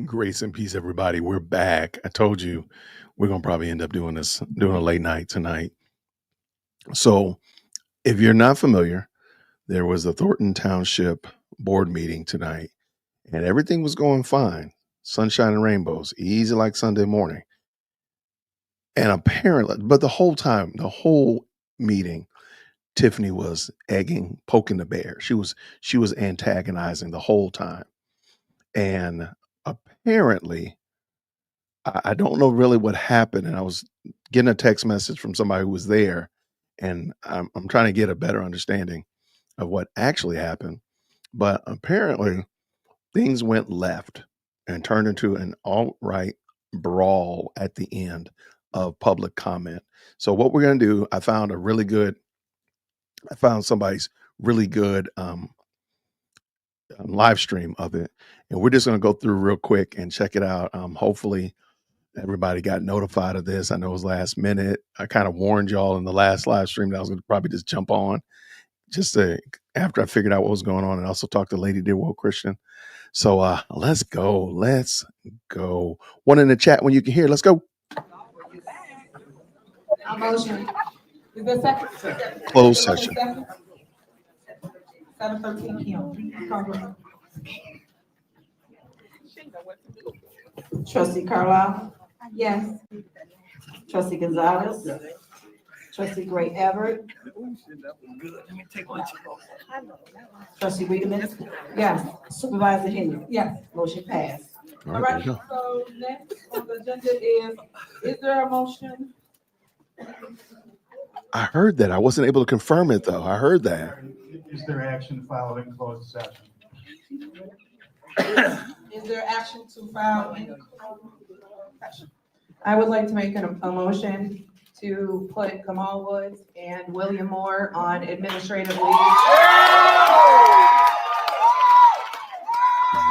Grace and peace, everybody. We're back. I told you we're gonna probably end up doing a late night tonight. So, if you're not familiar, there was a Thornton Township board meeting tonight, and everything was going fine, sunshine and rainbows, easy like Sunday morning. And apparently, but the whole time, the whole meeting, Tiffany was egging, poking the bear. She was antagonizing the whole time, and apparently I don't know really what happened, and I was getting a text message from somebody who was there, and I'm trying to get a better understanding of what actually happened. But apparently, things went left and turned into an alt-right brawl at the end of public comment. So what we're going to do, I found somebody's really good live stream of it, and we're just going to go through real quick and check it out. Hopefully everybody got notified of this. I know it was last minute. I kind of warned y'all in the last live stream that I was going to probably just jump on after I figured out what was going on, and also talk to Lady Dear World Christian. So let's go. Let's go. One in the chat when you can hear. Let's go. Motion. Is there a second? Closed session. 7:13 p.m. Trustee Carlisle, Yes. Trustee Gonzalez, Trustee Gray Everett, Trustee Wiedemann, Yes. Supervisor Henry. Yes. Motion passed. All All right, there right. you go. So next on the agenda is there a motion? I heard that. I wasn't able to confirm it though. I heard that. Is there action following closed session? Is there action to file in closed session? I would like to make a motion to put Kamal Woods and William Moore on administrative leave.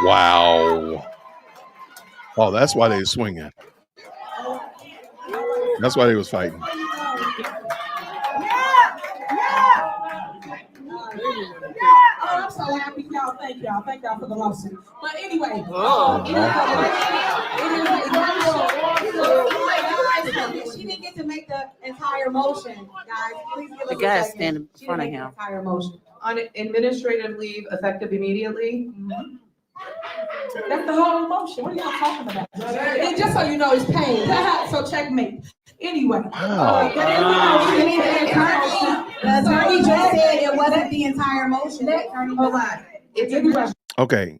Wow. Oh, that's why they was swinging. That's why they was fighting. Oh, I'm so happy, y'all. Thank y'all. Thank y'all for the lawsuit. But anyway, She didn't get to make the entire motion, guys. Please give us The a guy second. standing in She front of didn't make him. the entire motion. On administrative leave effective immediately. that's the whole motion. What are y'all talking about? And just so you know, it's paid. So checkmate. Anyway. Wow. The attorney just said it wasn't the entire motion. The attorney Hold on. It's Okay.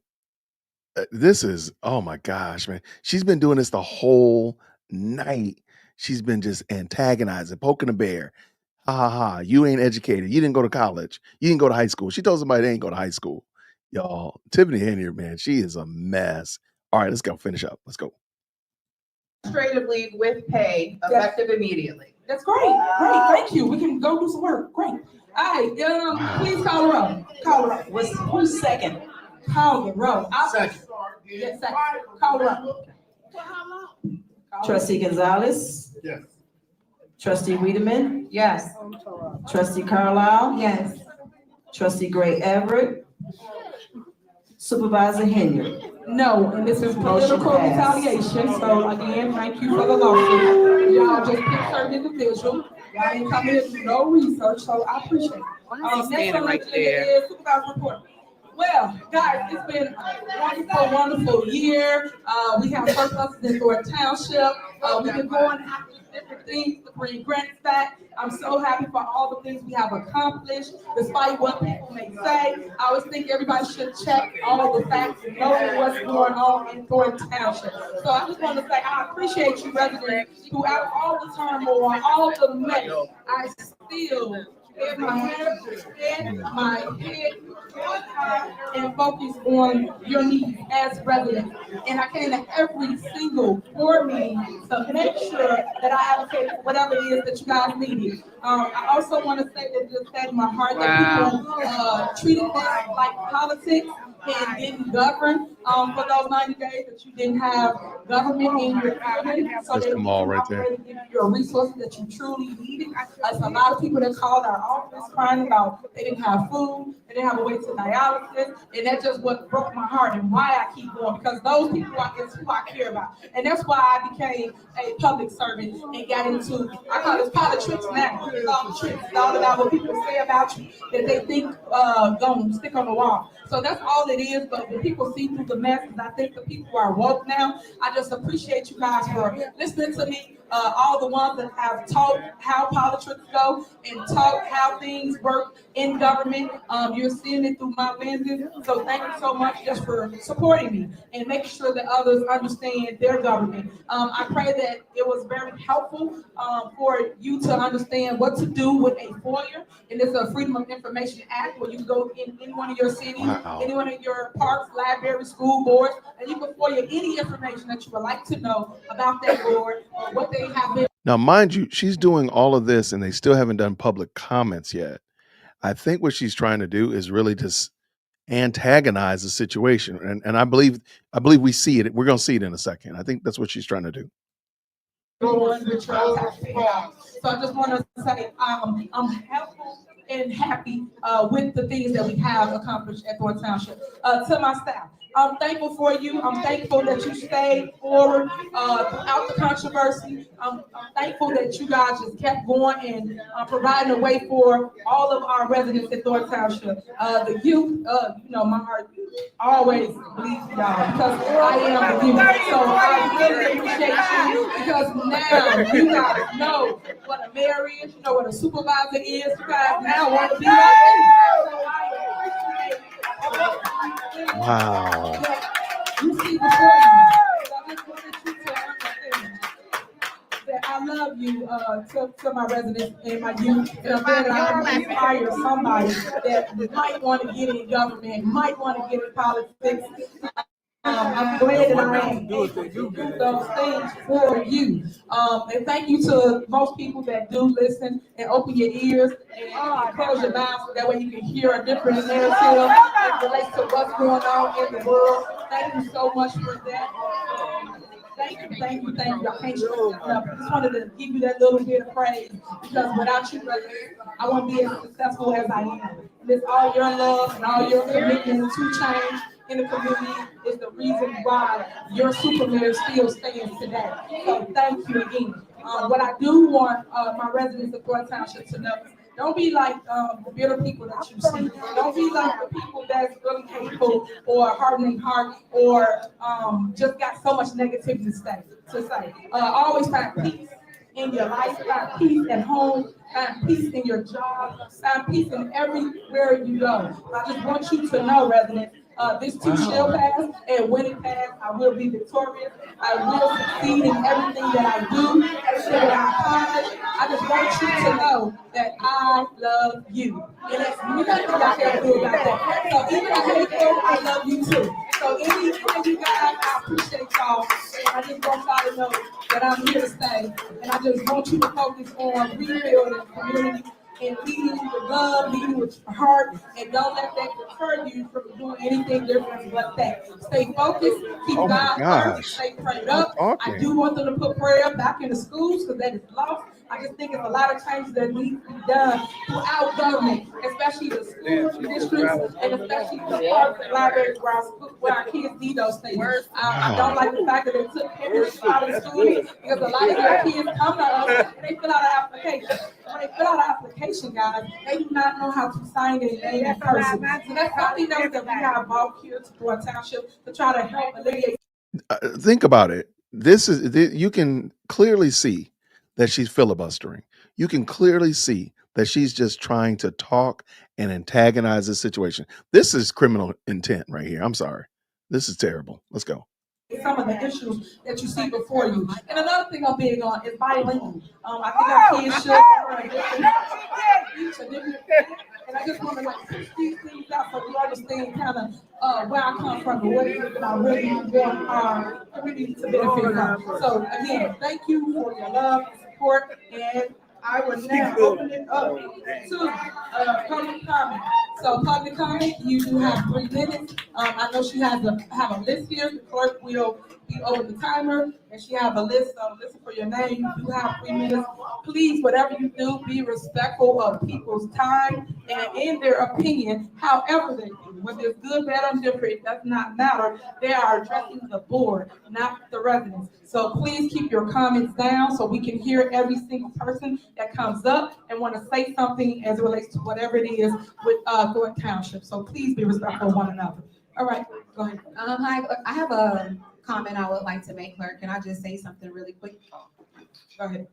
This is, oh my gosh, man. She's been doing this the whole night. She's been just antagonizing, poking the bear. Ha ha ha. You ain't educated. You didn't go to college. You didn't go to high school. She told somebody they ain't go to high school. Y'all, Tiffany in here, man. She is a mess. All right, let's go. Finish up. Let's go. Administrative leave with pay effective immediately. That's great. Great. Thank you. We can go do some work. Great. All right. Please call the roll. Call the roll. Who's second? Call the roll. Second. Yes, second. Call the roll. Trustee Gonzalez, Yes. Trustee Wiedemann, Yes. Trustee Carlisle, Yes. Trustee Gray Everett, Supervisor Henry. No, and this is political Motion passed. retaliation. So again, thank you for the lawsuit. Y'all just picked certain individual. Y'all ain't come here to do no research, so I appreciate it. Why is he Next standing on the right agenda there? is supervisor report. Well, guys, it's been a wonderful year. We have surpluses in Thornton Township. We've been going after different things to bring grants back. I'm so happy for all the things we have accomplished, despite what people may say. I always think everybody should check all the facts and know what's going on in Thornton Township. So I just want to say I appreciate you residents throughout all the turmoil, all the mess. I still get my head and focus on your needs as residents. And I came to every single board meeting to make sure that I advocate for whatever it is that you guys needed. I also want to say that just sad in my heart that people treated this like politics and didn't govern. for those 90 days that you didn't have government in your community, so That's that the we mall can right there. operate and give you your resources that you truly needed. There's a lot of people that called our office crying about they didn't have food, they didn't have a way to dialysis, and that's just what broke my heart and why I keep going, because those people is who I care about. And that's why I became a public servant and got into, I call it politics now. It's all tricks. It's all about what people say about you that they think gonna stick on the wall. So that's all it is. But when people see through the mess, I think the people are woke now. I just appreciate you guys for listening to me. All the ones that have taught how politics go and taught how things work in government. You're seeing it through my lenses. So thank you so much just for supporting me and making sure that others understand their government. I pray that it was very helpful for you to understand what to do with a FOIA. And it's a Freedom of Information Act where you can go in any one of your cities, Wow. any one of your parks, libraries, school boards, and you can FOIA any information that you would like to know about that board or what they have been. Now, mind you, she's doing all of this and they still haven't done public comments yet. I think what she's trying to do is really just antagonize the situation. And I believe we see it. We're gonna see it in a second. I think that's what she's trying to do. Going with your taxpayer dollars. So I just want to say I'm helpful and happy with the things that we have accomplished at Thornton Township. To my staff, I'm thankful for you. I'm thankful that you stayed forward throughout the controversy. I'm thankful that you guys just kept going and providing a way for all of our residents at Thornton Township. The youth, my heart always bleeds for y'all because I am the youth. So I really appreciate you because now you guys know what a mayor is, you know what a supervisor is. You guys now want to be like me. So I appreciate Wow. that you see before you. So I just wanted you to understand that I love you to my residents and my youth. And I'm glad that I can inspire somebody that might want to get in government, might want to get in politics. I'm glad that I am able to do those things for you. And thank you to most people that do listen and open your ears and close your mouth so that way you can hear a different narrative as it relates to what's going on in the world. Thank you so much for that. Thank you. I can't stress it enough. I just wanted to give you that little bit of praise because without you, I won't be as successful as I am. And it's all your love and all your commitment to change in the community is the reason why your super mayor still stands today. So thank you again. What I do want my residents of Thornton Township to know is don't be like the bitter people that you see. Don't be like the people that's really hateful or hardening heart or just got so much negativity to say. Always find peace in your life, find peace at home, find peace in your job, find peace in everywhere you go. I just want you to know, residents, this too shall pass, and when it passes, I will be victorious. I will succeed in everything that I do, everything that I accomplish. I just want you to know that I love you. And that's nothing y'all can do about that. So even if I hate you, I love you too. So any of you guys, I appreciate y'all. And I just want y'all to know that I'm here to stay. And I just want you to focus on rebuilding community and leading with love, leading with your heart, and don't let that deter you from doing anything different but that. Stay focused, keep Oh my God gosh. first, stay prayed up. I Talking. do want them to put prayer back in the schools because that is lost. I just think it's a lot of changes that need to be done throughout government, especially the school districts and especially the parks and libraries where our kids need those things. I don't like the fact that they took parents out of school because a lot of your kids come to us and they fill out an application. When they fill out an application, guys, they do not know how to sign their name in person. So that's something else that we have brought here to Thornton Township to try to help alleviate. Think about it. You can clearly see that she's filibustering. You can clearly see that she's just trying to talk and antagonize the situation. This is criminal intent right here. I'm sorry. This is terrible. Let's go. Some of the issues that you see before you. And another thing I'm big on is bilingual. I think our kids should and I just want to push these things out so you understand kind of where I come from and what it is that I really want our community to benefit from. So again, thank you for your love and support, and I will now open it up to public comment. So public comment, you do have 3 minutes. I know she has have a list here. The clerk will be over the timer, and she have a list. So listen for your name. You do have 3 minutes. Please, whatever you do, be respectful of people's time and in their opinion, however they do. Whether it's good, bad, or different, it does not matter. They are addressing the board, not the residents. So please keep your comments down so we can hear every single person that comes up and want to say something as it relates to whatever it is with Thornton Township. So please be respectful of one another. All right, go ahead. Hi, I have a comment I would like to make, clerk. Can I just say something really quick? Go ahead.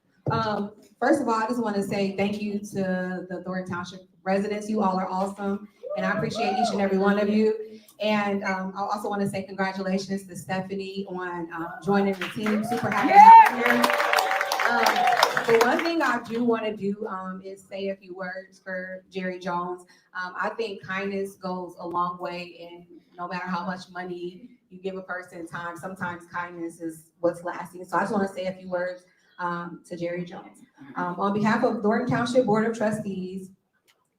First of all, I just want to say thank you to the Thornton Township residents. You all are awesome, and I appreciate each and every one of you. And I also want to say congratulations to Stephanie on joining the team. Super happy to have her. But one thing I do want to do is say a few words for Jerry Jones. I think kindness goes a long way, and no matter how much money you give a person time, sometimes kindness is what's lasting. So I just want to say a few words to Jerry Jones. On behalf of Thornton Township Board of Trustees,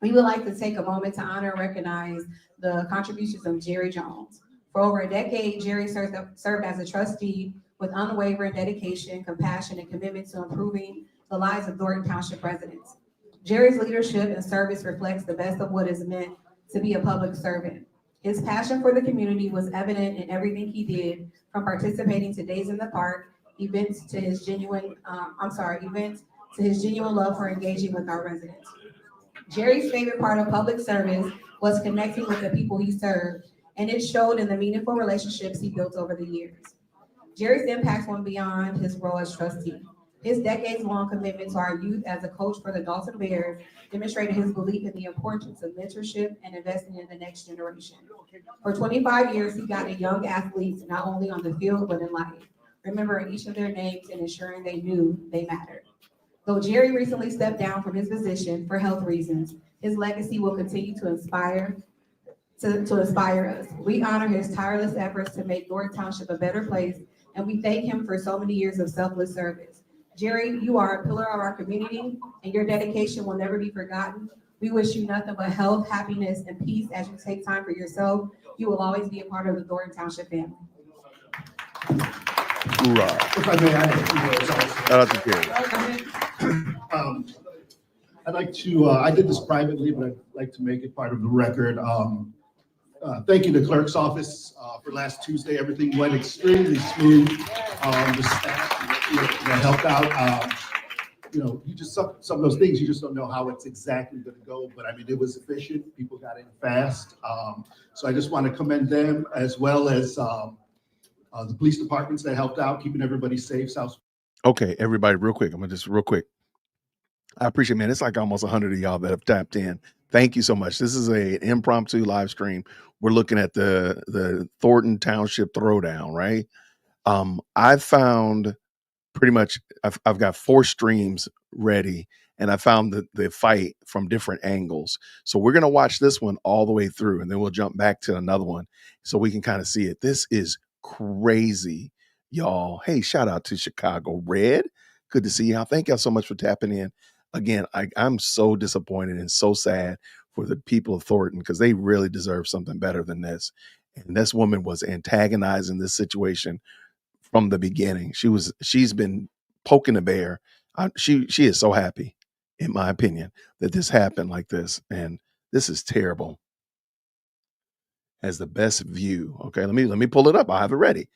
we would like to take a moment to honor and recognize the contributions of Jerry Jones. For over a decade, Jerry served as a trustee with unwavering dedication, compassion, and commitment to improving the lives of Thornton Township residents. Jerry's leadership and service reflects the best of what is meant to be a public servant. His passion for the community was evident in everything he did, from participating to Days in the Park, events to his genuine love for engaging with our residents. Jerry's favorite part of public service was connecting with the people he served, and it showed in the meaningful relationships he built over the years. Jerry's impact went beyond his role as trustee. His decades-long commitment to our youth as a coach for the Dalton Bears demonstrated his belief in the importance of mentorship and investing in the next generation. For 25 years, he guided young athletes not only on the field but in life, remembering each of their names and ensuring they knew they mattered. Though Jerry recently stepped down from his position for health reasons, his legacy will continue to inspire us. We honor his tireless efforts to make Thornton Township a better place, and we thank him for so many years of selfless service. Jerry, you are a pillar of our community, and your dedication will never be forgotten. We wish you nothing but health, happiness, and peace as you take time for yourself. You will always be a part of the Thornton Township family. Hoorah. If I may, I have a few words also. Shout out to Jerry. I'd like to, I did this privately, but I'd like to make it part of the record. Thank you to clerk's office for last Tuesday. Everything went extremely smooth. The staff that helped out, you just, some of those things, you just don't know how it's exactly going to go. But I mean, it was efficient. People got in fast. So I just want to commend them, as well as the police departments that helped out, keeping everybody safe. Okay, everybody, real quick. I'm gonna just real quick. I appreciate, man. It's like almost 100 of y'all that have tapped in. Thank you so much. This is an impromptu live stream. We're looking at the Thornton Township Throwdown, right? I found pretty much, I've got 4 streams ready, and I found the fight from different angles. So we're gonna watch this one all the way through, and then we'll jump back to another one so we can kind of see it. This is crazy, y'all. Hey, shout out to Chicago Red. Good to see y'all. Thank y'all so much for tapping in. Again, I'm so disappointed and so sad for the people of Thornton, because they really deserve something better than this. And this woman was antagonizing this situation from the beginning. She's been poking the bear. She is so happy, in my opinion, that this happened like this. And this is terrible. Has the best view. Okay, let me pull it up. I'll have it ready.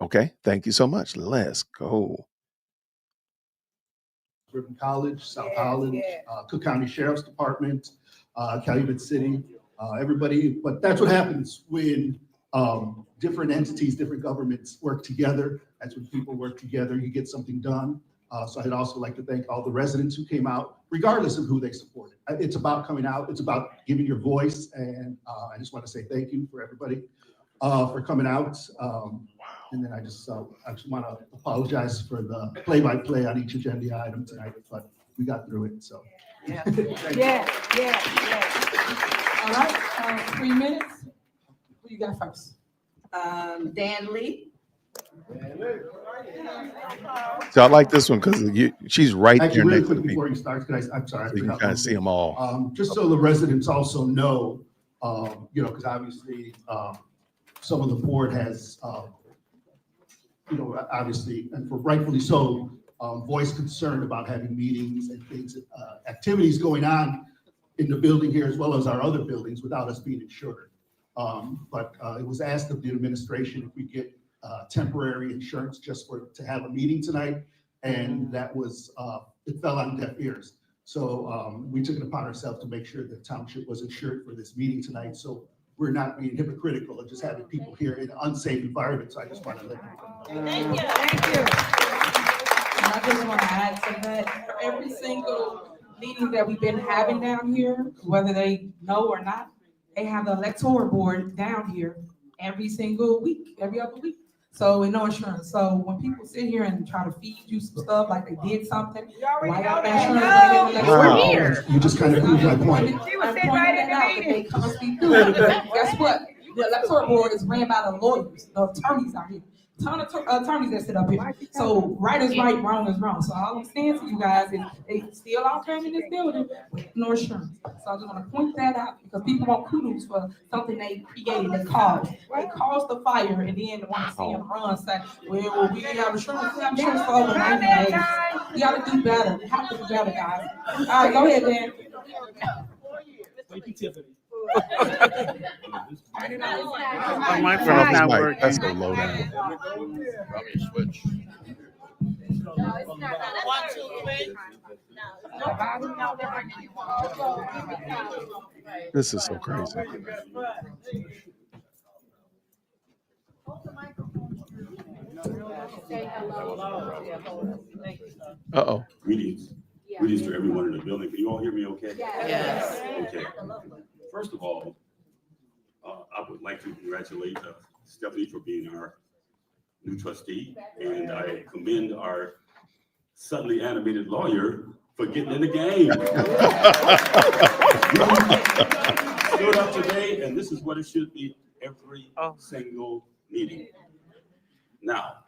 Okay, thank you so much. Let's go. Ribbon College, South Holland, Cook County Sheriff's Department, Calumet City, everybody. But that's what happens when different entities, different governments work together. That's when people work together, you get something done. So I'd also like to thank all the residents who came out, regardless of who they supported. It's about coming out. It's about giving your voice. And I just want to say thank you for everybody for coming out. And then I just want to apologize for the play-by-play on each agenda item tonight, but we got through it, so. Yeah. All right, 3 minutes. Who you got first? Dan Lee. So I like this one because she's right Actually, there really next to quick the before people, you start, I'm sorry. I so you can forgot kind one of see thing. them all. Just so the residents also know, because obviously, some of the board has, obviously, and for rightfully so, voiced concern about having meetings and things, activities going on in the building here as well as our other buildings without us being insured. But it was asked of the administration if we get temporary insurance just to have a meeting tonight, and that was, it fell on deaf ears. So we took it upon ourselves to make sure the township was insured for this meeting tonight. So we're not being hypocritical of just having people here in an unsafe environment. So I just want to let you know. Thank you. Thank you. And I just want to add to that, for every single meeting that we've been having down here, whether they know or not, they have the electoral board down here every single week, every other week. So with no insurance. So when people sit here and try to feed you some stuff like they did something, why y'all got insurance? Wow. We're here. You just kind of proved my point. She was I'm sitting pointing right in that out the that meeting. they come speak through it. Guess what? The electoral board is ran by the lawyers, the attorneys out here. Ton of attorneys that sit up here. So right is right, wrong is wrong. So all I'm saying to you guys is they still out there in this building with no insurance. So I just want to point that out because people want kudos for something they created, they caused. They caused the fire and then want to see them run, say, well, we have insurance. We have insurance for over 90 days. We got to do better. We have to do better, guys. All right, go ahead, Dan. Thank you, Tiffany. My microphone's Turn not off his mic. working. That's so low down. Probably a switch. This is so crazy. Uh-oh. Greetings. Greetings to everyone in the building. Can you all hear me okay? Yes. Okay. First of all, I would like to congratulate Stephanie for being our new trustee, and I commend our suddenly animated lawyer for getting in the game. Stood up today, and this is what it should be every single meeting. Now,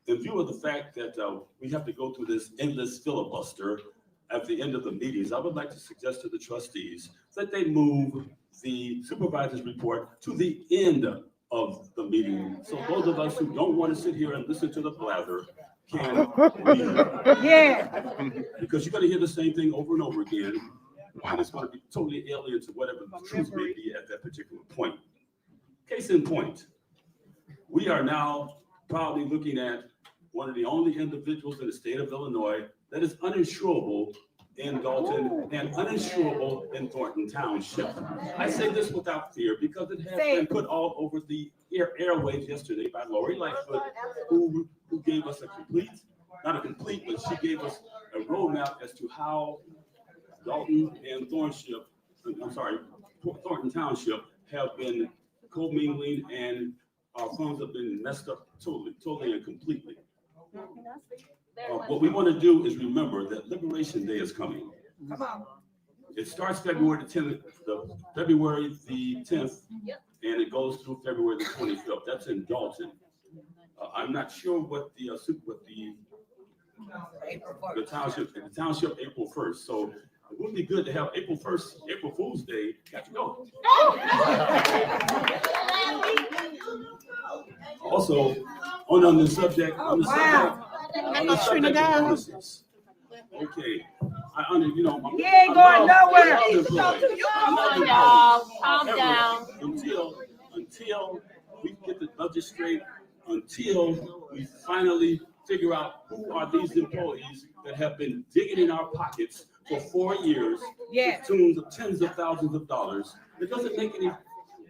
in view of the fact that we have to go through this endless filibuster at the end of the meetings, I would like to suggest to the trustees that they move the supervisor's report to the end of the meeting. So those of us who don't want to sit here and listen to the blather can leave. Yeah. Because you're going to hear the same thing over and over again. And it's going to be totally alien to whatever the truth may be at that particular point. Case in point, we are now probably looking at one of the only individuals in the state of Illinois that is uninsurable in Dalton and uninsurable in Thornton Township. I say this without fear because it has been put all over the airwaves yesterday by Lori Lightfoot, who gave us not a complete, but she gave us a roadmap as to how Dalton and Thornton Township have been commingling, and our funds have been messed up totally and completely. What we want to do is remember that Liberation Day is coming. Come on. It starts February the 10th, and it goes through February the 25th. That's in Dalton. I'm not sure what the township April 1st. So it would be good to have April Fool's Day. Got to go. Also, on the subject of bonuses. Okay, You ain't going nowhere. Calm down. Until we get the budget straight, until we finally figure out who are these employees that have been digging in our pockets for 4 years, to tunes of tens of thousands of dollars. It doesn't make any.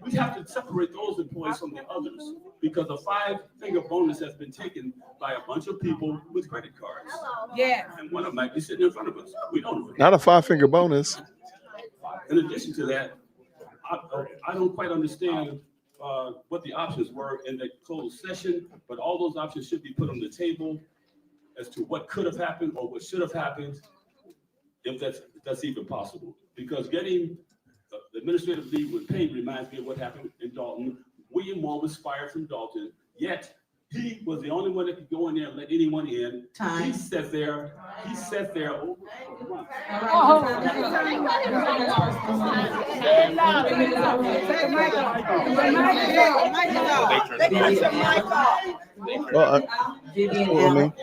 We have to separate those employees from the others because a 5-finger bonus has been taken by a bunch of people with credit cards. Yeah. And one of them might be sitting in front of us. We don't know. Not a 5-finger bonus. In addition to that, I don't quite understand what the options were in the closed session, but all those options should be put on the table as to what could have happened or what should have happened, if that's even possible. Because getting the administrative leave with pay reminds me of what happened in Dalton. William Moore was fired from Dalton, yet He was the only one that could go in there and let anyone in. Time. He sat there. Oh, Well, Vivian cool, I Allen. mean,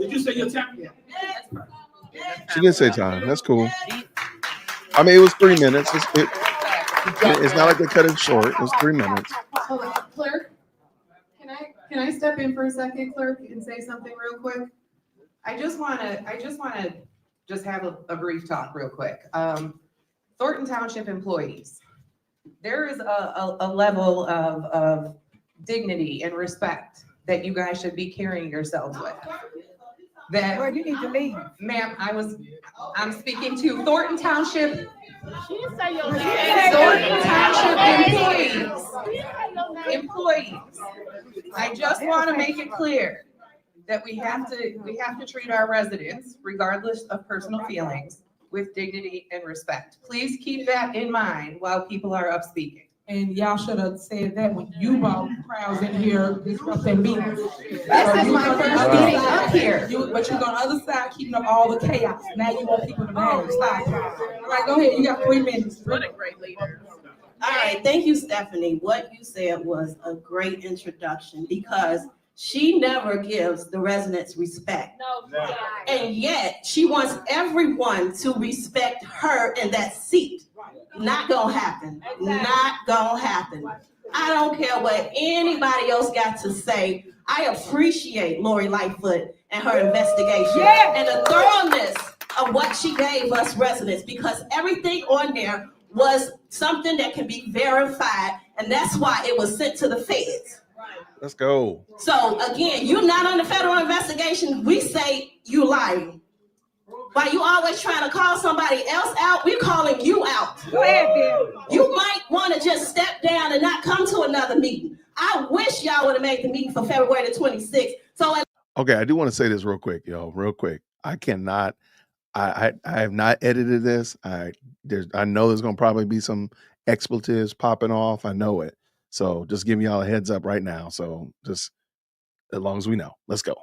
did you say your time? she did say time. That's cool. I mean, it was 3 minutes. It's not like they cut it short. It was 3 minutes. Hold on, clerk, can I step in for a second, clerk, and say something real quick? I just wanna have a brief talk real quick. Thornton Township employees, there is a level of dignity and respect that you guys should be carrying yourselves with. That, you need to leave. ma'am, I'm speaking to Thornton Township, She didn't say your Thornton name. Township employees. I just want to make it clear that we have to treat our residents, regardless of personal feelings, with dignity and respect. Please keep that in mind while people are up speaking. And y'all should have said that when you brought crowds in here disrupting meetings. This is my first meeting up here. But you're on the other side keeping up all the chaos. Now you want people to manage. Stop. All right, go ahead. You got 3 minutes. What a great leader. All right, thank you, Stephanie. What you said was a great introduction because she never gives the residents respect. No. And yet she wants everyone to respect her in that seat. Not gonna happen. Not gonna happen. I don't care what anybody else got to say. I appreciate Lori Lightfoot and her investigation and the thoroughness of what she gave us residents because everything on there was something that can be verified, and that's why it was sent to the feds. Let's go. So again, you're not under federal investigation. We say you lying. Why you always trying to call somebody else out? We're calling you out. Go ahead, Bill. You might want to just step down and not come to another meeting. I wish y'all would have made the meeting for February the 26th. So Okay, I do want to say this real quick, y'all. Real quick. I cannot. I have not edited this. I know there's gonna probably be some expletives popping off. I know it. So just giving y'all a heads up right now. So just as long as we know, let's go.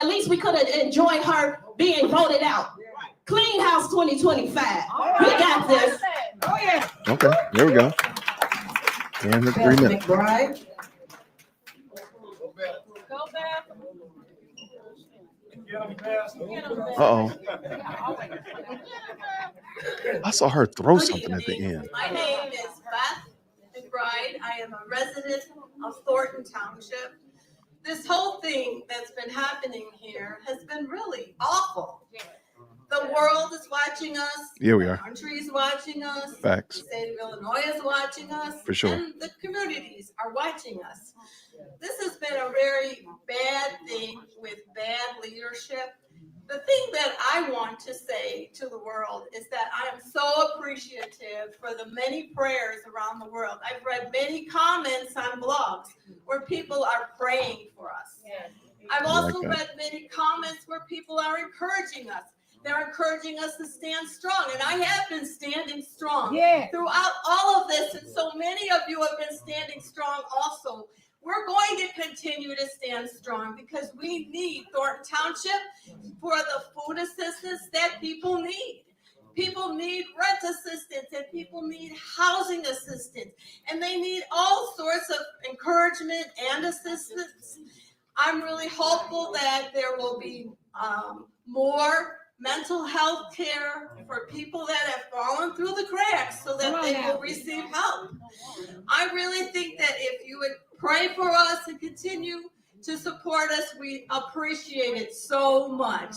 at least we could have enjoyed her being voted out. Clean House 2025. We got this. Oh, yeah. Okay, there we go. And the 3 minutes. McBride. Go back. Uh-oh. I saw her throw something at the end. My name is Beth McBride. I am a resident of Thornton Township. This whole thing that's been happening here has been really awful. The world is watching us. Yeah, we The are. country is watching us. Facts. The state of Illinois is watching us. For sure. And the communities are watching us. This has been a very bad thing with bad leadership. The thing that I want to say to the world is that I am so appreciative for the many prayers around the world. I've read many comments on blogs where people are praying for us. I've also read many comments where people are encouraging us. They're encouraging us to stand strong, and I have been standing strong throughout all of this, and so many of you have been standing strong also. We're going to continue to stand strong because we need Thornton Township for the food assistance that people need. People need rent assistance and people need housing assistance, and they need all sorts of encouragement and assistance. I'm really hopeful that there will be more mental health care for people that have fallen through the cracks so that they will receive help. I really think that if you would pray for us and continue to support us, we appreciate it so much.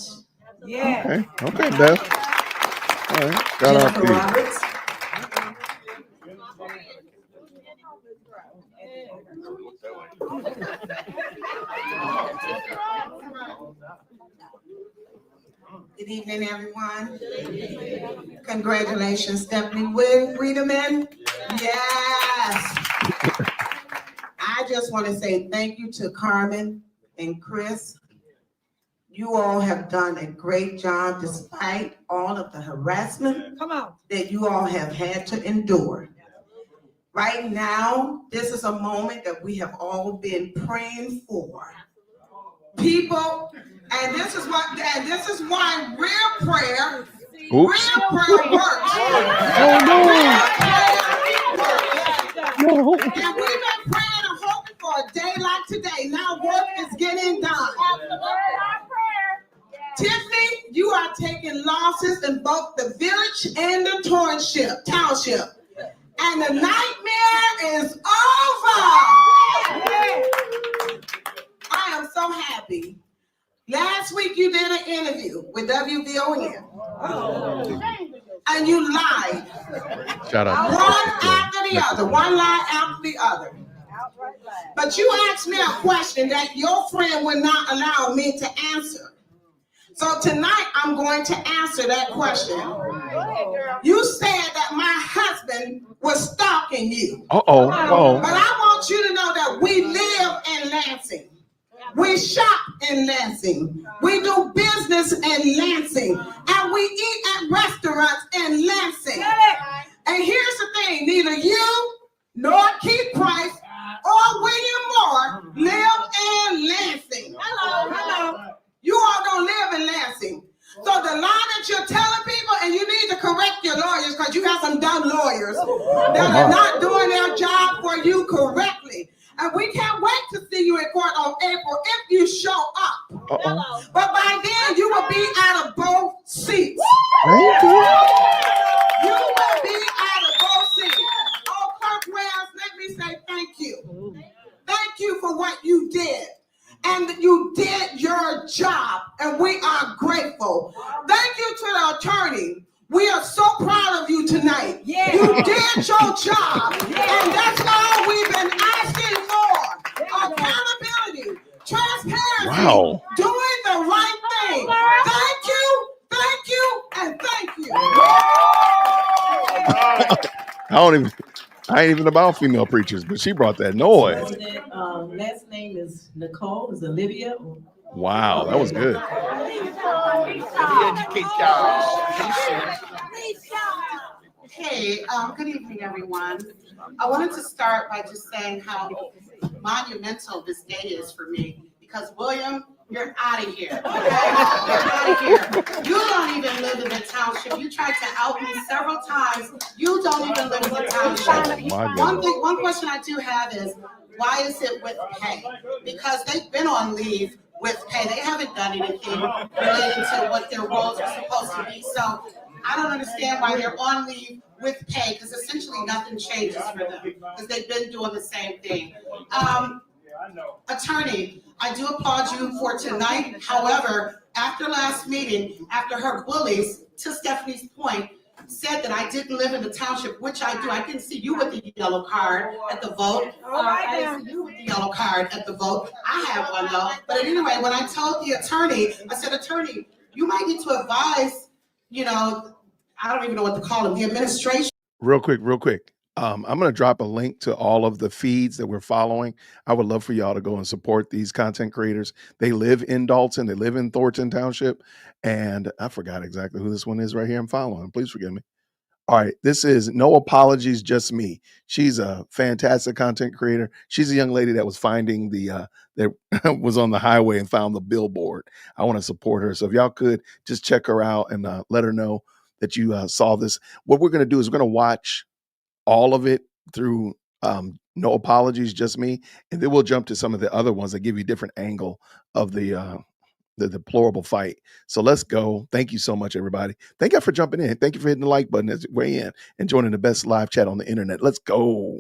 Okay, okay, Beth. All right, got our Jennifer feet. Roberts. Good evening, everyone. Congratulations, Stephanie Wiedemann. Yes. I just want to say thank you to Carmen and Chris. You all have done a great job despite all of the harassment that you all have had to endure. Right now, this is a moment that we have all been praying for. People, and this is why real prayer works. No. And we've been praying and hoping for a day like today. Now work is getting done. Tiffany, you are taking losses in both the village and the township. And the nightmare is over. I am so happy. Last week you did an interview with WVON. And you lied. Shout out. One after the other. One lie after the other. But you asked me a question that your friend would not allow me to answer. So tonight I'm going to answer that question. You said that my husband was stalking you. Uh-oh. But I want you to know that we live in Lansing. We shop in Lansing. We do business in Lansing. And we eat at restaurants in Lansing. And here's the thing, neither you nor Keith Price or William Moore live in Lansing. Hello. You all don't live in Lansing. So the lie that you're telling people, and you need to correct your lawyers because you have some dumb lawyers that are not doing their job for you correctly. And we can't wait to see you in court on April if you show up. But by then, you will be out of both seats. You will be out of both seats. Oh, Kirk Wells, let me say thank you. Thank you for what you did. And you did your job, and we are grateful. Thank you to the attorney. We are so proud of you tonight. Yeah. You did your job, and that's all we've been asking for. Accountability, transparency, doing the right thing. Thank you, and thank you. I ain't even about female preachers, but she brought that noise. Last name is Nicole, is Olivia. Wow, that was good. Hey, good evening, everyone. I wanted to start by just saying how monumental this day is for me, because William, you're out of here. Okay? You're out of here. You don't even live in the township. You tried to out me several times. You don't even live in the township. One question I do have is, why is it with pay? Because they've been on leave with pay. They haven't done anything related to what their roles are supposed to be. So I don't understand why they're on leave with pay, because essentially nothing changes for them, because they've been doing the same thing. Attorney, I do applaud you for tonight. However, after last meeting, after her bullies, to Stephanie's point, said that I didn't live in the township, which I do. I didn't see you with the yellow card at the vote. I didn't see you with the yellow card at the vote. I have one though. But anyway, when I told the attorney, I said, attorney, you might need to advise, I don't even know what to call him, the administration. Real quick. I'm going to drop a link to all of the feeds that we're following. I would love for y'all to go and support these content creators. They live in Dalton. They live in Thornton Township. And I forgot exactly who this one is right here. I'm following. Please forgive me. All right. This is No Apologies, Just Me. She's a fantastic content creator. She's a young lady that was finding that was on the highway and found the billboard. I want to support her. So if y'all could just check her out and let her know that you saw this. What we're going to do is we're going to watch all of it through No Apologies, Just Me, and then we'll jump to some of the other ones that give you a different angle of the deplorable fight. So let's go. Thank you so much, everybody. Thank you for jumping in. Thank you for hitting the like button as you weigh in and joining the best live chat on the internet. Let's go.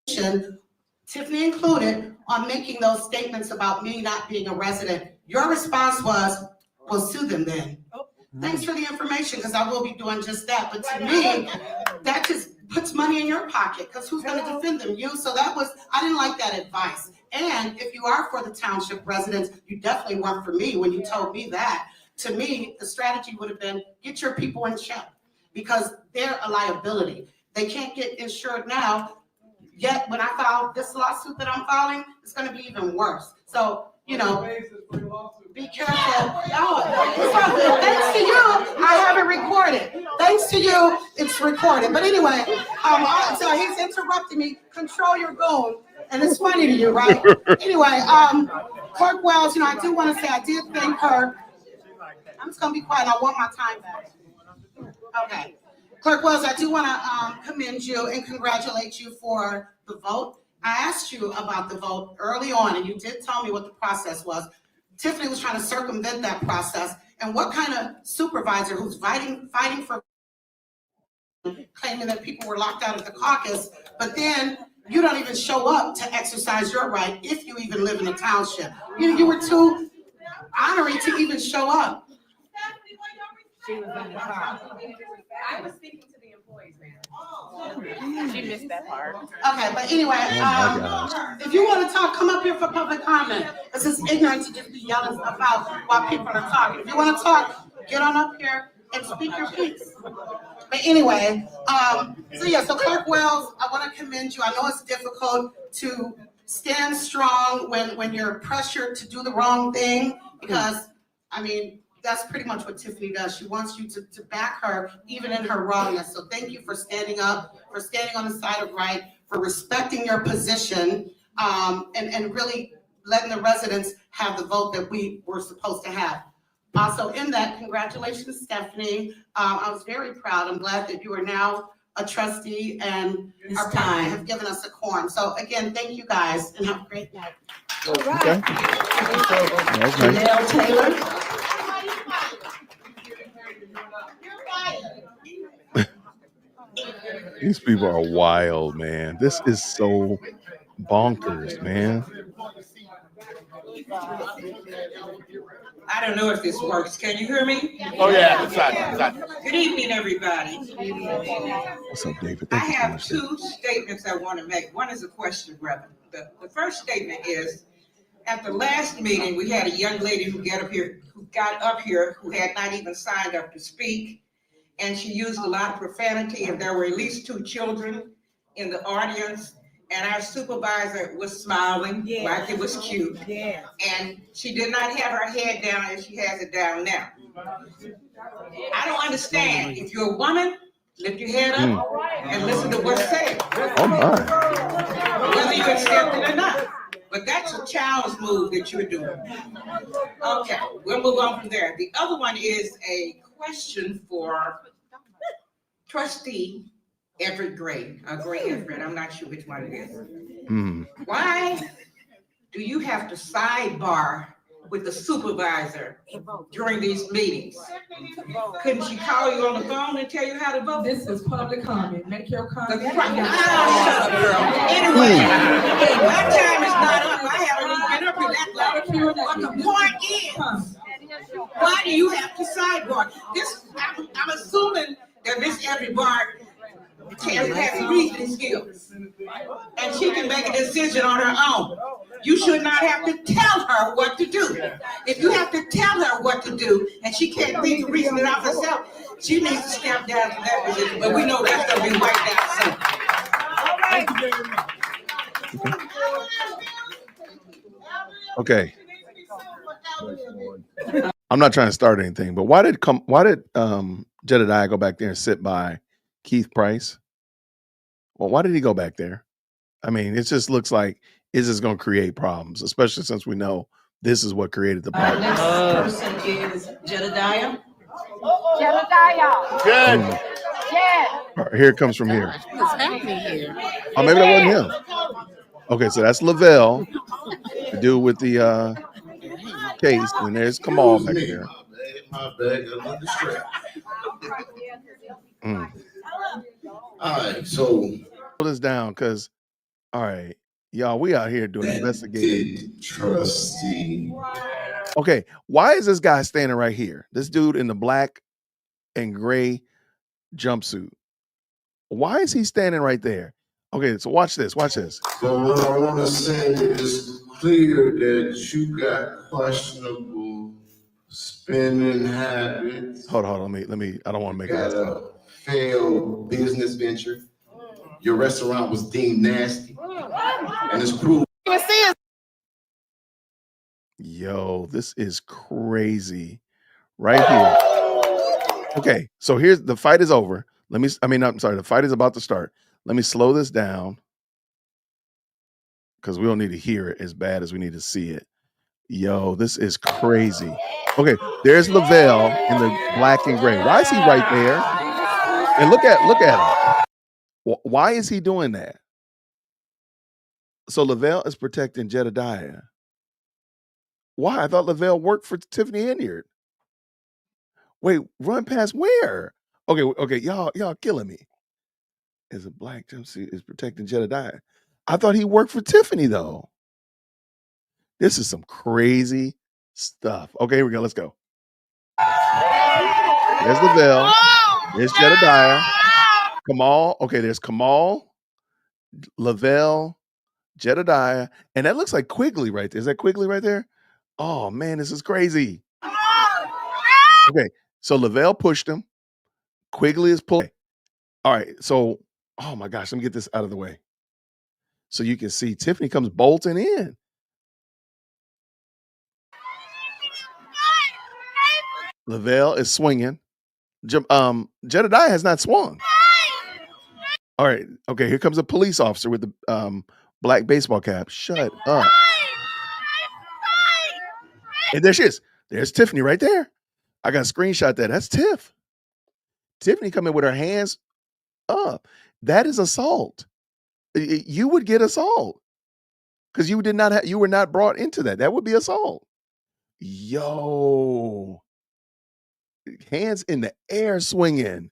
Tiffany included, on making those statements about me not being a resident. Your response was, well, sue them then. Thanks for the information, because I will be doing just that. But to me, that just puts money in your pocket, because who's going to defend them? You. So I didn't like that advice. And if you are for the township residents, you definitely weren't for me when you told me that. To me, the strategy would have been, get your people in check, because they're a liability. They can't get insured now. Yet when I file this lawsuit that I'm filing, it's going to be even worse. So, Be careful. Oh, it's all good. Thanks to you, I have it recorded. Thanks to you, it's recorded. But anyway, so he's interrupting me. Control your goon. And it's funny to you, right? Anyway, Clerk Wells, I do want to say I did thank her. I'm just gonna be quiet. I want my time back. Okay. Clerk Wells, I do want to commend you and congratulate you for the vote. I asked you about the vote early on, and you did tell me what the process was. Tiffany was trying to circumvent that process. And what kind of supervisor who's fighting for claiming that people were locked out of the caucus, but then you don't even show up to exercise your right if you even live in the township. You were too honorary to even show up. She was in the car. I was speaking to the employees, man. She missed that part. Okay, but anyway, if you want to talk, come up here for public comment. This is ignorant to just be yelling about while people are talking. If you want to talk, get on up here and speak your piece. But anyway, so Clerk Wells, I want to commend you. I know it's difficult to stand strong when you're pressured to do the wrong thing because, that's pretty much what Tiffany does. She wants you to back her even in her wrongness. So thank you for standing up, for standing on the side of right, for respecting your position, and really letting the residents have the vote that we were supposed to have. Also in that, congratulations, Stephanie. I was very proud. I'm glad that you are now a trustee and have given us a quorum. So again, thank you guys and have a great night. All right. Okay. Janelle Taylor. These people are wild, man. This is so bonkers, man. I don't know if this works. Can you hear me? Oh, yeah. Exactly. Good evening, everybody. What's up, David? I Thank you so have much. two statements I want to make. One is a question, Reverend. The first statement is, at the last meeting, we had a young lady who got up here who had not even signed up to speak. And she used a lot of profanity, and there were at least 2 children in the audience. And our supervisor was smiling, like it was cute. Yeah. And she did not have her head down as she has it down now. I don't understand. If you're a woman, lift your head up and listen to what's said. Oh my. Whether you accept it or not. But that's a child's move that you're doing. Okay, we'll move on from there. The other one is a question for trustee Everett Gray, Gray Everett. I'm not sure which one it is. Why do you have to sidebar with the supervisor during these meetings? Couldn't she call you on the phone and tell you how to vote? This is public comment. Make your comment. Shut up, girl. Anyway, my time is not up. I haven't even been up here that long. But the point is, why do you have to sidebar? I'm assuming that Miss Everett has reasoning skills, and she can make a decision on her own. You should not have to tell her what to do. If you have to tell her what to do, and she can't think and reason it out herself, she needs to step down from that position. But we know that's going to be wiped out soon. Okay. I'm not trying to start anything, but why did Jedediah go back there and sit by Keith Price? Well, why did he go back there? I mean, it just looks like it's just going to create problems, especially since we know this is what created the problem. Next person is Jedediah. Jedediah. Good. Yeah. All right, here it comes from here. What's happening here? Oh, maybe that wasn't him. Okay, so that's Lavelle, the dude with the case, and there's Kamal back there. My bag, I'm under stress. All right, so Pull this down, because, all right, y'all, we out here doing investigating. trustee. Okay, why is this guy standing right here? This dude in the black and gray jumpsuit. Why is he standing right there? Okay, so watch this. Watch this. So what I want to say is clear that you got questionable spending habits. Hold on. Let me. I don't want to make Got it. a failed business venture. Your restaurant was deemed nasty, and it's proved. Yo, this is crazy right here. Okay, so here's the fight is over. I'm sorry, the fight is about to start. Let me slow this down because we don't need to hear it as bad as we need to see it. Yo, this is crazy. Okay, there's Lavelle in the black and gray. Why is he right there? And look at him. Why is he doing that? So Lavelle is protecting Jedediah. Why? I thought Lavelle worked for Tiffany Henyard. Wait, run past where? Okay, y'all killing me. Is a black jumpsuit is protecting Jedediah. I thought he worked for Tiffany though. This is some crazy stuff. Okay, here we go. Let's go. There's Lavelle. There's Jedediah. Kamal. Okay, there's Kamal, Lavelle, Jedediah, and that looks like Quigley right there. Is that Quigley right there? Oh man, this is crazy. Okay, so Lavelle pushed him. Quigley is pulling. All right, so oh my gosh, let me get this out of the way. So you can see Tiffany comes bolting in. Lavelle is swinging. Jedediah has not swung. All right, okay, here comes a police officer with the black baseball cap. Shut up. And there she is. There's Tiffany right there. I got a screenshot that. That's Tiff. Tiffany coming with her hands up. That is assault. You would get assault because you were not brought into that. That would be assault. Yo, hands in the air swinging.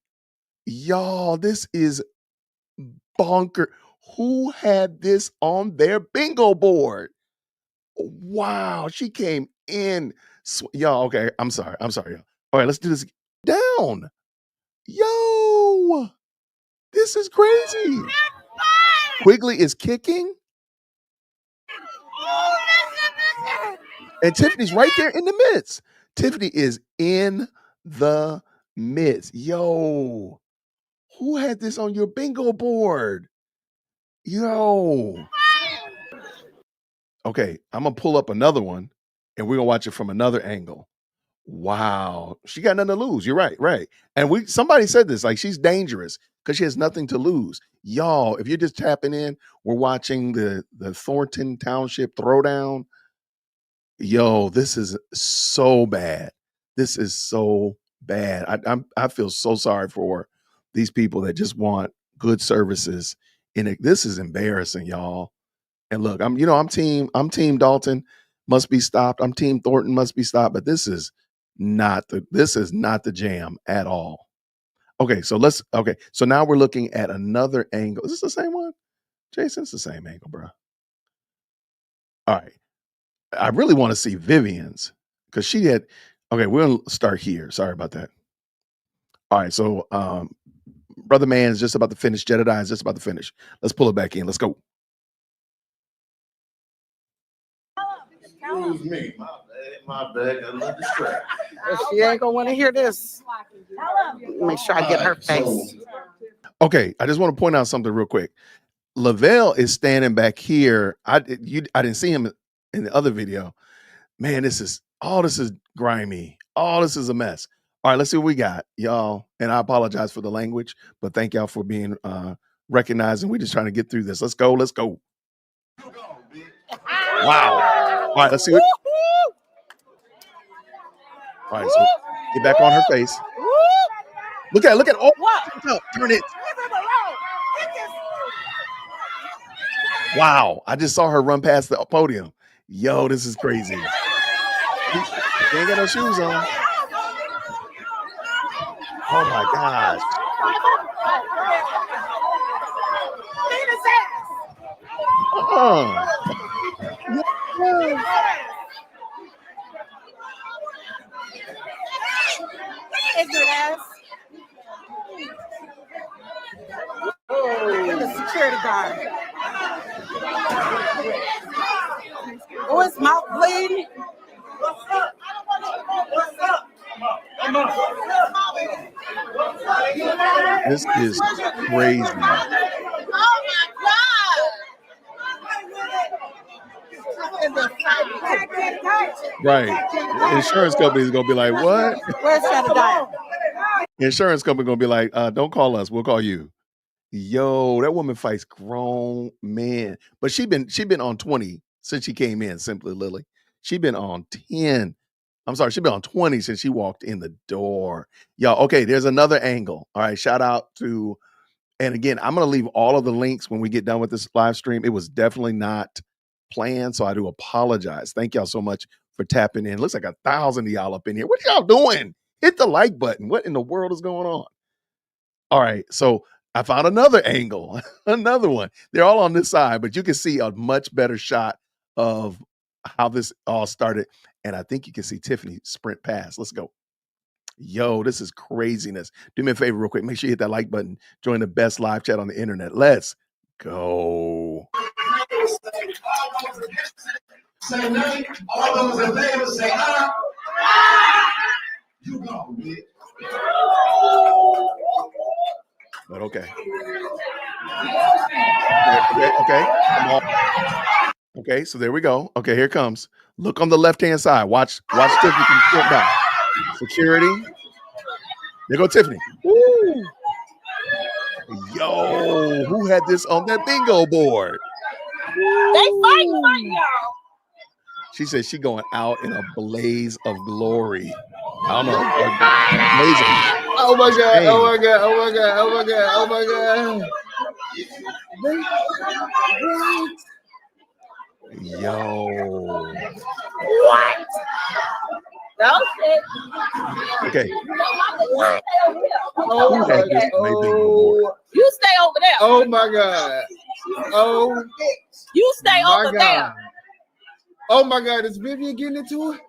Y'all, this is bonker. Who had this on their bingo board? Wow, she came in. Y'all, okay, I'm sorry. Y'all. All right, let's do this down. Yo, this is crazy. Quigley is kicking. And Tiffany's right there in the midst. Tiffany is in the midst. Yo, who had this on your bingo board? Yo. Okay, I'm going to pull up another one and we're going to watch it from another angle. Wow. She got nothing to lose. You're right. And somebody said this, like she's dangerous because she has nothing to lose. Y'all, if you're just tapping in, we're watching the Thornton Township throwdown. Yo, this is so bad. This is so bad. I feel so sorry for these people that just want good services. And this is embarrassing, y'all. And look, I'm team Dalton must be stopped. I'm team Thornton must be stopped. But this is not the jam at all. Okay, so now we're looking at another angle. Is this the same one? Jason, it's the same angle, bro. All right. I really want to see Vivian's because she had. Okay, we're gonna start here. Sorry about that. All right, so Brother Man is just about to finish. Jedediah is just about to finish. Let's pull it back in. Let's go. Excuse me. My bad. A little distracted. She ain't gonna want to hear this. Make sure I get her face. Okay, I just want to point out something real quick. Lavelle is standing back here. I didn't see him in the other video. Man, this is grimy. All this is a mess. All right, let's see what we got, y'all. And I apologize for the language, but thank y'all for being recognized. And we're just trying to get through this. Let's go. Wow. All right, let's see what. All right, so get back on her face. Look at oh, turn it. Wow, I just saw her run past the podium. Yo, this is crazy. She ain't got no shoes on. Oh my gosh. The security guard. Oh, his mouth bleeding. This is crazy. Oh my God. Right. Insurance company is gonna be like, what? Where's Jedediah? Insurance company gonna be like, don't call us, we'll call you. Yo, that woman fights grown men. But she been on 20 since she came in, Simply Lily. She been on 10. I'm sorry, she been on 20 since she walked in the door. Y'all, okay, there's another angle. All right, shout out to, and again, I'm gonna leave all of the links when we get done with this live stream. It was definitely not planned, so I do apologize. Thank y'all so much for tapping in. Looks like 1,000 of y'all up in here. What y'all doing? Hit the like button. What in the world is going on? All right, so I found another angle, another one. They're all on this side, but you can see a much better shot of how this all started. And I think you can see Tiffany sprint past. Let's go. Yo, this is craziness. Do me a favor real quick. Make sure you hit that like button. Join the best live chat on the internet. Let's go. Say nay. All those in favor say aye. You go, bitch. But okay. Okay. Come on. Okay, so there we go. Okay, here it comes. Look on the left-hand side. Watch Tiffany can step back. Security. There go Tiffany. Woo. Yo, who had this on that bingo board? They fighting, y'all. She said she going out in a blaze of glory. I don't know. Amazing. Oh my God. Oh my God. Oh my God. Oh my God. Oh my God. Yo. What? No shit. Okay. Oh Who my had this God. on their bingo board? You stay over there. Oh my God. Oh You stay my over God. there. Oh my God. Is Vivian getting into it?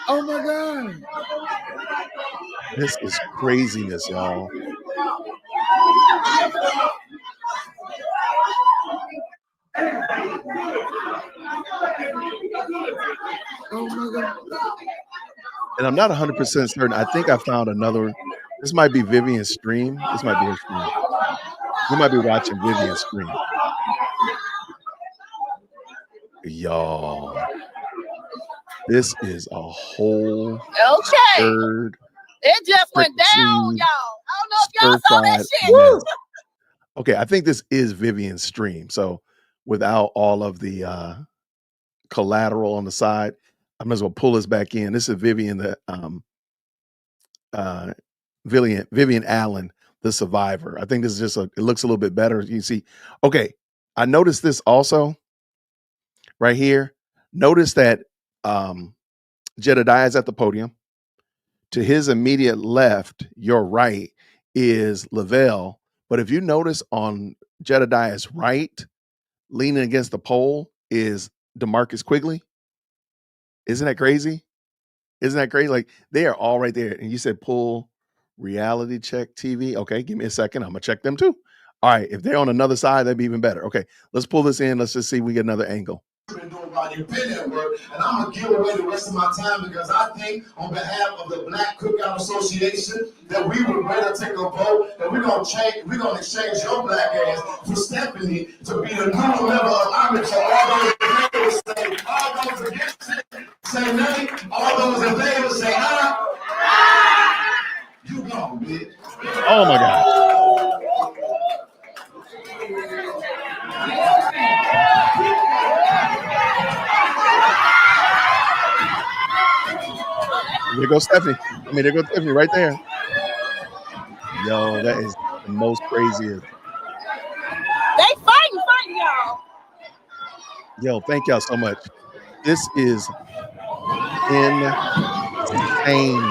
Oh my God. This is craziness, y'all. Oh my God. And I'm not 100% certain. I think I found another. This might be Vivian's stream. This might be her stream. You might be watching Vivian's stream. Y'all. This is a whole third. It just went down, fricassee, y'all. I don't know if y'all saw that stir-fried shit. mess. Okay, I think this is Vivian's stream. So without all of the collateral on the side, I might as well pull this back in. This is Vivian, Vivian Allen, the survivor. I think this is just it looks a little bit better. You can see. Okay, I noticed this also right here. Notice that Jedediah is at the podium. To his immediate left, your right, is Lavelle. But if you notice on Jedediah's right, leaning against the pole, is DeMarcus Quigley. Isn't that crazy? Isn't that crazy? Like, they are all right there. And you said pull Reality Check TV. Okay, give me a second. I'm gonna check them too. All right, if they're on another side, that'd be even better. Okay, let's pull this in. Let's just see if we get another angle. Been doing while you've been at work, and I'm gonna give away the rest of my time because I think on behalf of the Black Cookout Association that we would better take a vote and we're gonna exchange your black ass for Stephanie to be the new member of Congress. So all those in favor say, all those against it, say nay. All those in favor say aye. You go, bitch. Oh my God. There goes Stephanie. There goes Tiffany right there. Yo, that is the most craziest. They fighting, y'all. Yo, thank y'all so much. This is insane.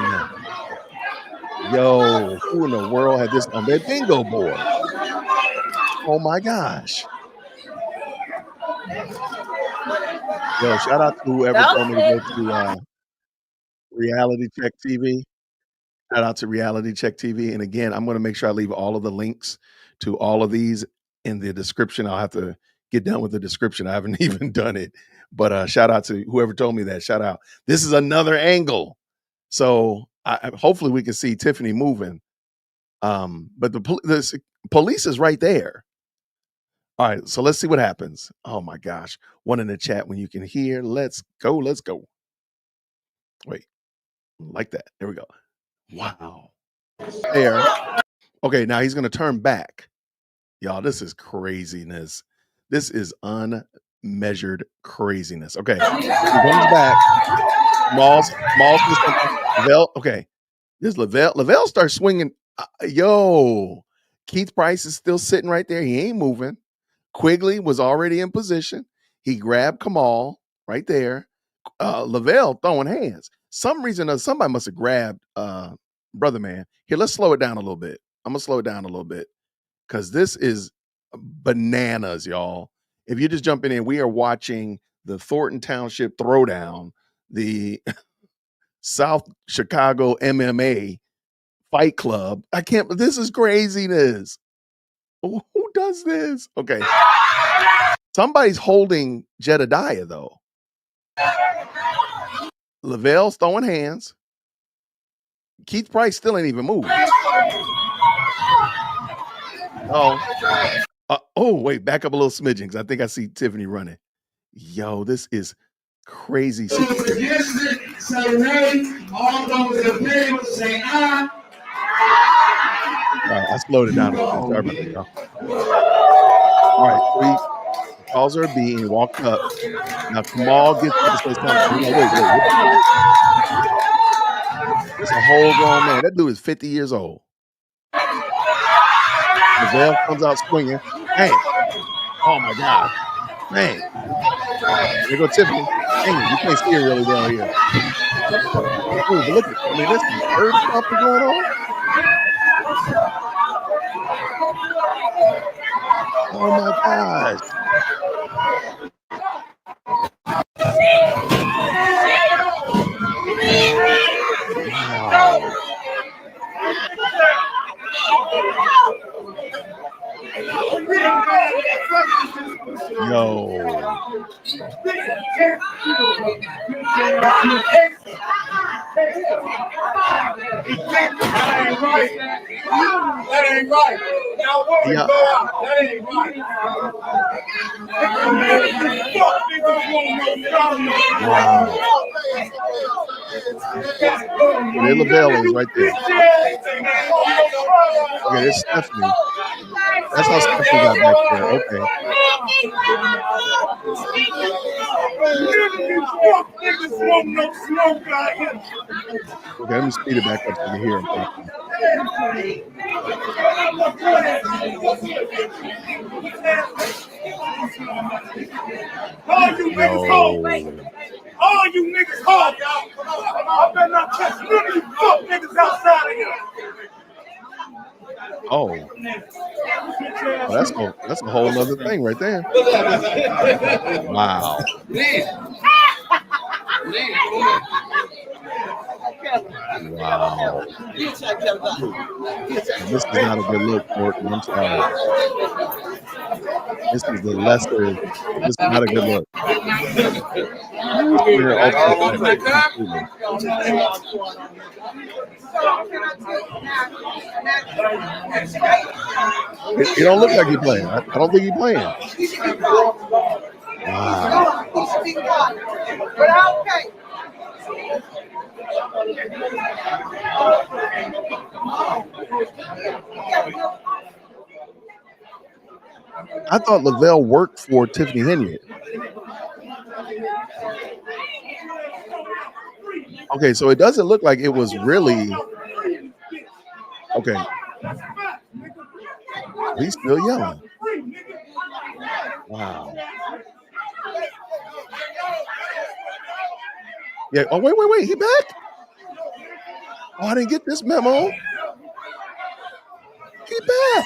Yo, who in the world had this on their bingo board? Oh my gosh. Yo, shout out to whoever told me to go to Reality Check TV. Shout out to Reality Check TV. And again, I'm going to make sure I leave all of the links to all of these in the description. I'll have to get done with the description. I haven't even done it. But shout out to whoever told me that. Shout out. This is another angle. So hopefully we can see Tiffany moving. But the police is right there. All right, so let's see what happens. Oh my gosh. One in the chat when you can hear. Let's go. Let's go. Wait, like that. There we go. Wow. There. Okay, now he's going to turn back. Y'all, this is craziness. This is unmeasured craziness. Okay, he comes back. Smalls says something. Lavelle, okay. This Lavelle starts swinging. Yo, Keith Price is still sitting right there. He ain't moving. Quigley was already in position. He grabbed Kamal right there. Lavelle throwing hands. Some reason somebody must have grabbed Brother Man. Here, let's slow it down a little bit. I'm gonna slow it down a little bit because this is bananas, y'all. If you're just jumping in, we are watching the Thornton Township Throwdown, the South Chicago MMA Fight Club. This is craziness. Who does this? Okay. Somebody's holding Jedediah, though. Lavelle's throwing hands. Keith Price still ain't even moved. Wait, back up a little smidgen because I think I see Tiffany running. Yo, this is crazy. Say nay. All those in favor say aye. All right, I slowed it down a little bit. Sorry about that, y'all. All right, so he calls her a B and he walked up. Now Kamal gets up to say something. Wait. It's a whole grown man. That dude is 50 years old. Lavelle comes out swinging. Hey. Oh my God. Man. There go Tiffany. Dang, you can't see her really well here. Ooh, but look at, there's some earth stomping going on. Oh my gosh. Wow. Yo. That ain't right. Now what we go out? That ain't right. Wow. There Lavelle is right there. Okay, there's Stephanie. That's how Stephanie got back there. Okay. Okay, let me speed it back up so you can hear him properly. All you niggas home. All you niggas home. I better not catch none of you fuck niggas outside of here. Oh, that's a whole other thing right there. Wow. Wow. This is not a good look, Thornton. I'm sorry. This is the lesser. This is not a good look. It don't look like he's playing. I don't think he's playing. Wow. I thought Lavelle worked for Tiffany Henry. Okay, so it doesn't look like it was really okay. He's still yelling. Wow. Yeah. Oh, wait. He back? Oh, I didn't get this memo. He back.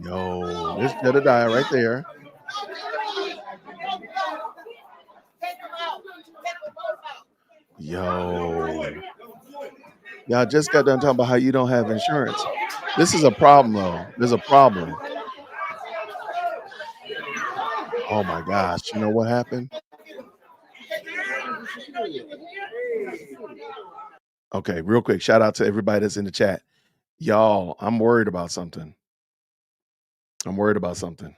Yo, there's Jedediah right there. Yo. Y'all just got done talking about how you don't have insurance. This is a problem, though. There's a problem. Oh, my gosh. You know what happened? Okay, real quick, shout out to everybody that's in the chat. Y'all, I'm worried about something. I'm worried about something.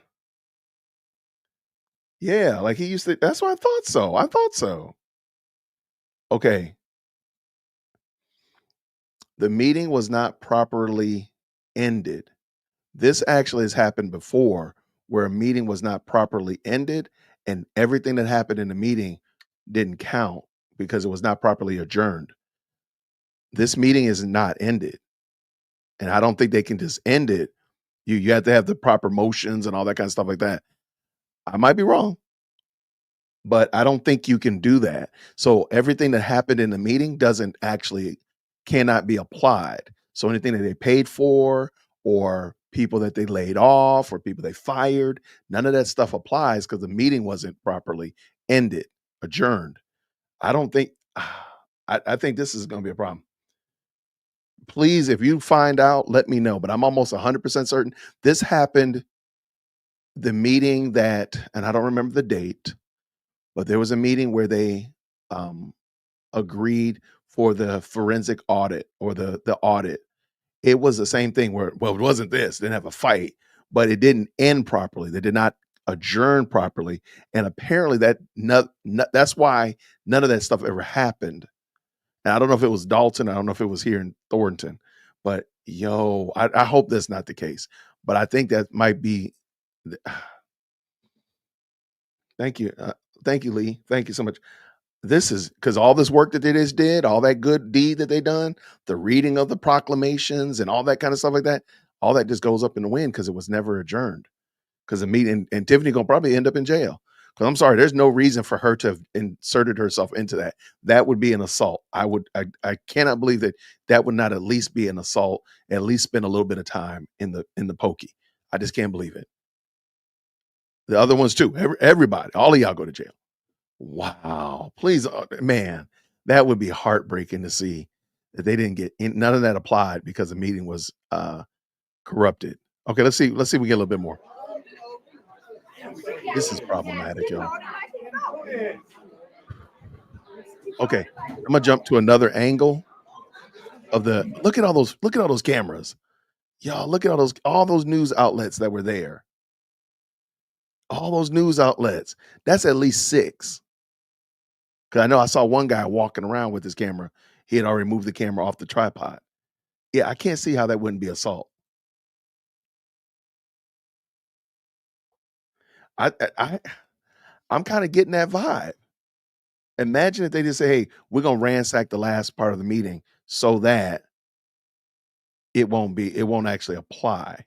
Yeah, like he used to. That's what I thought so. I thought so. Okay. The meeting was not properly ended. This actually has happened before where a meeting was not properly ended and everything that happened in the meeting didn't count because it was not properly adjourned. This meeting is not ended. And I don't think they can just end it. You have to have the proper motions and all that kind of stuff like that. I might be wrong, but I don't think you can do that. So everything that happened in the meeting doesn't actually cannot be applied. So anything that they paid for or people that they laid off or people they fired, none of that stuff applies because the meeting wasn't properly ended, adjourned. I don't think I think this is going to be a problem. Please, if you find out, let me know. But I'm almost 100% certain this happened. The meeting that, and I don't remember the date, but there was a meeting where they agreed for the forensic audit or the audit. It was the same thing where, well, it wasn't this, didn't have a fight, but it didn't end properly. They did not adjourn properly. And apparently that's why none of that stuff ever happened. And I don't know if it was Dalton. I don't know if it was here in Thornton, but I hope that's not the case. But I think that might be. Thank you. Thank you, Lee. Thank you so much. This is because all this work that they just did, all that good deed that they done, the reading of the proclamations and all that kind of stuff like that, all that just goes up in the wind because it was never adjourned. Because the meeting and Tiffany gonna probably end up in jail. Because I'm sorry, there's no reason for her to have inserted herself into that. That would be an assault. I cannot believe that would not at least be an assault. At least spend a little bit of time in the pokey. I just can't believe it. The other ones too. Everybody, all of y'all go to jail. Wow. Please, man, that would be heartbreaking to see that they didn't get none of that applied because the meeting was corrupted. Okay, let's see. Let's see if we get a little bit more. This is problematic, y'all. Okay, I'm gonna jump to another angle of the look at all those cameras. Y'all, look at all those news outlets that were there. All those news outlets. That's at least 6. Because I know I saw one guy walking around with his camera. He had already moved the camera off the tripod. Yeah, I can't see how that wouldn't be assault. I'm kind of getting that vibe. Imagine if they just say, "Hey, we're gonna ransack the last part of the meeting so that it won't actually apply."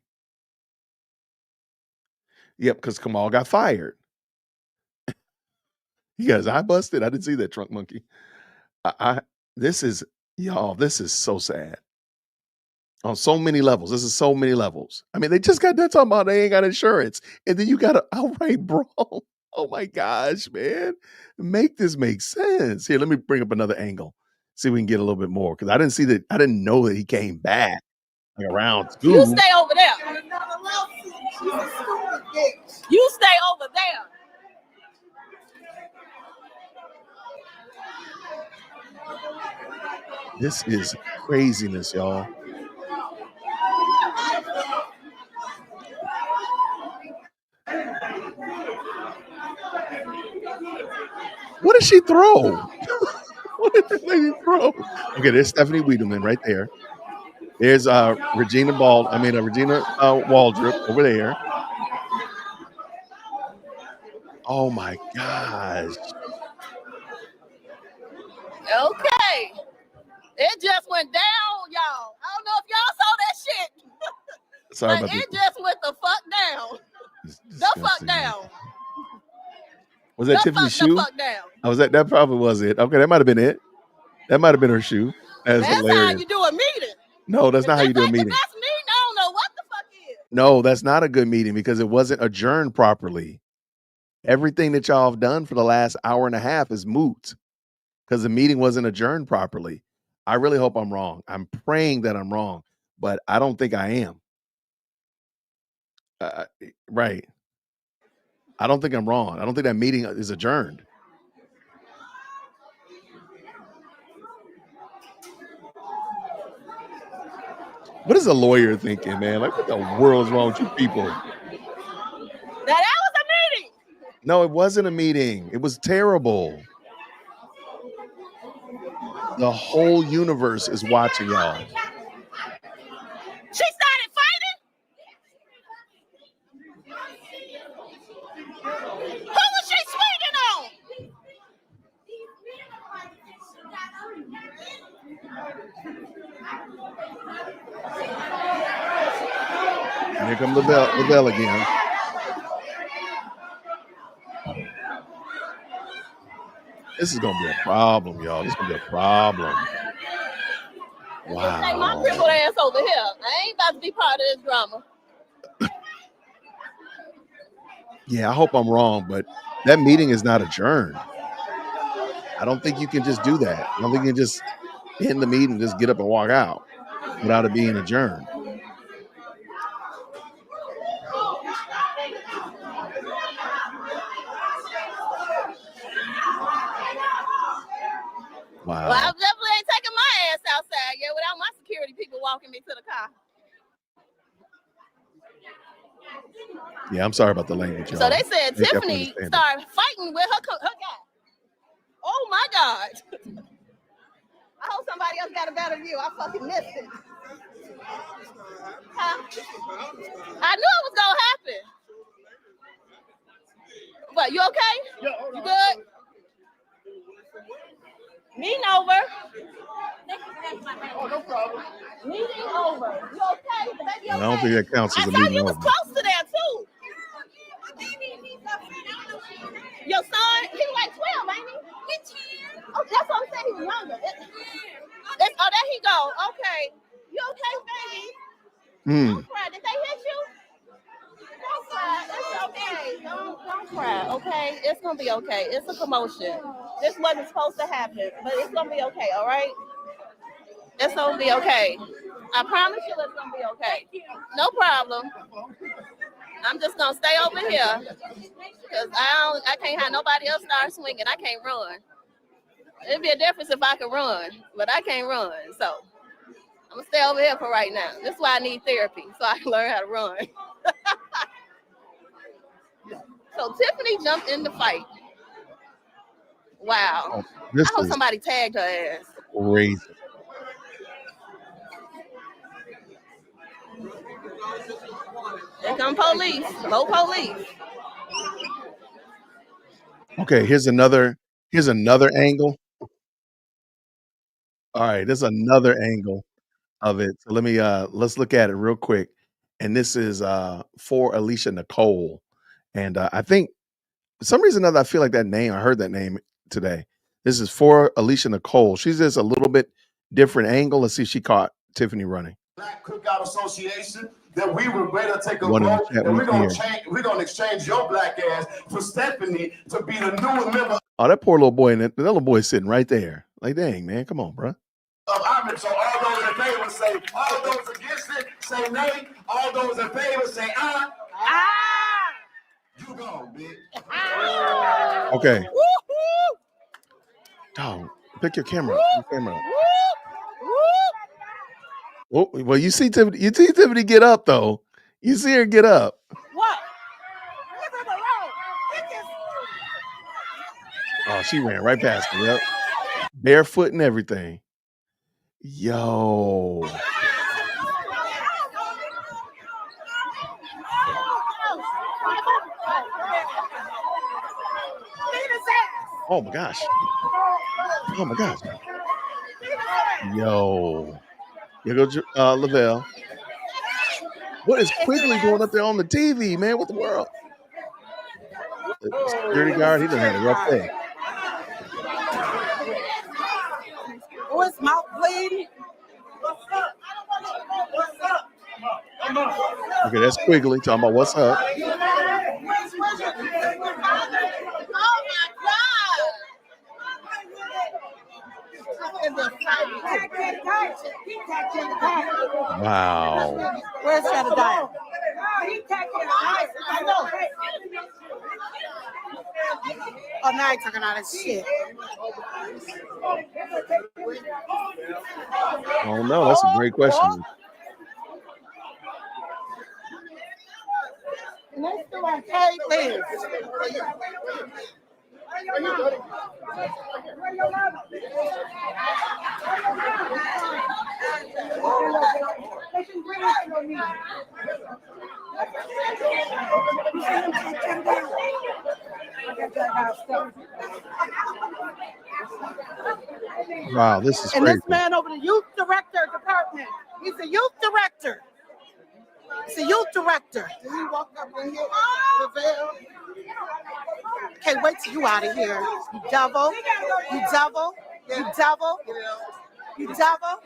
Yep, because Kamal got fired. He got his eye busted. I didn't see that, Trunk Monkey. I this is y'all. This is so sad on so many levels. This is so many levels. I mean, they just got done talking about they ain't got insurance, and then you got an outright brawl. Oh my gosh, man. Make this make sense. Here, let me bring up another angle. See if we can get a little bit more. Because I didn't see that. I didn't know that he came back like around You 2. stay over there. You stay over there. This is craziness, y'all. What did she throw? What did this lady throw? Okay, there's Stephanie Wiedemann right there. There's Regina Waldrop over there. Oh my gosh. Okay. It just went down, y'all. I don't know if y'all saw that shit. Sorry but about this. it just went the fuck down. The fuck down. Was that Tiffany's shoe? The fuck down. I was that probably was it. Okay, that might have been it. That might have been her shoe. That's hilarious. How you do a meeting. No, that's not how you do a meeting. That's me. I don't know what the fuck is. No, that's not a good meeting because it wasn't adjourned properly. Everything that y'all have done for the last hour and a half is moot because the meeting wasn't adjourned properly. I really hope I'm wrong. I'm praying that I'm wrong, but I don't think I am. Right. I don't think I'm wrong. I don't think that meeting is adjourned. What is a lawyer thinking, man? Like, what the world's wrong with you people? That was a meeting. No, it wasn't a meeting. It was terrible. The whole universe is watching y'all. She started fighting. Who was she swinging on? Here comes Lavelle again. This is gonna be a problem, y'all. This is gonna be a problem. Take my Wow. crippled ass over here. I ain't about to be part of this drama. Yeah, I hope I'm wrong, but that meeting is not adjourned. I don't think you can just do that. I don't think you can just end the meeting, just get up and walk out without it being adjourned. Wow. Well, I definitely ain't taking my ass outside yet without my security people walking me to the car. Yeah, I'm sorry about the language, y'all. So they said They definitely Tiffany understand it. started fighting with her guy. Oh my God. I hope somebody else got a better view. I fucking missed it. Huh? I knew it was gonna happen. What, you okay? You good? Meeting over. Oh, no problem. Meeting over. You okay? The baby okay? I don't think that counts as a I saw meeting you was over. close to that too. Your son, he was like 12, ain't he? Oh, that's what I'm saying. He was younger. Oh, there he go. Okay. You okay, baby? Don't cry. Did they hit you? Don't cry. It's okay. Don't cry. Okay. It's gonna be okay. It's a commotion. This wasn't supposed to happen, but it's gonna be okay. All right. It's gonna be okay. I promise you, it's gonna be okay. No problem. I'm just gonna stay over here because I can't have nobody else start swinging. I can't run. It'd be a difference if I could run, but I can't run. So I'm gonna stay over here for right now. This is why I need therapy, so I can learn how to run. So Tiffany jumped in the fight. Wow. Oh, this I hope is somebody tagged her ass. crazy. Here come police. Go police. Okay, here's another angle. All right, there's another angle of it. So let's look at it real quick. And this is for Alicia Nicole. And I think for some reason or another, I feel like that name, I heard that name today. This is for Alicia Nicole. She's just a little bit different angle. Let's see if she caught Tiffany running. Black Cookout Association that we were ready to take a One in the vote, chat and we can hear. we're gonna exchange your black ass for Stephanie to be the new member Oh, that poor little boy, and that little boy sitting right there. Like, dang, man, come on, bro. of Armin. So all those in favor say, all those against it say nay. All those in favor say aye. You go, bitch. Okay. Dog, pick your camera. Up. Oh, well, you see Tiffany get up though. You see her get up. What? Oh, she ran right past me. Yep. Barefoot and everything. Yo. Oh my gosh. Oh my gosh. Yo. Here goes Lavelle. What is Quigley doing up there on the TV, man? What the world? The security guard, he done had a rough day. Oh, his mouth bleeding. Okay, that's Quigley talking about what's up. Oh my God. Wow. Where's Shadow? Oh, now he's talking all that shit. Oh no, that's a great question. Okay, please. Wow, this is And crazy. this man over the youth director department, he's a youth director. He's a youth director. Did he walk up in here? Lavelle? Can't wait till you out of here. You devil. You devil. You devil. You devil.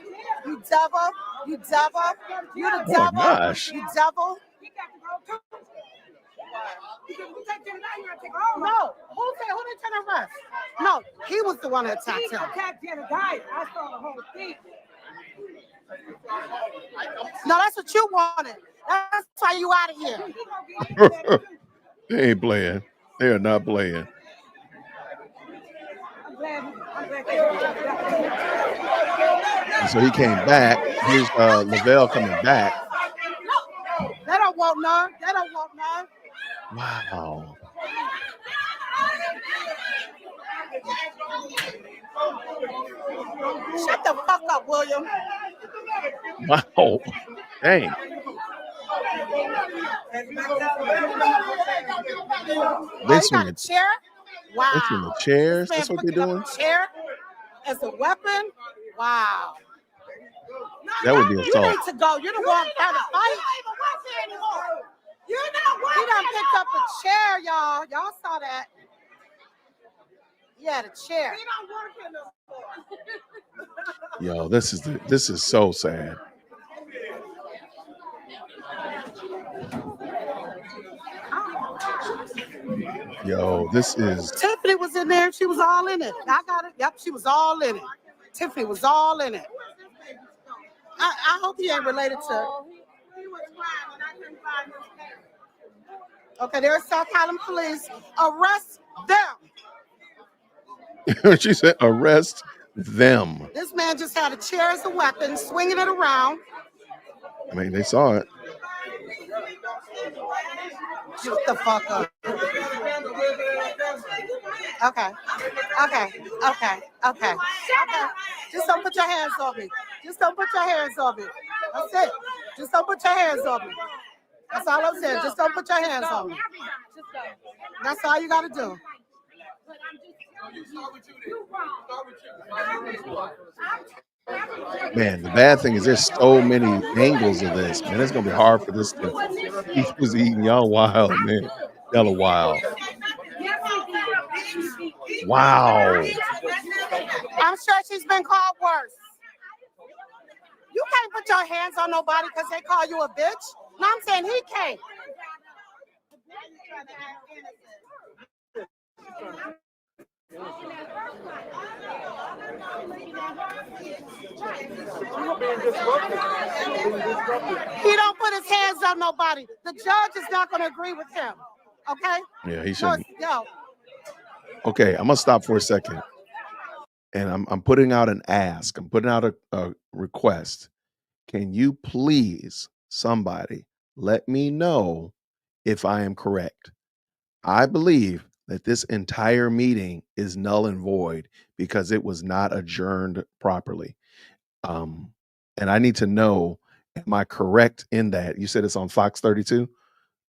You devil. You devil. You the Oh my devil. gosh. You devil. No, who did trying to arrest? No, he was the one that attacked him. I saw the whole thing. No, that's what you wanted. That's why you out of here. They ain't playing. They are not playing. And so he came back. Here's Lavelle coming back. They don't want none. They don't want none. Wow. Shut the fuck up, William. Wow. Dang. They swing a chair? Wow. They swing the chairs. This That's man what they're doing. a chair as a weapon? Wow. That would be You assault. need to go. You're the one trying to fight. He done picked up a chair, y'all. Y'all saw that. Yeah, the chair. Yo, this is so sad. Yo, this is Tiffany was in there. She was all in it. I got it. Yep, she was all in it. Tiffany was all in it. I hope he ain't related to. Okay, there's South Harlem police. Arrest them. she said arrest them. This man just had a chair as a weapon, swinging it around. I mean, they saw it. Shut the fuck up. Okay. Just don't put your hands on me. Just don't put your hands on me. That's it. Just don't put your hands on me. That's all I'm saying. Just don't put your hands on me. That's all you got to do. Man, the bad thing is there's so many angles of this, man. It's gonna be hard for this to keep was eating. Y'all wild, man. Y'all are wild. Wow. I'm sure she's been called worse. You can't put your hands on nobody because they call you a bitch. No, I'm saying he can't. He don't put his hands on nobody. The judge is not going to agree with him. Okay? Yeah, he shouldn't. Yo. Okay, I'm gonna stop for a second. And I'm putting out an ask. I'm putting out a request. Can you please, somebody, let me know if I am correct? I believe that this entire meeting is null and void because it was not adjourned properly. And I need to know, am I correct in that? You said it's on Fox 32?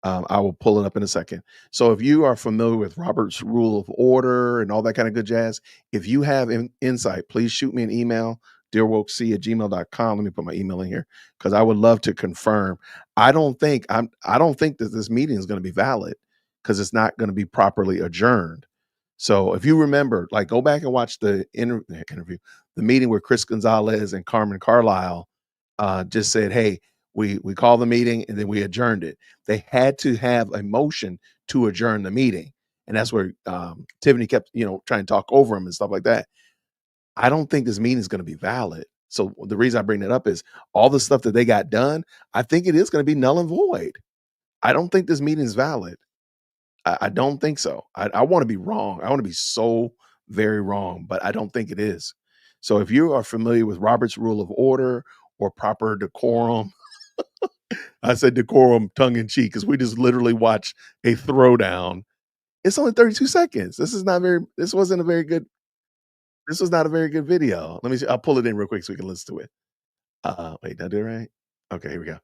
I will pull it up in a second. So if you are familiar with Robert's Rule of Order and all that kind of good jazz, if you have insight, please shoot me an email, dearwokec@gmail.com. Let me put my email in here because I would love to confirm. I don't think that this meeting is going to be valid because it's not going to be properly adjourned. So if you remember, like go back and watch the interview, the meeting where Chris Gonzalez and Carmen Carlisle just said, hey, we called the meeting and then we adjourned it. They had to have a motion to adjourn the meeting. And that's where Tiffany kept, trying to talk over him and stuff like that. I don't think this meeting is going to be valid. So the reason I bring that up is all the stuff that they got done, I think it is going to be null and void. I don't think this meeting is valid. I don't think so. I want to be wrong. I want to be so very wrong, but I don't think it is. So if you are familiar with Robert's Rule of Order or proper decorum, I said decorum tongue in cheek because we just literally watched a throwdown. It's only 32 seconds. This was not a very good video. Let me see. I'll pull it in real quick so we can listen to it. Wait, did I do it right? Okay, here we go.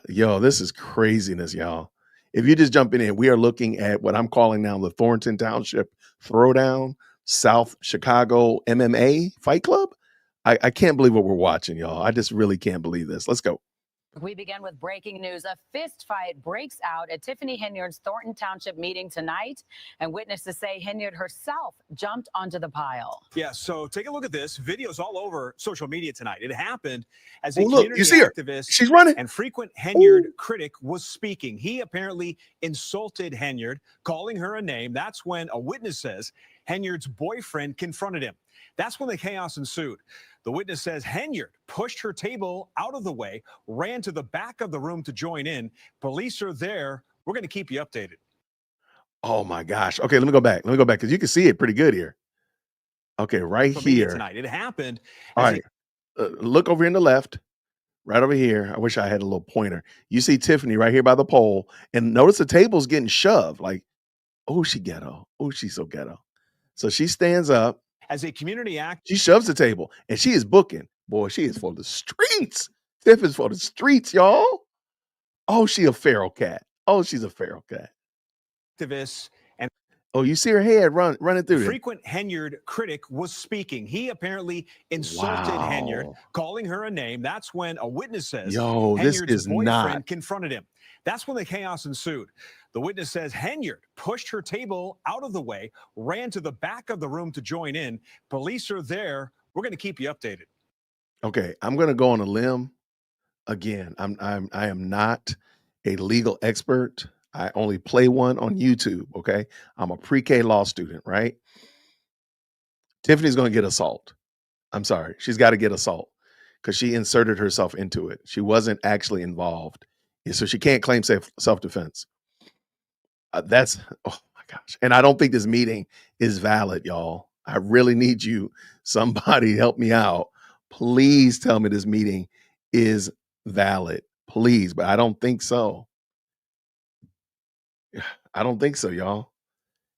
Yo, this is craziness, y'all. If you just jumping in, we are looking at what I'm calling now the Thornton Township Throwdown, South Chicago MMA Fight Club. I can't believe what we're watching, y'all. I just really can't believe this. Let's go. We begin with breaking news. A fist fight breaks out at Tiffany Henyard's Thornton Township meeting tonight, and witnesses say Henyard herself jumped onto the pile. Yeah, so take a look at this. Video's all over social media tonight. It happened as a Oh, look, community you see her. activist She's running. and frequent Henyard critic was speaking. He apparently insulted Henyard, calling her a name. That's when a witness says Henyard's boyfriend confronted him. That's when the chaos ensued. The witness says Henyard pushed her table out of the way, ran to the back of the room to join in. Police are there. We're going to keep you updated. Oh my gosh. Okay, let me go back because you can see it pretty good here. Okay, right Social media here. tonight. It happened. All as right. Look over in the left, right over here. I wish I had a little pointer. You see Tiffany right here by the pole, and notice the table's getting shoved. Like, oh, she ghetto. Oh, she's so ghetto. So she stands up. As a community act, She shoves the table, and she is booking. Boy, she is for the streets. Tiff is for the streets, y'all. Oh, she a feral cat. Oh, she's a feral cat. activists and Oh, you see her head running through there. frequent Henyard critic was speaking. He apparently insulted Henyard, Wow. calling her a name. That's when a witness says Yo, this Henyard's is boyfriend not. confronted him. That's when the chaos ensued. The witness says Henyard pushed her table out of the way, ran to the back of the room to join in. Police are there. We're going to keep you updated. Okay, I'm gonna go on a limb. Again, I am not a legal expert. I only play one on YouTube. Okay. I'm a pre-K law student, right? Tiffany's gonna get assault. I'm sorry. She's got to get assault because she inserted herself into it. She wasn't actually involved. So she can't claim self-defense. That's, oh my gosh. And I don't think this meeting is valid, y'all. I really need you. Somebody help me out. Please tell me this meeting is valid. Please. But I don't think so. I don't think so, y'all.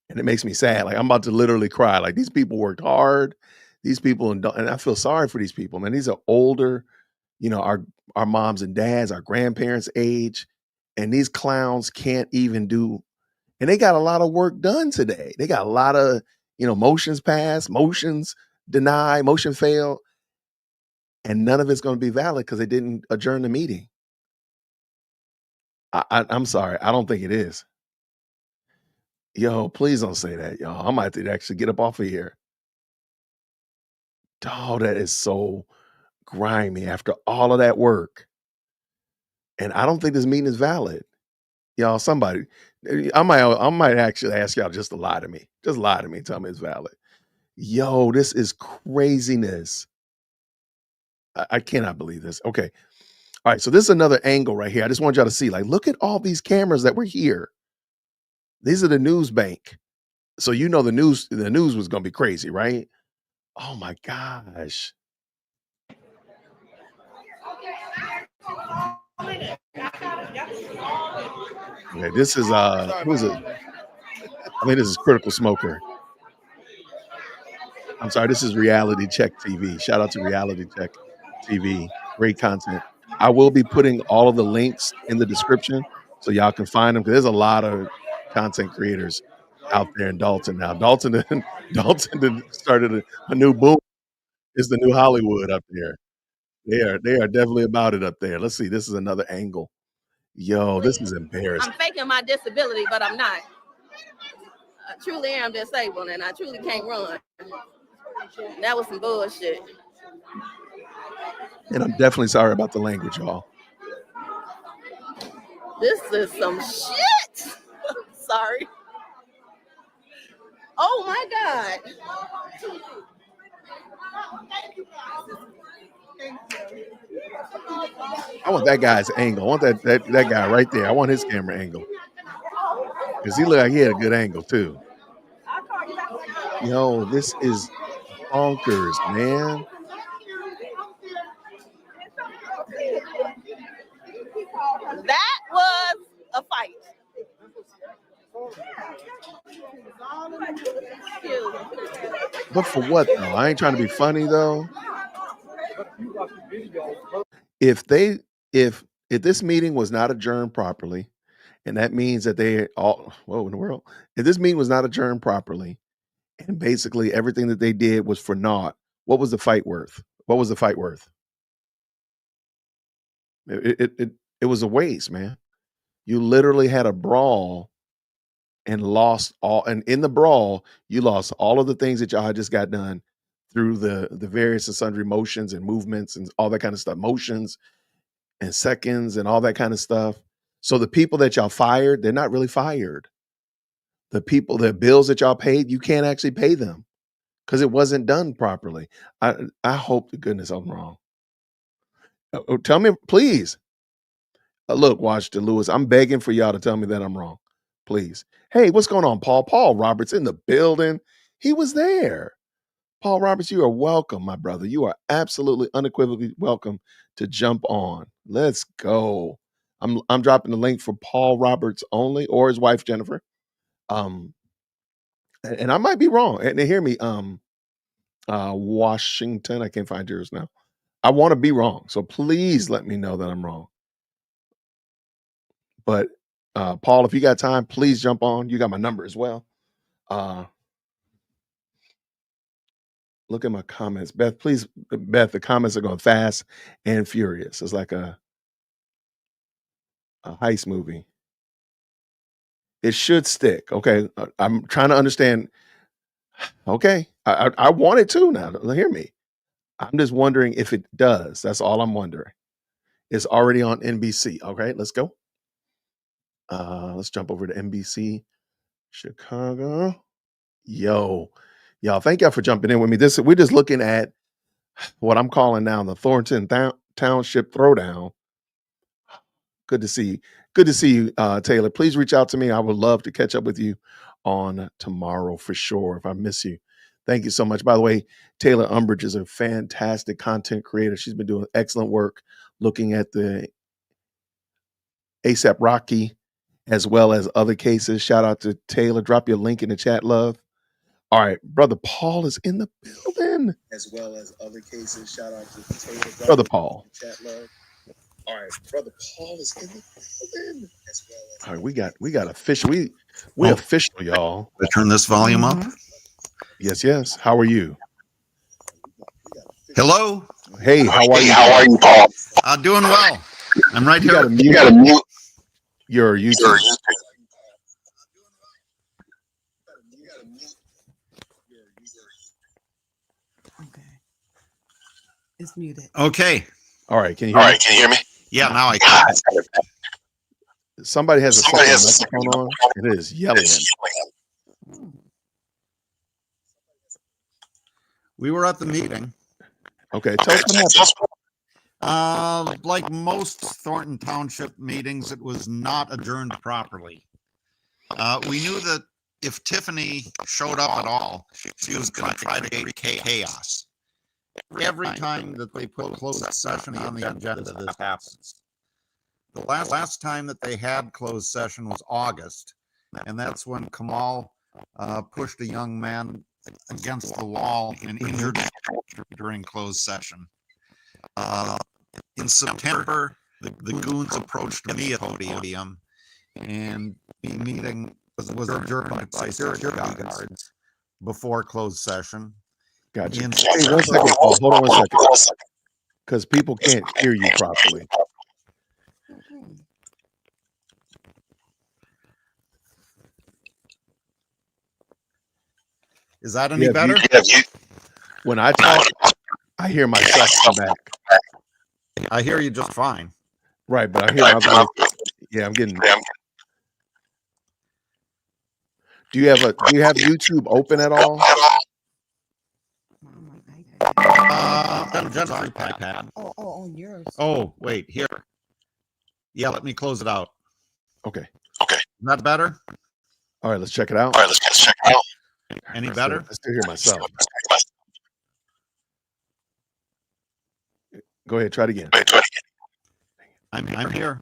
And it makes me sad. Like I'm about to literally cry. Like these people worked hard. These people, and I feel sorry for these people, man. These are older, our moms and dads, our grandparents' age, and these clowns can't even do. And they got a lot of work done today. They got a lot of, motions passed, motions denied, motion failed, and none of it's going to be valid because they didn't adjourn the meeting. I'm sorry. I don't think it is. Yo, please don't say that, y'all. I might have to actually get up off of here. Oh, that is so grimy after all of that work. And I don't think this meeting is valid. Y'all, somebody, I might actually ask y'all just to lie to me. Just lie to me. Tell me it's valid. Yo, this is craziness. I cannot believe this. Okay. All right. So this is another angle right here. I just want y'all to see, like, look at all these cameras that were here. These are the news bank. So the news was going to be crazy, right? Oh my gosh. Okay, this is who is it? I think this is Critical Smoker. I'm sorry, this is Reality Check TV. Shout out to Reality Check TV. Great content. I will be putting all of the links in the description so y'all can find them because there's a lot of content creators out there in Dalton now. Dalton started a new boom. It's the new Hollywood up there. They are definitely about it up there. Let's see. This is another angle. Yo, this is embarrassing. I'm faking my disability, but I'm not. I truly am disabled, and I truly can't run. That was some bullshit. And I'm definitely sorry about the language, y'all. This is some shit. Sorry. Oh my God. I want that guy's angle. I want that guy right there. I want his camera angle. Because he looked like he had a good angle too. Yo, this is bonkers, man. But for what though? I ain't trying to be funny though. If they if this meeting was not adjourned properly, and that means that they all whoa in the world. If this meeting was not adjourned properly, and basically everything that they did was for naught, what was the fight worth? What was the fight worth? It was a waste, man. You literally had a brawl and lost all, and in the brawl, you lost all of the things that y'all had just got done through the various and sundry motions and movements and all that kind of stuff, motions and seconds and all that kind of stuff. So the people that y'all fired, they're not really fired. The people, the bills that y'all paid, you can't actually pay them because it wasn't done properly. I hope to goodness I'm wrong. Tell me, please. Look, Washington Lewis, I'm begging for y'all to tell me that I'm wrong. Please. Hey, what's going on, Paul? Paul Roberts in the building. He was there. Paul Roberts, you are welcome, my brother. You are absolutely unequivocally welcome to jump on. Let's go. I'm dropping the link for Paul Roberts only, or his wife Jennifer. And I might be wrong. And hear me, Washington. I can't find yours now. I want to be wrong, so please let me know that I'm wrong. But Paul, if you got time, please jump on. You got my number as well. Look at my comments. Beth, please, Beth, the comments are going fast and furious. It's like a heist movie. It should stick. Okay. I'm trying to understand. Okay. I want it to now. Hear me. I'm just wondering if it does. That's all I'm wondering. It's already on NBC. Okay, let's go. Let's jump over to NBC Chicago. Yo, y'all, thank y'all for jumping in with me. We're just looking at what I'm calling now the Thornton Township Throwdown. Good to see you. Good to see you, Taylor. Please reach out to me. I would love to catch up with you on tomorrow for sure if I miss you. Thank you so much. By the way, Taylor Umbridge is a fantastic content creator. She's been doing excellent work looking at the ASAP Rocky as well as other cases. Shout out to Taylor. Drop your link in the chat, love. All right, Brother Paul is in the building. As well as other cases. Shout out to Taylor. Brother Paul. Chat, love. All right, Brother Paul is in the building. As well as all right, we got official. We official, y'all. I turn this volume up. Yes. How are you? Hello. Hey, how are you? How are you, Paul? Doing well. I'm right here. You gotta mute your YouTube. Okay. It's muted. Okay. All right. Can you hear me? Yeah, now I can. Somebody has a microphone on. It is yelling. We were at the meeting. Okay, tell us what happened. Like most Thornton Township meetings, it was not adjourned properly. We knew that if Tiffany showed up at all, she was going to try to create chaos. Every time that they put closed session on the agenda, this happens. The last time that they had closed session was August, and that's when Kamal pushed a young man against the wall and injured him during closed session. In September, the goons approached me at the podium, and the meeting was adjourned by security guards before closed session. Gotcha. Hey, 1 second, Paul. Hold on 1 second. Because people can't hear you properly. Is that any better? When I talk, I hear myself come back. I hear you just fine. Right, but I hear my voice. Yeah, I'm getting. Do you have YouTube open at all? Jennifer's iPad. Oh, on yours. Oh, wait, here. Yeah, let me close it out. Okay. Is that better? All right, let's check it out. Any better? I still hear myself. Go ahead, try it again. I'm here.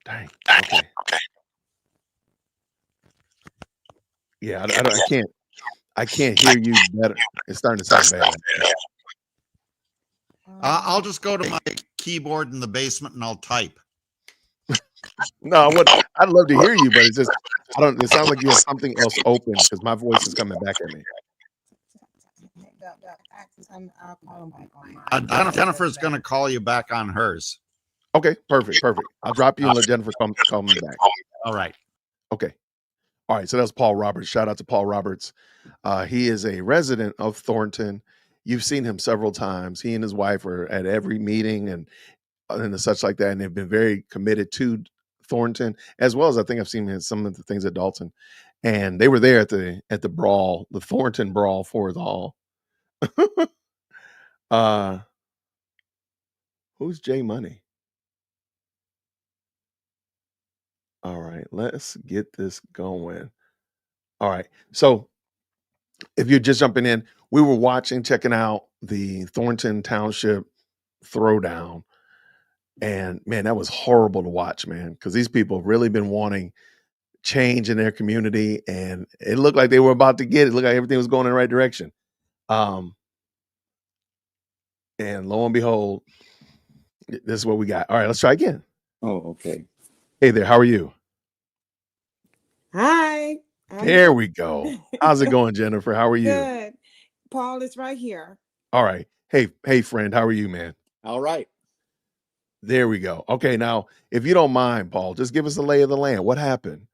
Dang. Okay. Yeah, I I can't hear you better. It's starting to sound bad. I'll just go to my keyboard in the basement and I'll type. No, I'd love to hear you, but it's just it sounds like you have something else open because my voice is coming back at me. Jennifer's going to call you back on hers. Okay, perfect. I'll drop you and let Jennifer call me back. All right. Okay. All right. So that's Paul Roberts. Shout out to Paul Roberts. He is a resident of Thornton. You've seen him several times. He and his wife are at every meeting and such like that, and they've been very committed to Thornton, as well as I think I've seen him in some of the things at Dalton. And they were there at the brawl, the Thornton brawl for the all. Who's Jay Money? All right, let's get this going. All right, so if you're just jumping in, we were checking out the Thornton Township throwdown, and man, that was horrible to watch, man, because these people have really been wanting change in their community, and it looked like they were about to get it. It looked like everything was going in the right direction. And lo and behold, this is what we got. All right, let's try again. Oh, okay. Hey there, how are you? Hi. There we go. How's it going, Jennifer? How are you? Good. Paul is right here. All right. Hey, friend, how are you, man? All right. There we go. Okay, now, if you don't mind, Paul, just give us the lay of the land. What happened?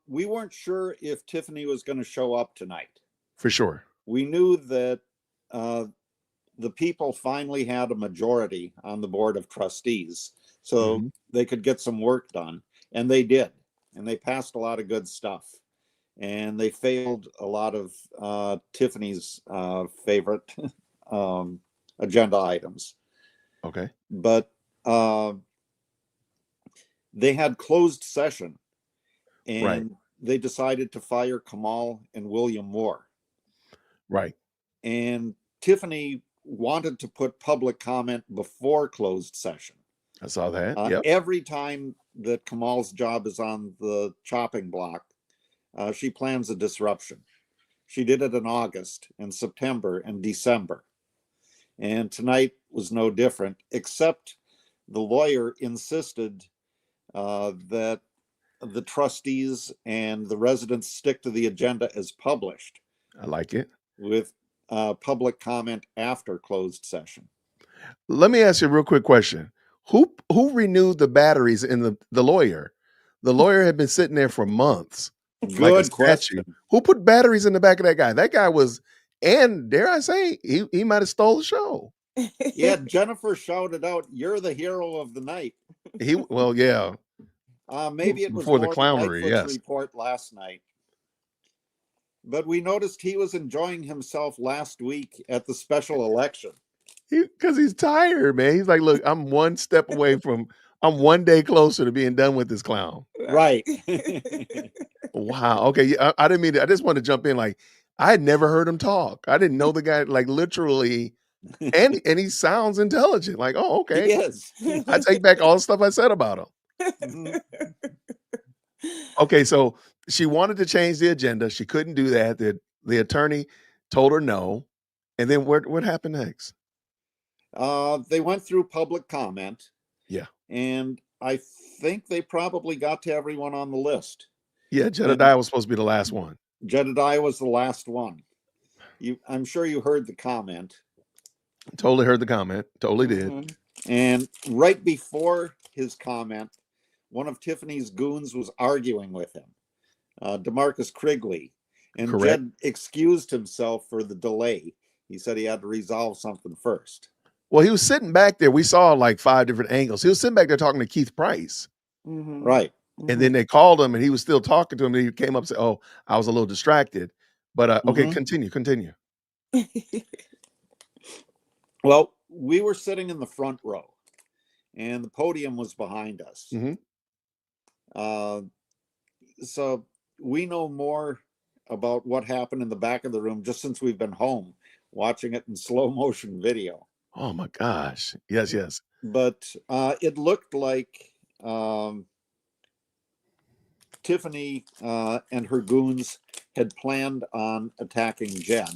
We weren't sure if Tiffany was going to show up tonight. For sure. We knew that the people finally had a majority on the board of trustees, so they could get some work done, and they did. And they passed a lot of good stuff, and they failed a lot of Tiffany's favorite agenda items. Okay. But they had closed session, and they decided to fire Kamal and William Moore. Right. And Tiffany wanted to put public comment before closed session. I saw that. Yep. Every time that Kamal's job is on the chopping block, she plans a disruption. She did it in August and September and December. And tonight was no different, except the lawyer insisted that the trustees and the residents stick to the agenda as published. I like it. With public comment after closed session. Let me ask you a real quick question. Who renewed the batteries in the lawyer? The lawyer had been sitting there for months. Good question. Who put batteries in the back of that guy? That guy was, and dare I say, he might have stole the show. Yeah, Jennifer shouted out, "You're the hero of the night." Yeah. Maybe it was before the more clownery. Lightfoot's Yes. report last night. But we noticed he was enjoying himself last week at the special election. Because he's tired, man. He's like, look, I'm one day closer to being done with this clown. Right. Wow. Okay. I didn't mean to, I just want to jump in. Like, I had never heard him talk. I didn't know the guy, like, literally, and he sounds intelligent. Like, oh, okay. He is. I take back all the stuff I said about him. Okay, so she wanted to change the agenda. She couldn't do that. The attorney told her no. And then what happened next? They went through public comment. Yeah. And I think they probably got to everyone on the list. Yeah, Jedediah was supposed to be the last one. Jedediah was the last one. I'm sure you heard the comment. Totally heard the comment. Totally did. And right before his comment, one of Tiffany's goons was arguing with him, DeMarcus Krigley. And Correct. Jed excused himself for the delay. He said he had to resolve something first. Well, he was sitting back there. We saw like 5 different angles. He was sitting back there talking to Keith Price. Right. And then they called him and he was still talking to him. And he came up and said, oh, I was a little distracted. But okay, continue. Well, we were sitting in the front row and the podium was behind us. So we know more about what happened in the back of the room just since we've been home watching it in slow motion video. Oh my gosh. Yes. But it looked like Tiffany and her goons had planned on attacking Jed,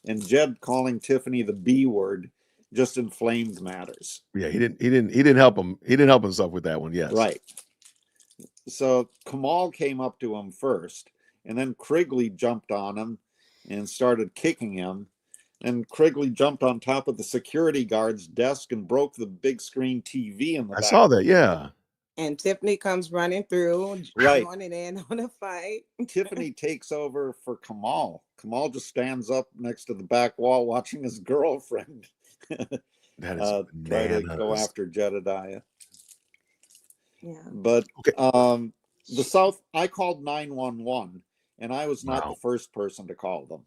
and Jed calling Tiffany the B word just inflamed matters. Yeah, he didn't help him. He didn't help himself with that one. Yes. Right. So Kamal came up to him first, and then Krigley jumped on him and started kicking him. And Krigley jumped on top of the security guard's desk and broke the big screen TV in the I back. saw that. Yeah. And Tiffany comes running through, Right. joining in on a fight. Tiffany takes over for Kamal. Kamal just stands up next to the back wall watching his girlfriend That is try to go bananas. after Jedediah. Yeah. But Okay. the South, I called 911, and I was not Wow. the first person to call them.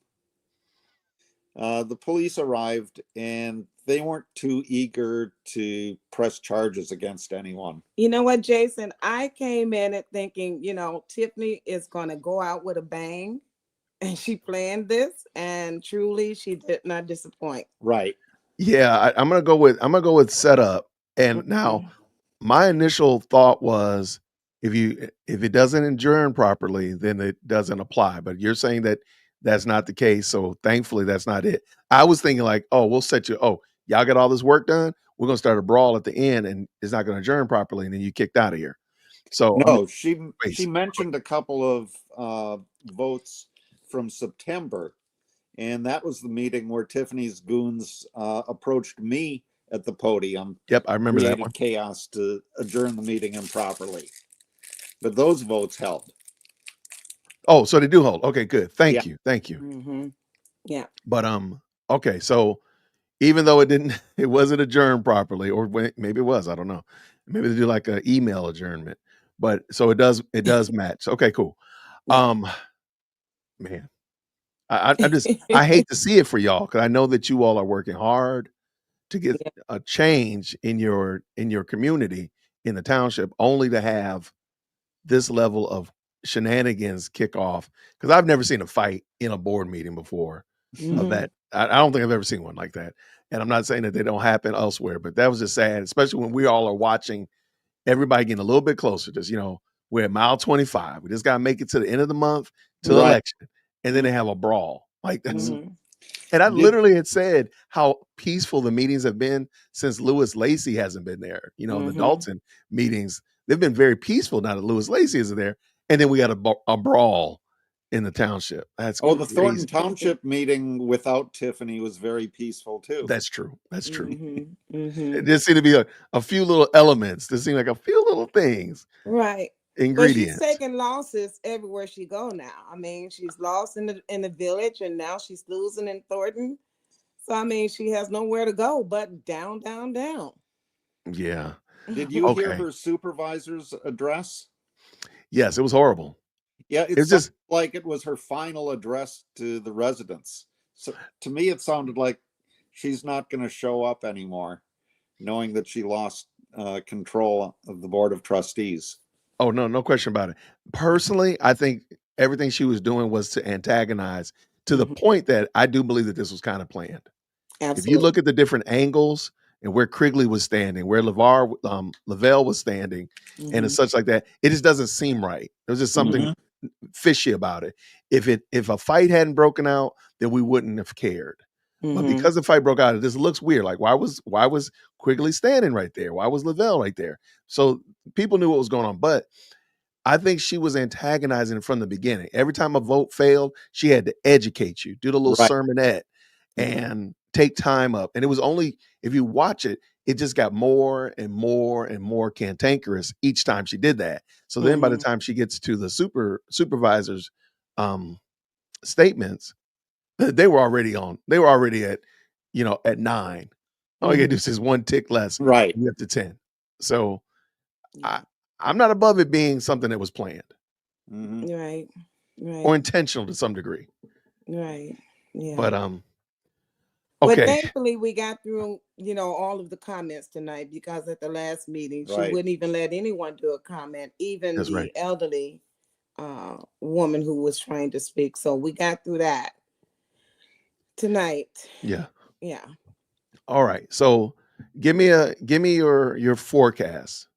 The police arrived, and they weren't too eager to press charges against anyone. You know what, Jason? I came in it thinking, Tiffany is going to go out with a bang, and she planned this, and truly, she did not disappoint. Right. Yeah, I'm gonna go with setup. And now my initial thought was if it doesn't adjourn properly, then it doesn't apply. But you're saying that that's not the case. So thankfully that's not it. I was thinking like, oh, we'll set you, oh, y'all got all this work done. We're gonna start a brawl at the end and it's not gonna adjourn properly, and then you kicked out of here. So No, she mentioned a couple of votes from September, and that was the meeting where Tiffany's goons approached me at the podium. Yep, I remember that created one. chaos to adjourn the meeting improperly. But those votes held. Oh, so they do hold. Okay, good. Thank you. Mm-hmm. Yeah. But okay, so even though it wasn't adjourned properly, or maybe it was, I don't know. Maybe they do like an email adjournment. But so it does match. Okay, cool. Man, I just I hate to see it for y'all because I know that you all are working hard to get a change in your community in the township, only to have this level of shenanigans kick off. Because I've never seen a fight in a board meeting before of that. I don't think I've ever seen one like that. And I'm not saying that they don't happen elsewhere, but that was just sad, especially when we all are watching everybody getting a little bit closer. Just, we're at mile 25. We just got to make it to the end of the month to the election. And then they have a brawl. Like that's, and I literally had said how peaceful the meetings have been since Lewis Lacey hasn't been there. The Dalton meetings, they've been very peaceful now that Lewis Lacey isn't there. And then we got a brawl in the township. That's the crazy. Thornton Township meeting without Tiffany was very peaceful too. That's true. That's true. Mm-hmm. There seemed to be a few little elements. There seemed like a few little things. Right. Ingredients. But she's taking losses everywhere she go now. I mean, she's lost in the village, and now she's losing in Thornton. So I mean, she has nowhere to go but down, down, down. Yeah. Did you hear her supervisor's address? Yes, it was horrible. Yeah, it's just like it was her final address to the residents. So to me, it sounded like she's not going to show up anymore, knowing that she lost control of the board of trustees. Oh, no question about it. Personally, I think everything she was doing was to antagonize to the point that I do believe that this was kind of planned. Absolutely. If you look at the different angles and where Krigley was standing, where Lavelle was standing, and it's such like that, it just doesn't seem right. There's just something fishy about it. If a fight hadn't broken out, then we wouldn't have cared. But because the fight broke out, it just looks weird. Like why was Krigley standing right there? Why was Lavelle right there? So people knew what was going on. But I think she was antagonizing from the beginning. Every time a vote failed, she had to educate you, do the little sermonette, and take time up. And it was only, if you watch it, it just got more and more and more cantankerous each time she did that. So then by the time she gets to the supervisor's statements, they were already at, at 9. All you gotta do is just one tick less. Right. You have to 10. So I'm not above it being something that was planned. Right. Or intentional to some degree. Right. Yeah. But okay. But thankfully we got through, all of the comments tonight, because at the last meeting she wouldn't even let anyone do a comment, even the elderly woman who was trying to speak. So we got through that tonight. Yeah. Yeah. All right. So give me your forecast.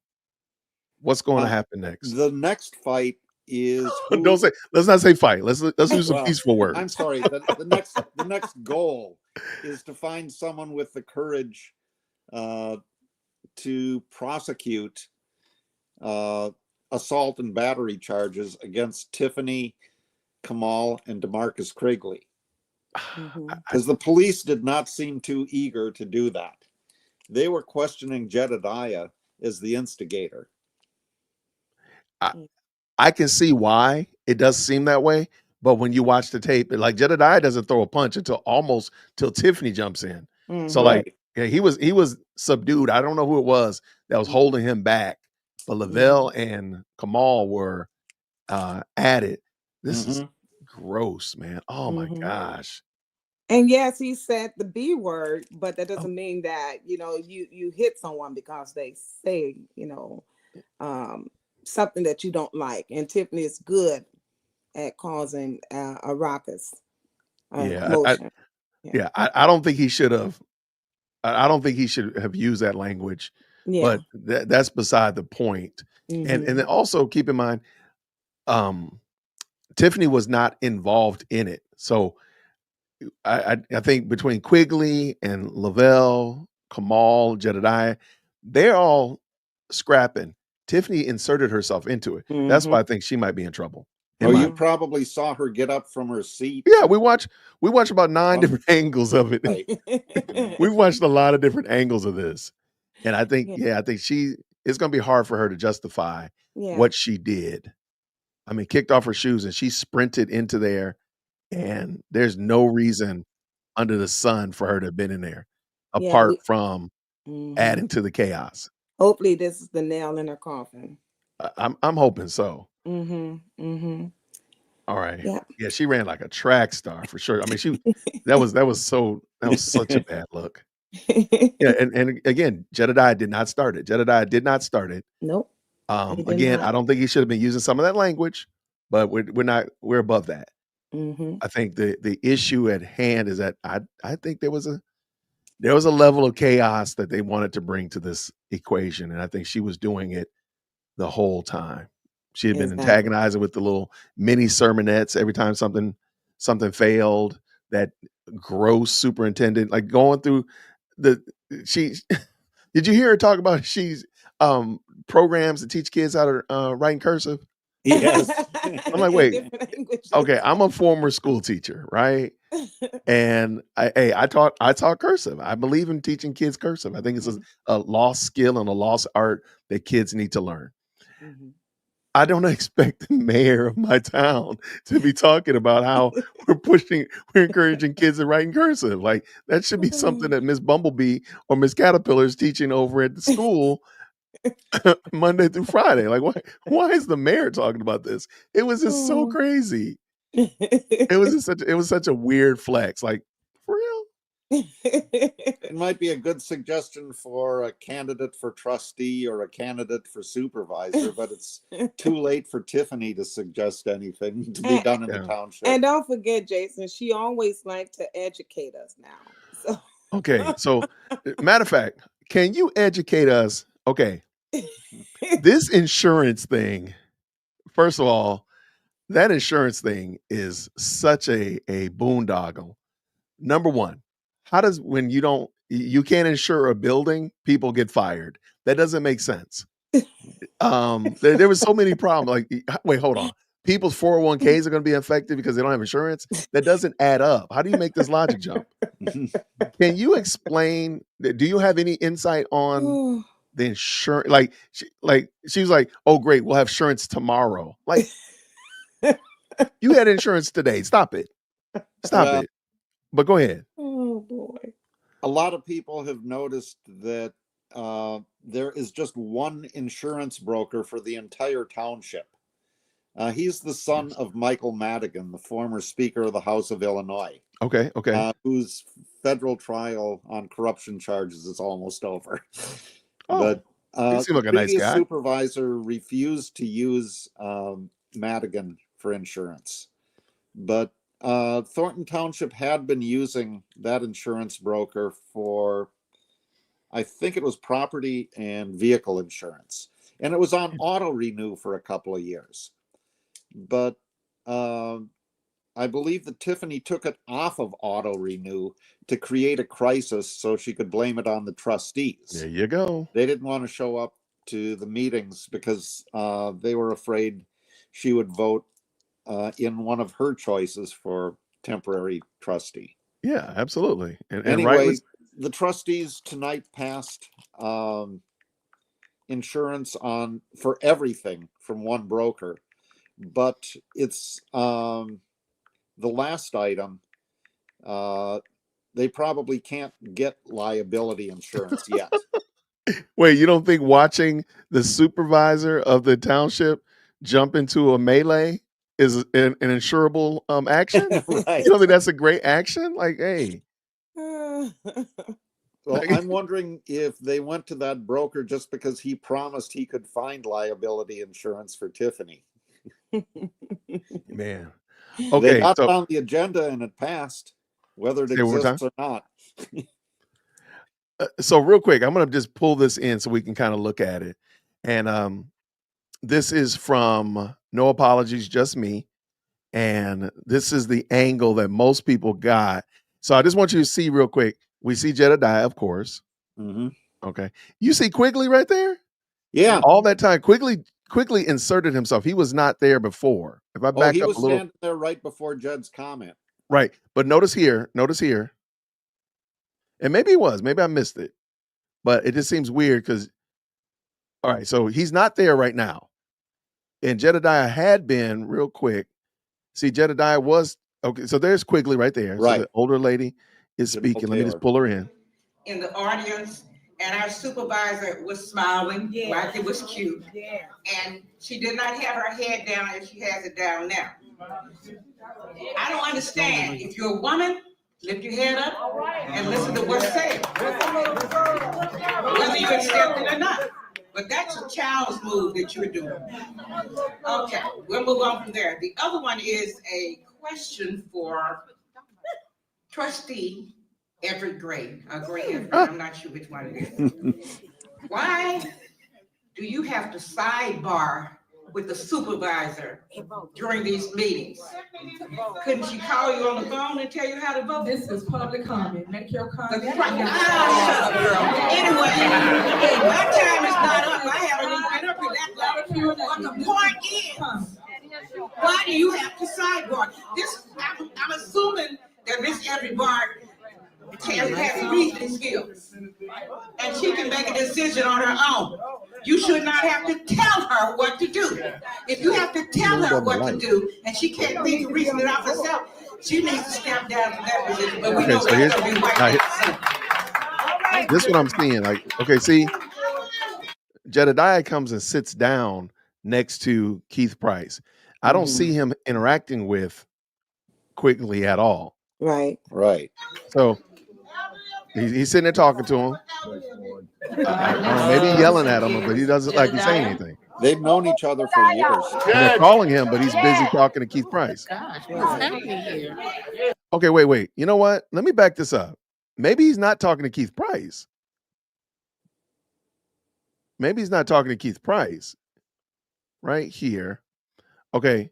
What's going to happen next? The next fight is Don't say. Let's not say fight. Let's use some well, peaceful words. I'm sorry. The next goal is to find someone with the courage to prosecute assault and battery charges against Tiffany, Kamal, and DeMarcus Krigley. Because the police did not seem too eager to do that. They were questioning Jedediah as the instigator. I can see why it does seem that way, but when you watch the tape, like Jedediah doesn't throw a punch until Tiffany jumps in. So like, yeah, he was subdued. I don't know who it was that was holding him back, but Lavelle and Kamal were at it. This is gross, man. Oh my gosh. And yes, he said the B word, but that doesn't mean that, you hit someone because they say, something that you don't like. And Tiffany is good at causing a ruckus. Commotion. I don't think he should have. I don't think he should have used that language. But that's beside the point. And then also keep in mind, Tiffany was not involved in it. So I think between Quigley and Lavelle, Kamal, Jedediah, they're all scrapping. Tiffany inserted herself into it. That's why I think she might be in trouble. You probably saw her get up from her seat. Yeah, we watch about 9 different angles of it. We've watched a lot of different angles of this. And I think, it's going to be hard for her to justify what she did. I mean, kicked off her shoes and she sprinted into there, and there's no reason under the sun for her to have been in there apart from adding to the chaos. Hopefully this is the nail in her coffin. I'm hoping so. All right. Yeah, she ran like a track star for sure. I mean, that was such a bad look. Yeah, and again, Jedediah did not start it. Nope. Again, I don't think he should have been using some of that language, but we're above that. I think the issue at hand is that I think there was a level of chaos that they wanted to bring to this equation, and I think she was doing it the whole time. She had been antagonizing with the little mini sermonettes every time something failed. That gross superintendent, like going through did you hear her talk about she's programs to teach kids how to write in cursive? Yes. I'm like, wait, okay, I'm a former school teacher, right? And I taught cursive. I believe in teaching kids cursive. I think it's a lost skill and a lost art that kids need to learn. I don't expect the mayor of my town to be talking about how we're encouraging kids to write in cursive. Like that should be something that Miss Bumblebee or Miss Caterpillar is teaching over at the school Monday through Friday. Like why is the mayor talking about this? It was just so crazy. It was such a weird flex. Like, for real? It might be a good suggestion for a candidate for trustee or a candidate for supervisor, but it's too late for Tiffany to suggest anything to be done in the township. And don't forget, Jason, she always liked to educate us now. So. Okay, so matter of fact, can you educate us? Okay, this insurance thing, first of all, that insurance thing is such a boondoggle. Number one, how does when you can't insure a building, people get fired? That doesn't make sense. There was so many problems. Like, wait, hold on. People's 401ks are going to be affected because they don't have insurance. That doesn't add up. How do you make this logic jump? Can you explain? Do you have any insight on the insurance? Like she was like, "Oh, great, we'll have insurance tomorrow." Like, you had insurance today. Stop it. Stop it. But go ahead. Oh boy. A lot of people have noticed that there is just one insurance broker for the entire township. He's the son of Michael Madigan, the former Speaker of the House of Illinois. Okay. Whose federal trial on corruption charges is almost over. Oh, but he seemed like a nice guy. The supervisor refused to use Madigan for insurance. But Thornton Township had been using that insurance broker for, I think it was property and vehicle insurance. And it was on auto renew for a couple of years. but I believe that Tiffany took it off of auto renew to create a crisis so she could blame it on the trustees. There you go. They didn't want to show up to the meetings because they were afraid she would vote in one of her choices for temporary trustee. Yeah, absolutely. And Anyway, the trustees tonight passed insurance for everything from one broker, but it's the last item. They probably can't get liability insurance yet. Wait, you don't think watching the supervisor of the township jump into a melee is an insurable action? Right. You don't think that's a great action? Like, hey. Well, I'm wondering if they went to that broker just because he promised he could find liability insurance for Tiffany. Man. Okay, they got it on the agenda and it passed, whether it exists or not. So real quick, I'm going to just pull this in so we can kind of look at it. And this is from No Apologies, Just Me. And this is the angle that most people got. So I just want you to see real quick. We see Jedediah, of course. Mm-hmm. Okay. You see Quigley right there? Yeah. All that time. Quigley inserted himself. He was not there before. If I back he up was a little. Standing there right before Jed's comment. Right. But notice here. And maybe it was. Maybe I missed it. But it just seems weird because, all right, so he's not there right now. And Jedediah had been, real quick. See, Jedediah was, okay, so there's Quigley right there. Right. So the older lady is speaking. Let me just pull her in. In the audience, and our supervisor was smiling, like it was cute. And she did not have her head down as she has it down now. I don't understand. If you're a woman, lift your head up and listen to what's said, whether you accept it or not. But that's a child's move that you're doing. Okay, we'll move on from there. The other one is a question for trustee Everett Gray. I'm not sure which one it is. Why do you have to sidebar with the supervisor during these meetings? Couldn't she call you on the phone and tell you how to vote? This is public comment. Make your comment. Shut up, girl. Anyway, my time is not up. I haven't even been up here that long. But the point is, why do you have to sidebar? I'm assuming that Miss Everett has reasoning skills, and she can make a decision on her own. You should not have to tell her what to do. If you have to tell her what to do, and she can't think and reason it out herself, she needs to step down from that position. But we know so that's going to be right. This is what I'm seeing. Like, okay, see, Jedediah comes and sits down next to Keith Price. I don't see him interacting with Quigley at all. Right. So he's sitting there talking to him. I don't know, maybe yelling at him, but he doesn't like he's saying anything. They've known each other for years. And they're calling him, but he's busy talking to Keith Price. Okay, wait. You know what? Let me back this up. Maybe he's not talking to Keith Price. Maybe he's not talking to Keith Price. Right here. Okay.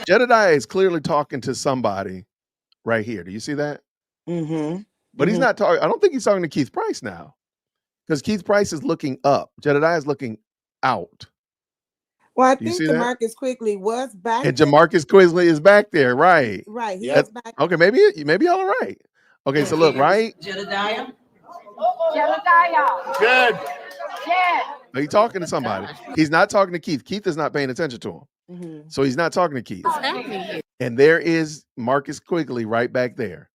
Jedediah is clearly talking to somebody right here. Do you see that? Mm-hmm. But he's not talking. I don't think he's talking to Keith Price now, because Keith Price is looking up. Jedediah is looking out. Well, I think Jamarcus Quigley was back. And Jamarcus Quigley is back there, right? Right. He was back. Okay, maybe y'all are right. Okay, so look, right? Jedediah. Good. Yeah. He's talking to somebody. He's not talking to Keith. Keith is not paying attention to him. Mm-hmm. So he's not talking to Keith. And there is Marcus Quigley right back there.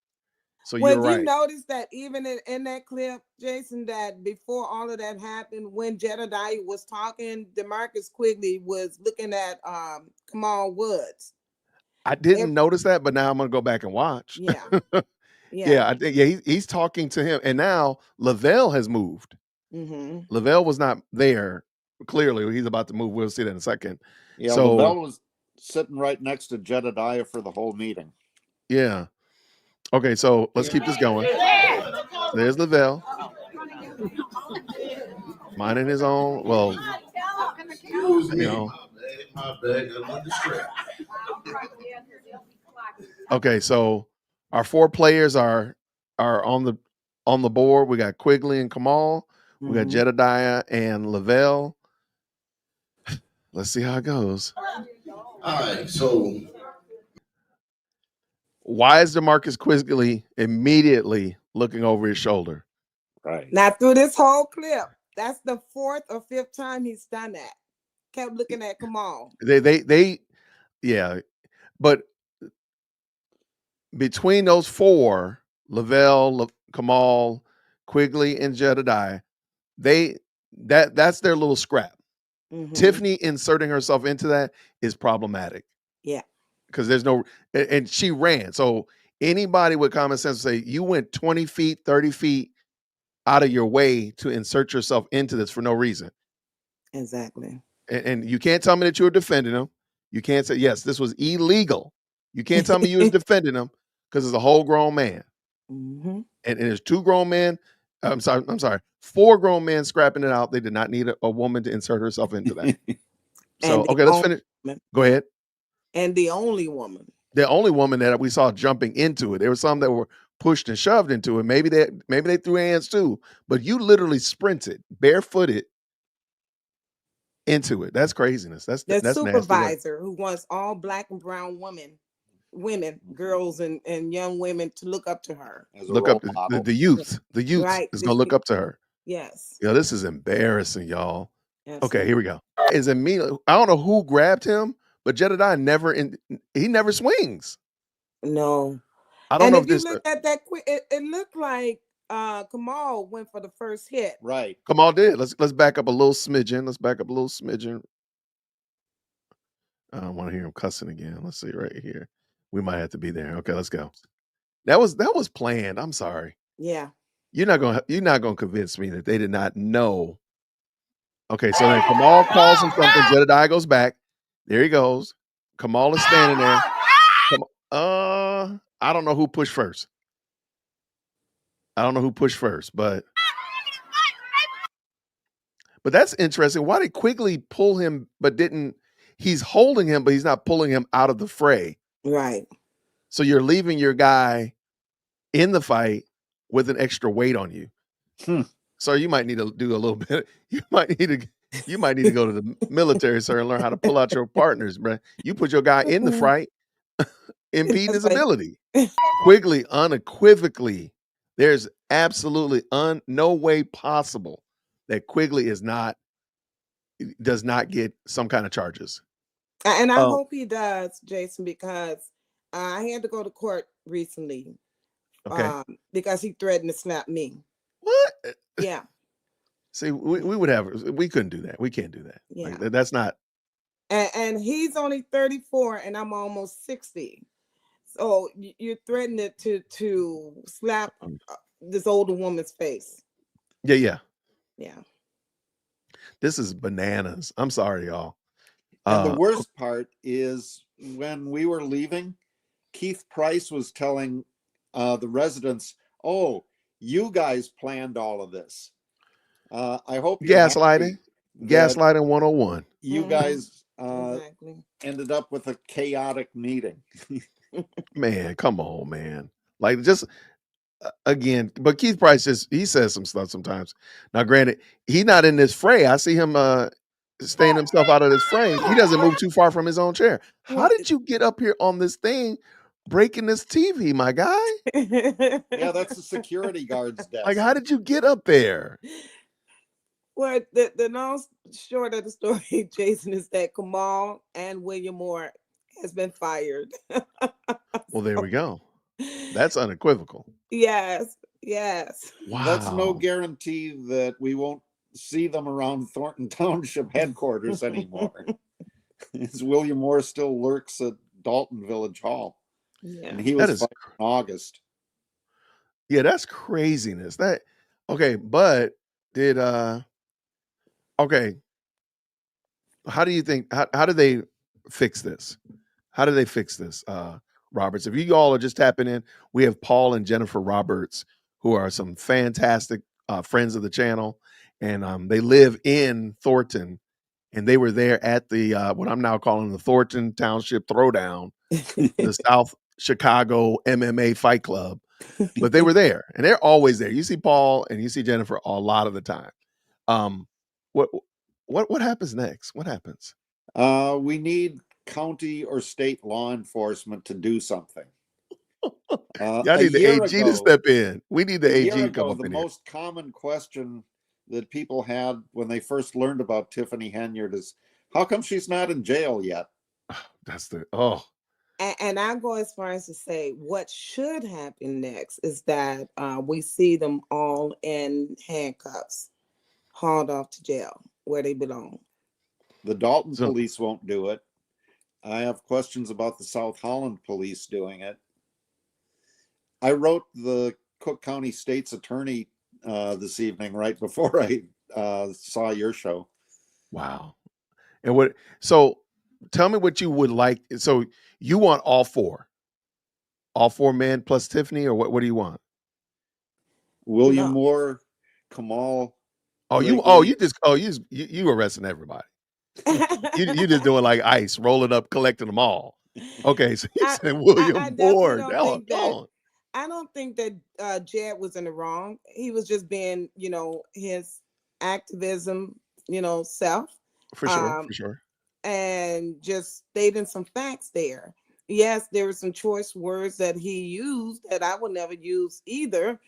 So you're right. You notice that even in that clip, Jason, that before all of that happened, when Jedediah was talking, DeMarcus Quigley was looking at Kamal Woods. I didn't notice that, but now I'm gonna go back and watch. Yeah. Yeah, I think he's talking to him, and now Lavelle has moved. Mm-hmm. Lavelle was not there. Clearly, he's about to move. We'll see that in a second. Yeah, so Lavelle was sitting right next to Jedediah for the whole meeting. Yeah. Okay, so let's keep this going. There's Lavelle. Minding his own, well, you know, My bag got a little distracted. Okay, so our 4 players are on the board. We got Quigley and Kamal. We got Jedediah and Lavelle. Let's see how it goes. All right, so Why is DeMarcus Quigley immediately looking over his shoulder? Right. Now through this whole clip, that's the 4th or 5th time he's done that. Kept looking at Kamal. They yeah, but between those 4, Lavelle, Kamal, Quigley, and Jedediah, that's their little scrap. Tiffany inserting herself into that is problematic. Yeah. Because there's no, and she ran. So anybody with common sense will say, you went 20 feet, 30 feet out of your way to insert yourself into this for no reason. Exactly. And you can't tell me that you were defending him. You can't say, yes, this was illegal. You can't tell me you was defending him because it's a whole grown man. And there's 2 grown men. I'm sorry, 4 grown men scrapping it out. They did not need a woman to insert herself into that. So, okay, let's finish. Go ahead. And the only woman. The only woman that we saw jumping into it. There were some that were pushed and shoved into it. Maybe they threw hands too. But you literally sprinted barefooted into it. That's craziness. That's supervisor who wants all Black and brown women, girls and young women to look up to her. Look up the youth. The youth is gonna look up to her. Yes. Yeah, this is embarrassing, y'all. Yes. Okay, here we go. Is immediately. I don't know who grabbed him, but Jedediah he never swings. No. I don't know if you this. Look at that quick. It looked like Kamal went for the first hit. Right. Kamal did. Let's back up a little smidgen. Let's back up a little smidgen. I don't want to hear him cussing again. Let's see right here. We might have to be there. Okay, let's go. That was planned. I'm sorry. Yeah. You're not gonna convince me that they did not know. Okay, so then Kamal calls him something. Jedediah goes back. There he goes. Kamal is standing there. I don't know who pushed first. But that's interesting. Why did Quigley pull him but didn't? He's holding him, but he's not pulling him out of the fray. Right. So you're leaving your guy in the fight with an extra weight on you. So you might need to do a little bit. You might need to go to the military, sir, and learn how to pull out your partners, bro. You put your guy in the fight, impeding his ability. Quigley unequivocally, there's absolutely no way possible that Quigley does not get some kind of charges. And I hope he does, Jason, because I had to go to court recently. Okay. Because he threatened to slap me. What? Yeah. See, we couldn't do that. We can't do that. Yeah. Like, that's not. And he's only 34 and I'm almost 60. So you're threatening to slap this older woman's face. Yeah. Yeah. This is bananas. I'm sorry, y'all. And the worst part is when we were leaving, Keith Price was telling the residents, "Oh, you guys planned all of this." I hope you're gaslighting 101. You guys ended up with a chaotic meeting. Man, come on, man. Like, just again, but Keith Price he says some stuff sometimes. Now, granted, he's not in this fray. I see him staying himself out of this fray. He doesn't move too far from his own chair. How did you get up here on this thing, breaking this TV, my guy? Yeah, that's the security guard's desk. Like, how did you get up there? Well, the long short of the story, Jason, is that Kamal and William Moore has been fired. Well, there we go. That's unequivocal. Yes. Wow. That's no guarantee that we won't see them around Thornton Township headquarters anymore. As William Moore still lurks at Dalton Village Hall. Yeah. And he was fired in August. Yeah, that's craziness. But did how do you think how do they fix this? How do they fix this, Roberts? If you all are just tapping in, we have Paul and Jennifer Roberts, who are some fantastic friends of the channel, and they live in Thornton, and they were there at the what I'm now calling the Thornton Township Throwdown, the South Chicago MMA Fight Club. But they were there, and they're always there. You see Paul and you see Jennifer a lot of the time. What what happens next? What happens? We need county or state law enforcement to do something. Y'all need the AG to step in. We need the AG to come up the in here. most common question that people had when they first learned about Tiffany Henyard is, how come she's not in jail yet? That's the And I go as far as to say what should happen next is that we see them all in handcuffs, hauled off to jail where they belong. The Dalton police won't do it. I have questions about the South Holland police doing it. I wrote the Cook County State's attorney this evening, right before I saw your show. Wow. And so tell me what you would like. So you want all four men plus Tiffany, or what do you want? William Moore, Kamal. You arresting everybody. you just doing like ICE, rolling up, collecting them all. Okay, so you said William Moore. I don't think that Jed was in the wrong. He was just being, his activism, self. For sure. And just stating some facts there. Yes, there were some choice words that he used that I would never use either.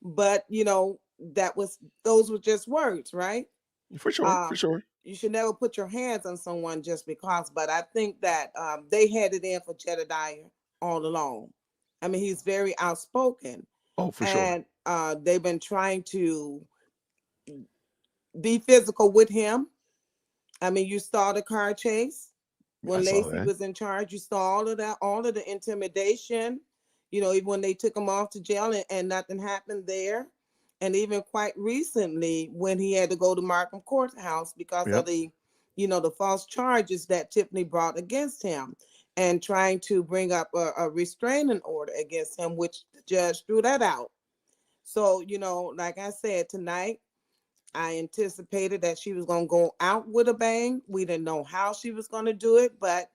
But, those were just words, right? For sure. You should never put your hands on someone just because. But I think that they had it in for Jedediah all along. I mean, he's very outspoken. Oh, for sure. And they've been trying to be physical with him. I mean, you saw the car chase when Lacey was in charge. You saw all of that, all of the intimidation, even when they took him off to jail and nothing happened there. And even quite recently when he had to go to Markham Courthouse because of the false charges that Tiffany brought against him and trying to bring up a restraining order against him, which the judge threw that out. So, like I said, tonight, I anticipated that she was going to go out with a bang. We didn't know how she was going to do it, but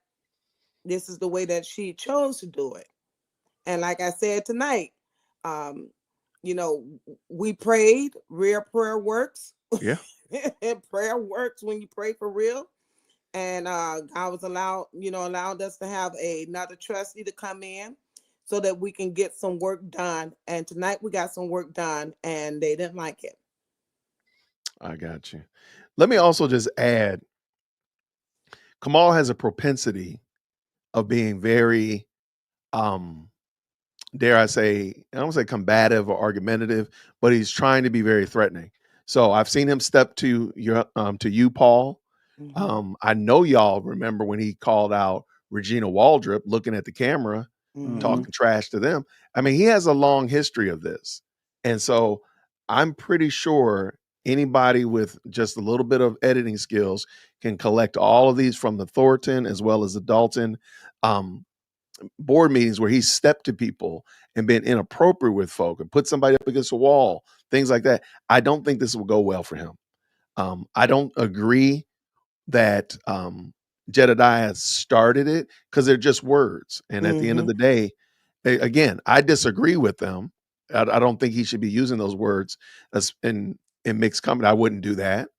this is the way that she chose to do it. And like I said tonight, we prayed. Real prayer works. Yeah. Prayer works when you pray for real. And God was allowed us to have another trustee to come in so that we can get some work done. And tonight we got some work done and they didn't like it. I got you. Let me also just add, Kamal has a propensity of being very, dare I say, I don't say combative or argumentative, but he's trying to be very threatening. So I've seen him step to you, Paul. Mm-hmm. I know y'all remember when he called out Regina Waldrop looking at the camera, talking trash to them. I mean, he has a long history of this. And so I'm pretty sure anybody with just a little bit of editing skills can collect all of these from the Thornton as well as the Dalton board meetings where he stepped to people and been inappropriate with folk and put somebody up against a wall, things like that. I don't think this will go well for him. I don't agree that Jedediah started it because they're just words. And at the end of the day, again, I disagree with them. I don't think he should be using those words in mixed company. I wouldn't do that.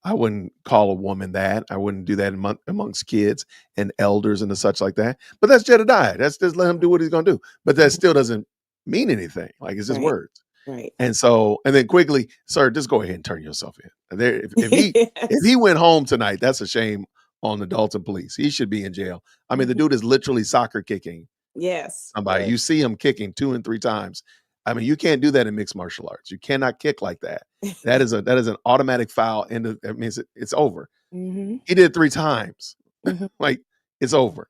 I wouldn't call a woman that. I wouldn't do that amongst kids and elders and such like that. But that's Jedediah. That's just let him do what he's going to do. But that still doesn't mean anything. Like, it's just words. Right. And so, and then quickly, sir, just go ahead and turn yourself in. If he went home tonight, that's a shame on the Dalton police. He should be in jail. I mean, the dude is literally soccer kicking somebody. Yes. You see him kicking 2 and 3 times. I mean, you can't do that in mixed martial arts. You cannot kick like that. That is an automatic foul. And that means it's over. Mm-hmm. He did it 3 times. Like, it's over.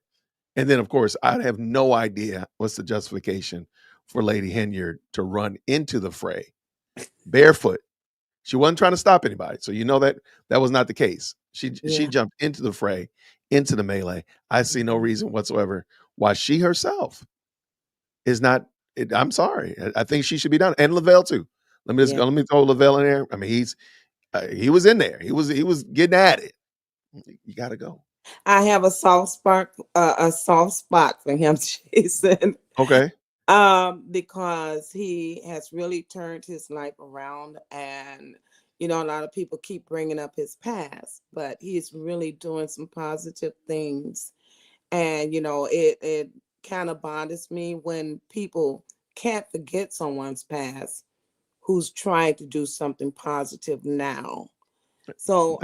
And then, of course, I have no idea what's the justification for Lady Henyard to run into the fray barefoot. She wasn't trying to stop anybody. So you know that was not the case. She jumped into the fray, into the melee. I see no reason whatsoever why she herself is not. I'm sorry. I think she should be done. And Lavelle too. Let me throw Lavelle in there. I mean, he was in there. He was getting at it. You got to go. I have a soft spot for him, Jason. Okay. Because he has really turned his life around, and a lot of people keep bringing up his past, but he's really doing some positive things. And it kind of bothers me when people can't forget someone's past who's trying to do something positive now. So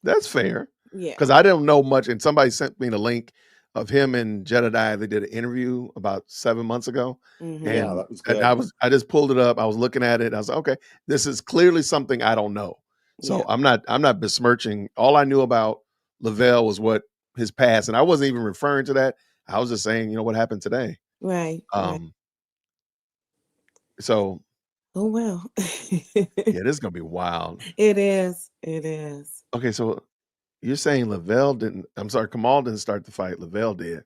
that's fair. Yeah. Because I didn't know much, and somebody sent me the link of him and Jedediah. They did an interview about 7 months ago. Mhm. Yeah, And, that was and good. I just pulled it up. I was looking at it. I was like, okay, this is clearly something I don't know. So Yeah. I'm not besmirching. All I knew about Lavelle was what his past, and I wasn't even referring to that. I was just saying, what happened today. Right. So Oh well. yeah, this is gonna be wild. It is. It is. Okay, so you're saying Kamal didn't start the fight. Lavelle did.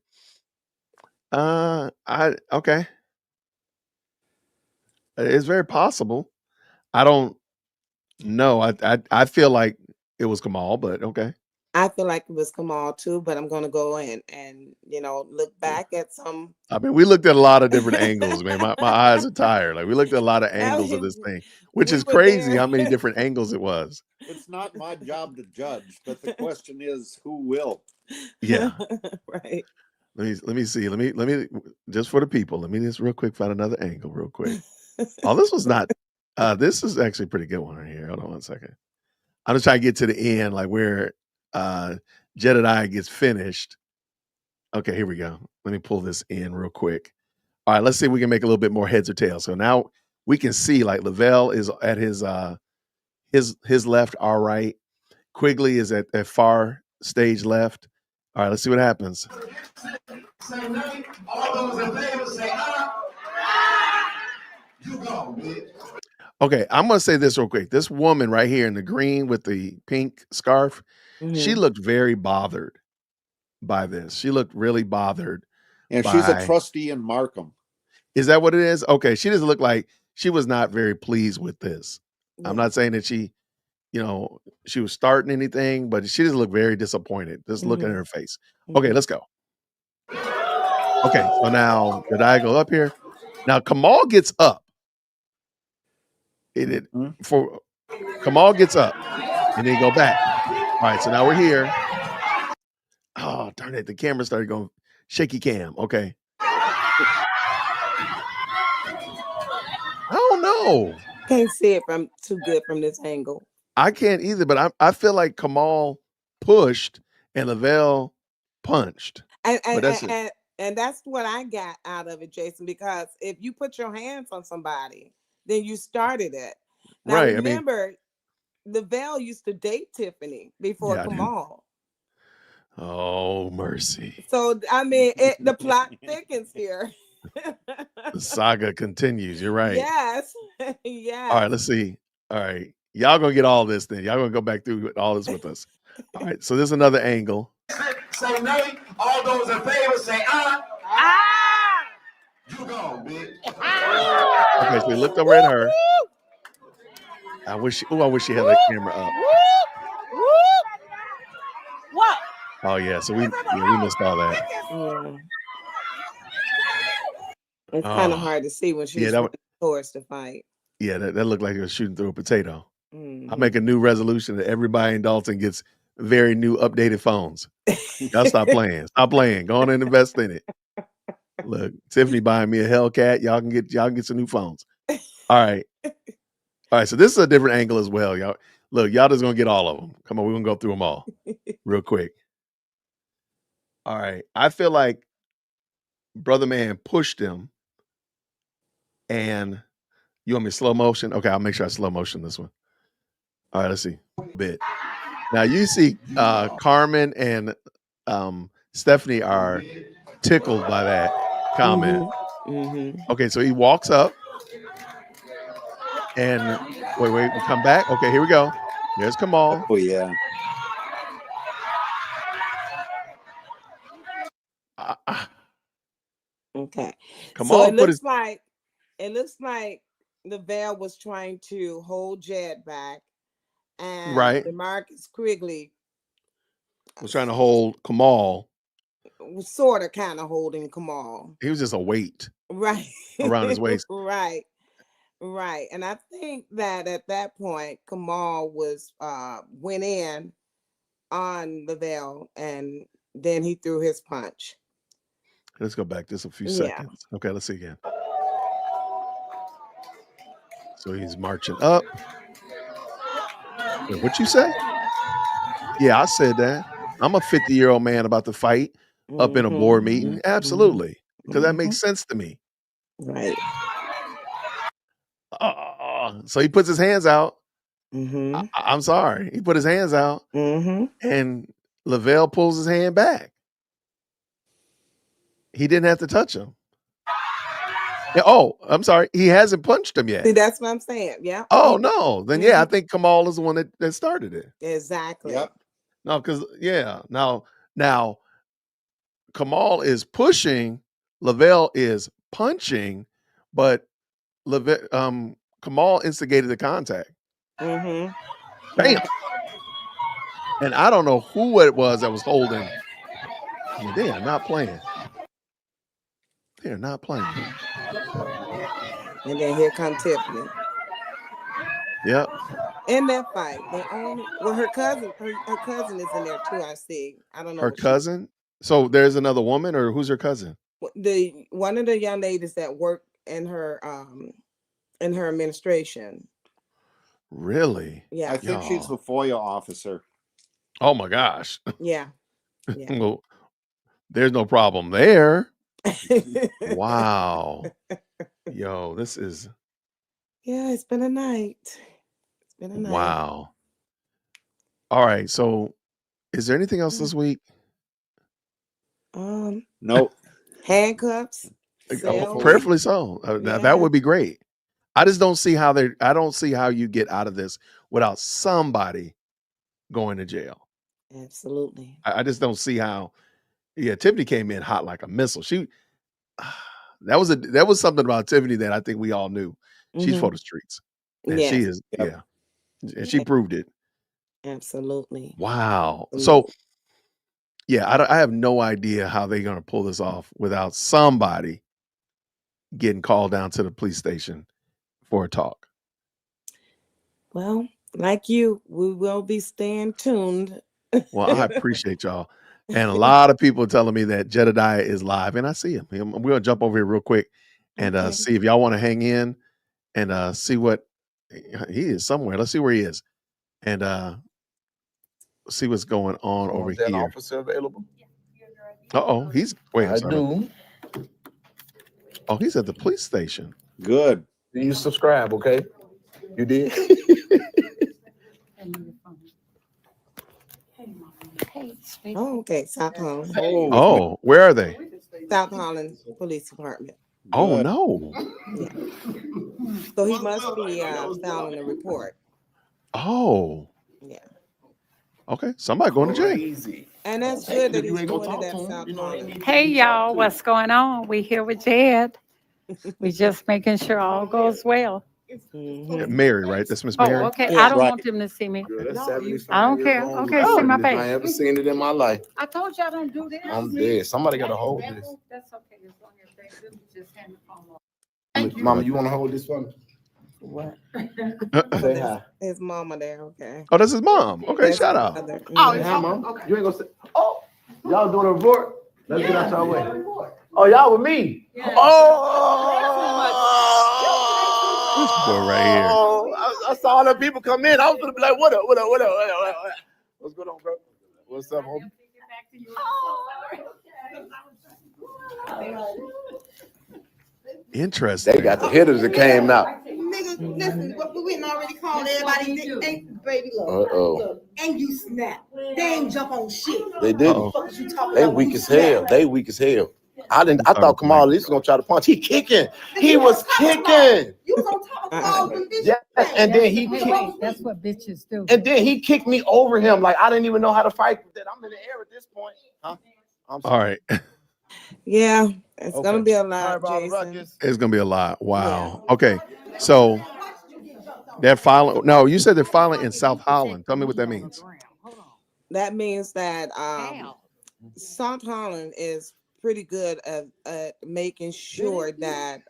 Okay. It's very possible. I don't know. I feel like it was Kamal, but okay. I feel like it was Kamal too, but I'm gonna go and look back at some. I mean, we looked at a lot of different angles, man. My eyes are tired. Like we looked at a lot of angles of this thing, which we is were crazy there. how many different angles it was. It's not my job to judge, but the question is, who will? Yeah. Right. Let me see. Let me just for the people. Let me just real quick find another angle real quick. Oh, this was not. This is actually a pretty good one right here. Hold on one second. I'm just trying to get to the end, like where Jedediah gets finished. Okay, here we go. Let me pull this in real quick. All right, let's see if we can make a little bit more heads or tails. So now we can see like Lavelle is at his left, our right. Quigley is at far stage left. All right, let's see what happens. Say nay. All those in favor say aye. You go, bitch. Okay, I'm gonna say this real quick. This woman right here in the green with the pink scarf, she Mhm. looked very bothered by this. She looked really bothered. And she's a by trustee in Markham. Is that what it is? Okay, she doesn't look like she was not very pleased with this. I'm Yeah. not saying that she was starting anything, but she doesn't look very disappointed. Just looking at her face. Okay, let's go. Okay, so now did I go up here? Now Kamal gets up. Kamal gets up and then go back. All right, so now we're here. Oh, darn it. The camera started going shaky cam. Okay. I don't know. Can't see it from too good from this angle. I can't either, but I feel like Kamal pushed and Lavelle punched. And But that's it. and that's what I got out of it, Jason, because if you put your hands on somebody, then you started it. Now Right. I mean, remember, Lavelle used to date Tiffany before Yeah, I do. Kamal. Oh, mercy. So I mean, the plot thickens here. The saga continues. You're right. Yes. All Yes. right, let's see. All right. Y'all gonna get all this then. Y'all gonna go back through all this with us. All right. So there's another angle. Say nay. All those in favor say aye. Aye. You go, bitch. Okay, so he looked over at her. I wish she had that camera up. What? Oh yeah, so we missed all that. Yeah. It's kind of Oh, hard to see when she yeah, was that running towards the fight. Yeah, that looked like he was shooting through a potato. I'll Mhm. make a new resolution that everybody in Dalton gets very new updated phones. Y'all stop playing. Stop playing. Go on and invest in it. Look, Tiffany buying me a Hellcat. Y'all can get some new phones. All right. All right. So this is a different angle as well. Y'all look, y'all just gonna get all of them. Come on, we're gonna go through them all real quick. All right. I feel like Brother Man pushed him. And you want me slow motion? Okay, I'll make sure I slow motion this one. All right, let's see. Bit. Now you see Carmen and Stephanie are tickled by that comment. Okay, so he walks up and wait, we come back. Okay, here we go. There's Kamal. Oh yeah. Okay. Kamal So it put looks his like Lavelle was trying to hold Jed back, and Right. DeMarcus Quigley was trying to hold Kamal. Was sort of kind of holding Kamal. He was just a weight. Right. Around his waist. Right. And I think that at that point, Kamal went in on Lavelle, and then he threw his punch. Let's go back just a few Yeah. seconds. Okay, let's see again. So he's marching up. Wait, what you say? Yeah, I said that. I'm a 50-year-old man about to fight up in a board meeting. Absolutely. Because that makes sense to me. Right. So he puts his hands out. I'm sorry. He put his hands out. And Lavelle pulls his hand back. He didn't have to touch him. Oh, I'm sorry. He hasn't punched him yet. See, that's what I'm saying. Yeah. Oh, no. Then, yeah, I think Kamal is the one that started it. Exactly. Yep. No, because, yeah. Now, Kamal is pushing. Lavelle is punching. But Kamal instigated the contact. Bam. And I don't know who it was that was holding. I mean, they are not playing. They are not playing. And then here comes Tiffany. Yep. In that fight, her cousin is in there too. I see. I don't know. Her cousin. So there's another woman, or who's her cousin? One of the young ladies that work in her administration. Really? Yeah. I think she's the FOIA officer. Oh my gosh. Yeah. Well, there's no problem there. Wow. Yo, this is. Yeah, it's been a night. Wow. All right. So is there anything else this week? Nope. Handcuffs. Prayerfully so. Now that would be great. I just don't see how I don't see how you get out of this without somebody going to jail. Absolutely. I just don't see how. Yeah, Tiffany came in hot like a missile. That was something about Tiffany that I think we all knew. She's for the streets. And she is, yeah. And she proved it. Absolutely. Wow. So yeah, I have no idea how they're gonna pull this off without somebody getting called down to the police station for a talk. Well, like you, we will be staying tuned. Well, I appreciate y'all. And a lot of people telling me that Jedediah is live, and I see him. We're gonna jump over here real quick and see if y'all want to hang in and see what he is somewhere. Let's see where he is, and see what's going on over Is that here. officer available? He's wait. I do. Oh, he's at the police station. Good. Do you subscribe? Okay, you did. Oh, okay. South Holland. Oh, where are they? South Holland Police Department. Oh no. Yeah. So he must be filing a report. Oh. Yeah. Okay. Somebody going to jail. And that's good that he's doing it at South Holland. Hey y'all, what's going on? We here with Jed. We just making sure all goes well. Mary, right? That's Miss Mary. Oh, okay. I don't want them to see me. I don't care. Okay, see my face. I haven't seen it in my life. I told you I don't do this. I'm dead. Somebody got to hold this. That's okay. As long as they do, just hand the phone off. Mama, you want to hold this for me? What? Say hi. His mama there. Okay. Oh, that's his mom. Okay, shout out. Oh, yeah, mom. Okay. You ain't gonna say. Oh, y'all doing a report? Let's get out y'all way. Oh, y'all with me? Yeah. This boy right here. I saw all the people come in. I was gonna be like, what up? What's going on, bro? What's up, homie? Interesting. They got the hitters that came out. Nigga, listen, we didn't already called everybody ain't baby look. Uh-oh. And you snap. They ain't jump on shit. They didn't. They weak as hell. They weak as hell. I thought Kamal at least was gonna try to punch. He kicking. He was kicking. You was on top of Kamal with this. Yeah, and then he kicked. That's what bitches do. And then he kicked me over him. Like I didn't even know how to fight with that. I'm in the air at this point. Huh? All right. Yeah, it's gonna be a lot, Jason. It's gonna be a lot. Wow. Yeah. Okay. So they're filing. No, you said they're filing in South Holland. Tell me what that means. that means that South Holland is pretty good at making sure that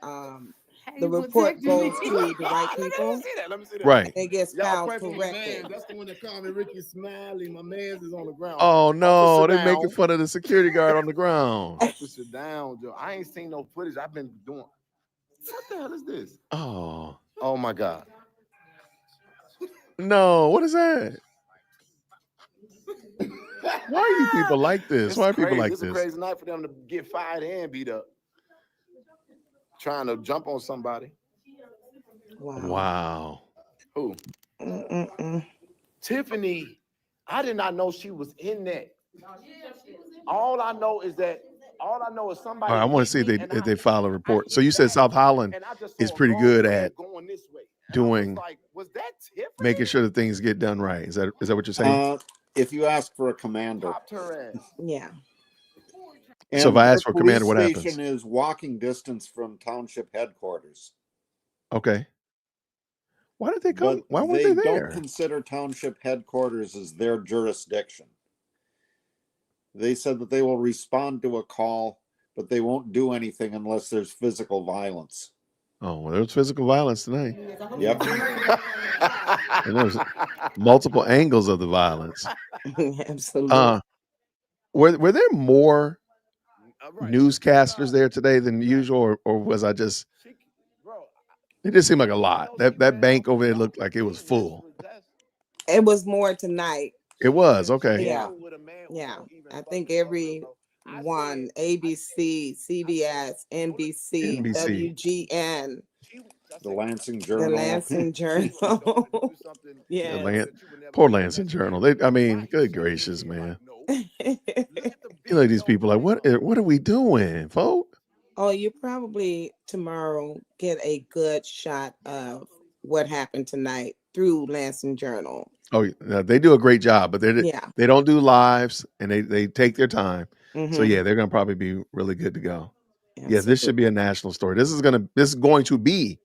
the report goes to the right people. Let me see that. Right. And it gets Y'all filed pray for my correctly. man. That's the one that called me Ricky Smiley. My man's is on the ground. Oh no, Officer they making down. fun of the security guard on the ground. Officer down, Joe. I ain't seen no footage. I've been doing. What the hell is this? Oh Oh my God. no, what is that? Why are you people like this? It's Why are people crazy. like It's a this? crazy night for them to get fired and beat up. Trying to jump on somebody. Wow. Who? Tiffany. I did not know she was in that. All I know is somebody. All right, I want to see if they file a report. So you said South Holland is pretty good at doing, making sure that things get done right. Is that what you're saying? If you ask for a commander. Yeah. And So if I their ask for a police commander, what happens? station is walking distance from township headquarters. Okay. Why did they come? But Why weren't they don't there? consider township headquarters as their jurisdiction. They said that they will respond to a call, but they won't do anything unless there's physical violence. Oh, well, there was physical violence tonight. Yep. And there's multiple angles of the violence. Absolutely. Were there more newscasters there today than usual, or was I just? It just seemed like a lot. That bank over there looked like it was full. It was more tonight. It was okay. Yeah. I think every one, ABC, CBS, NBC, WGN, the Lansing Journal. The Lansing Journal. Yeah. Poor Lansing Journal. Good gracious, man. These people like, what are we doing, folks? Oh, you probably tomorrow get a good shot of what happened tonight through Lansing Journal. Oh, they do a great job, but they don't do lives and they take their time. So yeah, they're gonna probably be really good to go. Absolutely. Yeah, this should be a national story. This is going to be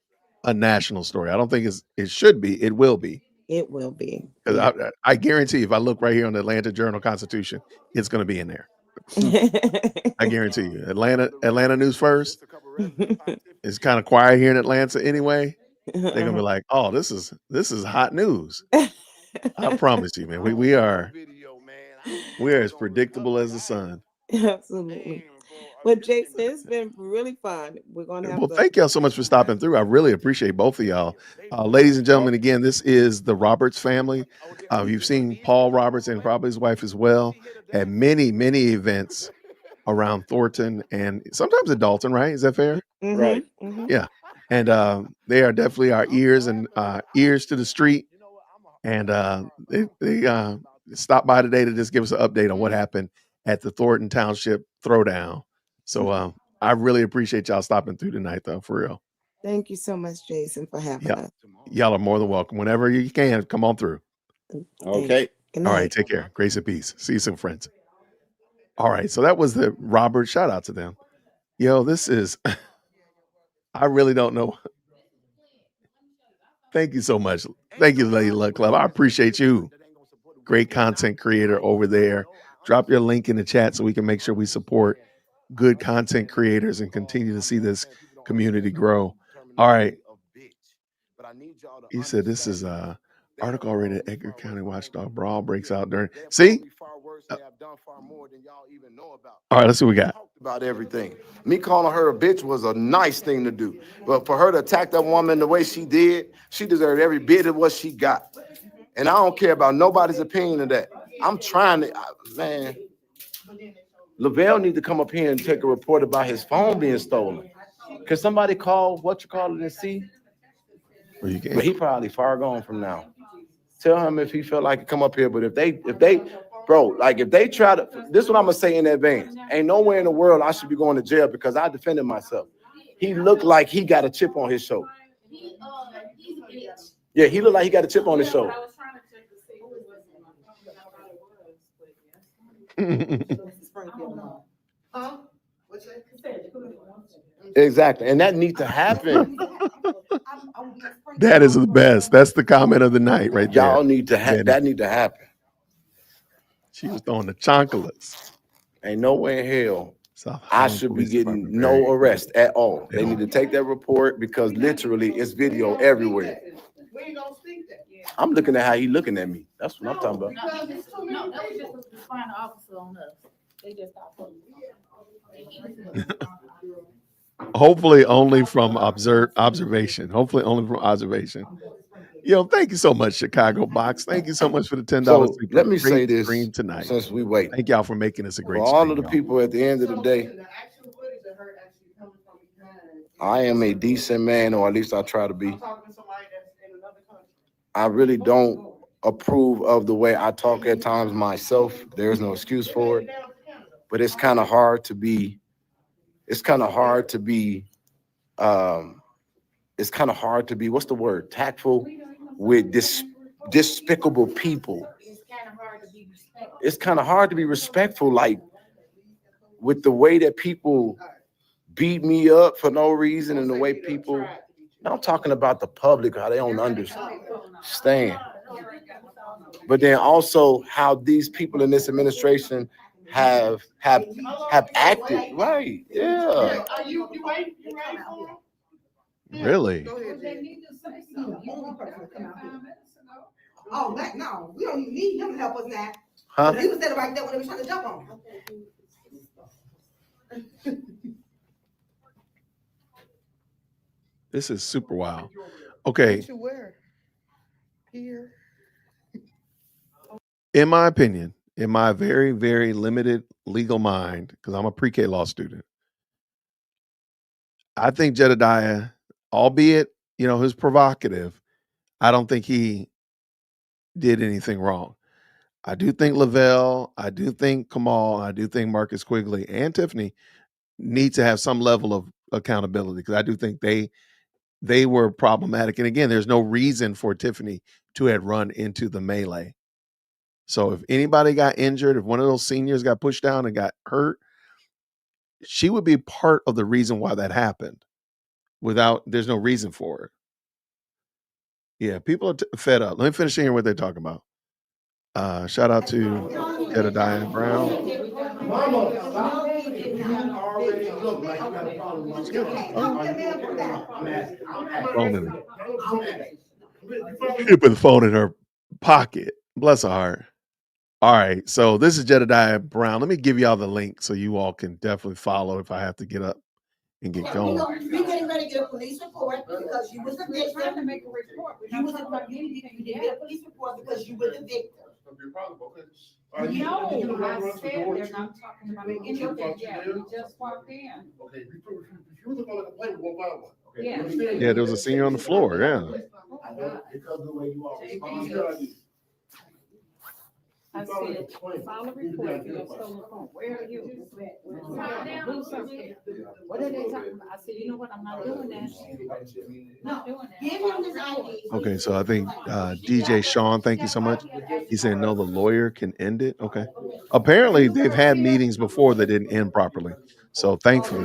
a national story. I don't think it should be. It will be. It will be. Because I guarantee if I look right here on the Atlanta Journal-Constitution, it's going to be in there. I guarantee you. Atlanta News First. It's kind of quiet here in Atlanta anyway. They're gonna be like, "Oh, this is hot news." I promise you, man. We are as predictable as the sun. Absolutely. Well, Jason, it's been really fun. We're going to have to. Thank y'all so much for stopping through. I really appreciate both of y'all. Ladies and gentlemen, again, this is the Roberts family. You've seen Paul Roberts and probably his wife as well at many, many events around Thornton and sometimes at Dalton, right? Is that fair? Right. Yeah. And they are definitely our ears and ears to the street. And they stopped by today to just give us an update on what happened at the Thornton Township Throwdown. So I really appreciate y'all stopping through tonight, though, for real. Thank you so much, Jason, for having us. Y'all are more than welcome. Whenever you can, come on through. Okay. All right. Take care. Grace and peace. See you soon, friends. All right. So that was the Robert. Shout out to them. Yo, this is, I really don't know. Thank you so much. Thank you, Lady Luck Club. I appreciate you. Great content creator over there. Drop your link in the chat so we can make sure we support good content creators and continue to see this community grow. All right. You said this is a article already at Edgar County Watchdog Brawl breaks out during. See? All right, let's see what we got. About everything. Me calling her a bitch was a nice thing to do. But for her to attack that woman the way she did, she deserved every bit of what she got. And I don't care about nobody's opinion of that. I'm trying to, man. Lavelle need to come up here and take a report about his phone being stolen. Can somebody call what you call it and see? Well, you can. But he probably far gone from now. Tell him if he felt like it, come up here. But if they, bro, like if they try to, this is what I'm gonna say in advance. Ain't nowhere in the world I should be going to jail because I defended myself. He looked like he got a chip on his shoulder. Yeah, he looked like he got a chip on his shoulder. Exactly, and that needs to happen. That is the best. That's the comment of the night, right there. Y'all need to have that. Need to happen. She was throwing the chocolates. Ain't no way in hell South I Highland should be Police getting Department, very no arrest at all. They They need to take that report because literally it's video everywhere. We ain't gonna speak that. I'm looking at how he looking at me. That's what I'm talking about. Because it's too many No, that was people. just a final officer on us. They just stopped putting. Hopefully only from observation. Hopefully only from observation. Yo, thank you so much, Chicago Box. Thank you so much for the $10. So let me say Great this stream tonight. since we wait. Thank y'all for making this a For great all stream. of the y'all. people at the end of the day, I am a decent man, or at least I try to be. I really don't approve of the way I talk at times myself. There's no excuse for it. But it's kind of hard to be, what's the word? Tactful with despicable people. It's kind of hard to be respectful, like with the way that people beat me up for no reason and the way people, I'm talking about the public, how they don't understand. But then also how these people in this administration have acted. Right, yeah. Are you ready for him? Really? Oh, no, we don't even need him to help us now. Huh? He was standing right there when they were trying to jump on him. This is super wild. Okay. Here. In my opinion, in my very, very limited legal mind, because I'm a pre-K law student, I think Jedediah, albeit, who's provocative, I don't think he did anything wrong. I do think Lavelle, I do think Kamal, I do think Marcus Quigley and Tiffany need to have some level of accountability, because I do think they were problematic. And again, there's no reason for Tiffany to have run into the melee. So if anybody got injured, if one of those seniors got pushed down and got hurt, she would be part of the reason why that happened. There's no reason for it. Yeah, people are fed up. Let me finish hearing what they're talking about. Shout out to Jedediah Brown. Phone in her. She put the phone in her pocket. Bless her heart. All right, so this is Jedediah Brown. Let me give y'all the link so you all can definitely follow if I have to get up and get going. We're getting ready to get a police report because you was a victim. Trying to make a report. You didn't get a police report because you were the victim. No, I said they're not talking about anything yet. We just walked in. Okay, if you was gonna complain, we'll buy one. Yeah. Yeah, there was a senior on the floor. Yeah. Because of the way you are. I said, file a report for your stolen phone. Where are you? Do something. What are they talking about? I said, you know what? I'm not doing that. Not doing that. Give him his ID. Okay, so I think DJ Sean, thank you so much. He's saying no, the lawyer can end it. Okay. Apparently, they've had meetings before that didn't end properly. So thankfully,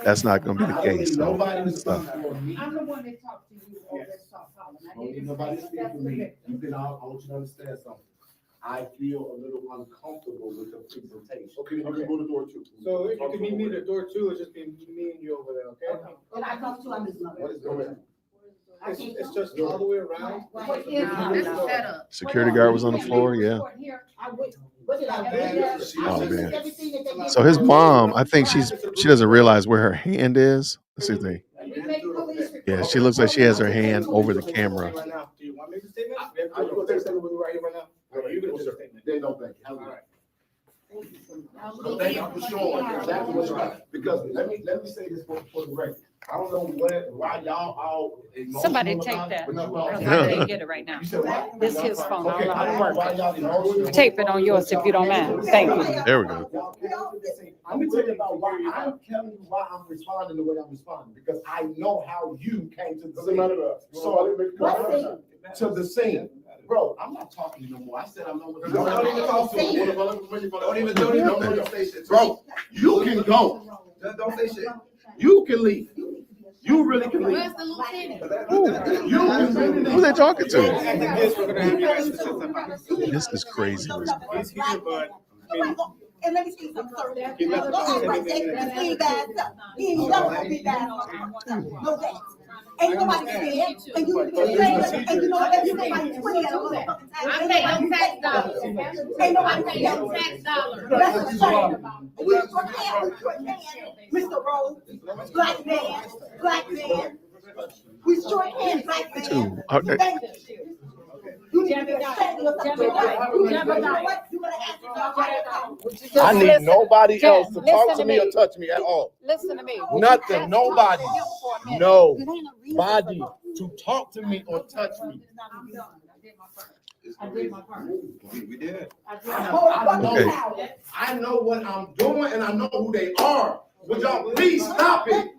that's not going to be the case. So, good stuff. I'm the one that talked to you over at South Holland. Nobody speak for me. I want you to understand something. I feel a little uncomfortable with the presentation. Okay, go to door two. So if you can meet me at the door two, it's just be me and you over there, okay? When I come to, I'm just not. What is going on? It's just all the way around. This is set up. Security guard was on the floor. Yeah. Oh man. So his mom, I think she doesn't realize where her hand is. Let's see if they. Yeah, she looks like she has her hand over the camera. Do you want me to say that? I'm going to take a statement with you right here, right now. You can do a statement. They don't think. Thank you for showing exactly what's right. Because let me say this for the record. I don't know why y'all all. Somebody take that. Because I can't get it right now. This is his phone. I don't know how to work it. Tape it on yours if you don't mind. Thank you. There we go. Let me tell you about why I'm telling you why I'm responding the way I'm responding, because I know how you came to the scene. So to the scene. Bro, I'm not talking to you no more. I said I'm not. Don't even talk to him. Don't even say shit. Bro, you can go. Don't say shit. You can leave. You really can. Where's the lieutenant? Who they talking to? This is crazy. He's here, but. And let me see something, sir. Don't act like that, because he ain't bad stuff. He ain't never gonna be bad. No that. Ain't nobody scared, and you and you know what, you ain't like 20 of them. I pay your tax dollars. Ain't nobody I pay your tax dollars. That's a shame. We shook hands, Mr. Rose, black man. We shook hands, black man. Thank you. You need to be ashamed of yourself. I need nobody else to talk to me or touch me at all. Listen to me. Nothing, nobody. Nobody to talk to me or touch me. I did my part. We did. Okay. I know what I'm doing and I know who they are. Would y'all please stop it?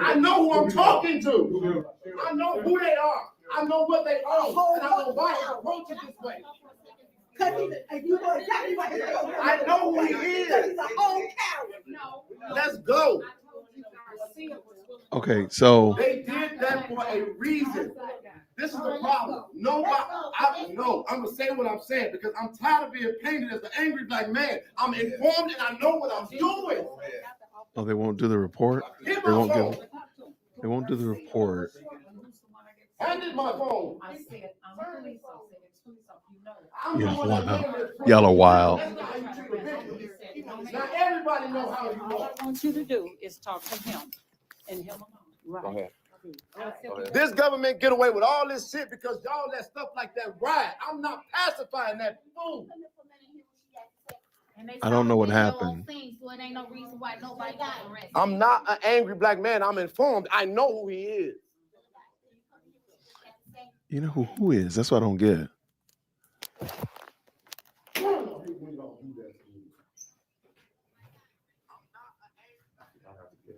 I know who I'm talking to. I know who they are. I know what they are. And I know why I approach it this way. I know who he is. Let's go. Okay, so They did that for a reason. This is the problem. I'm gonna say what I'm saying because I'm tired of being painted as an angry black man. I'm informed and I know what I'm doing. oh, they won't do the report. They won't do the report. Handed my phone. I said, I'm a police officer. Y'all are wild. Now everybody know how you All I want you to do is talk to him and him alone. Go ahead. This government get away with all this shit because y'all let stuff like that ride. I'm not pacifying that fool. I don't know what happened. I'm not an angry black man. I'm informed. I know who he is. You know who is? That's what I don't get.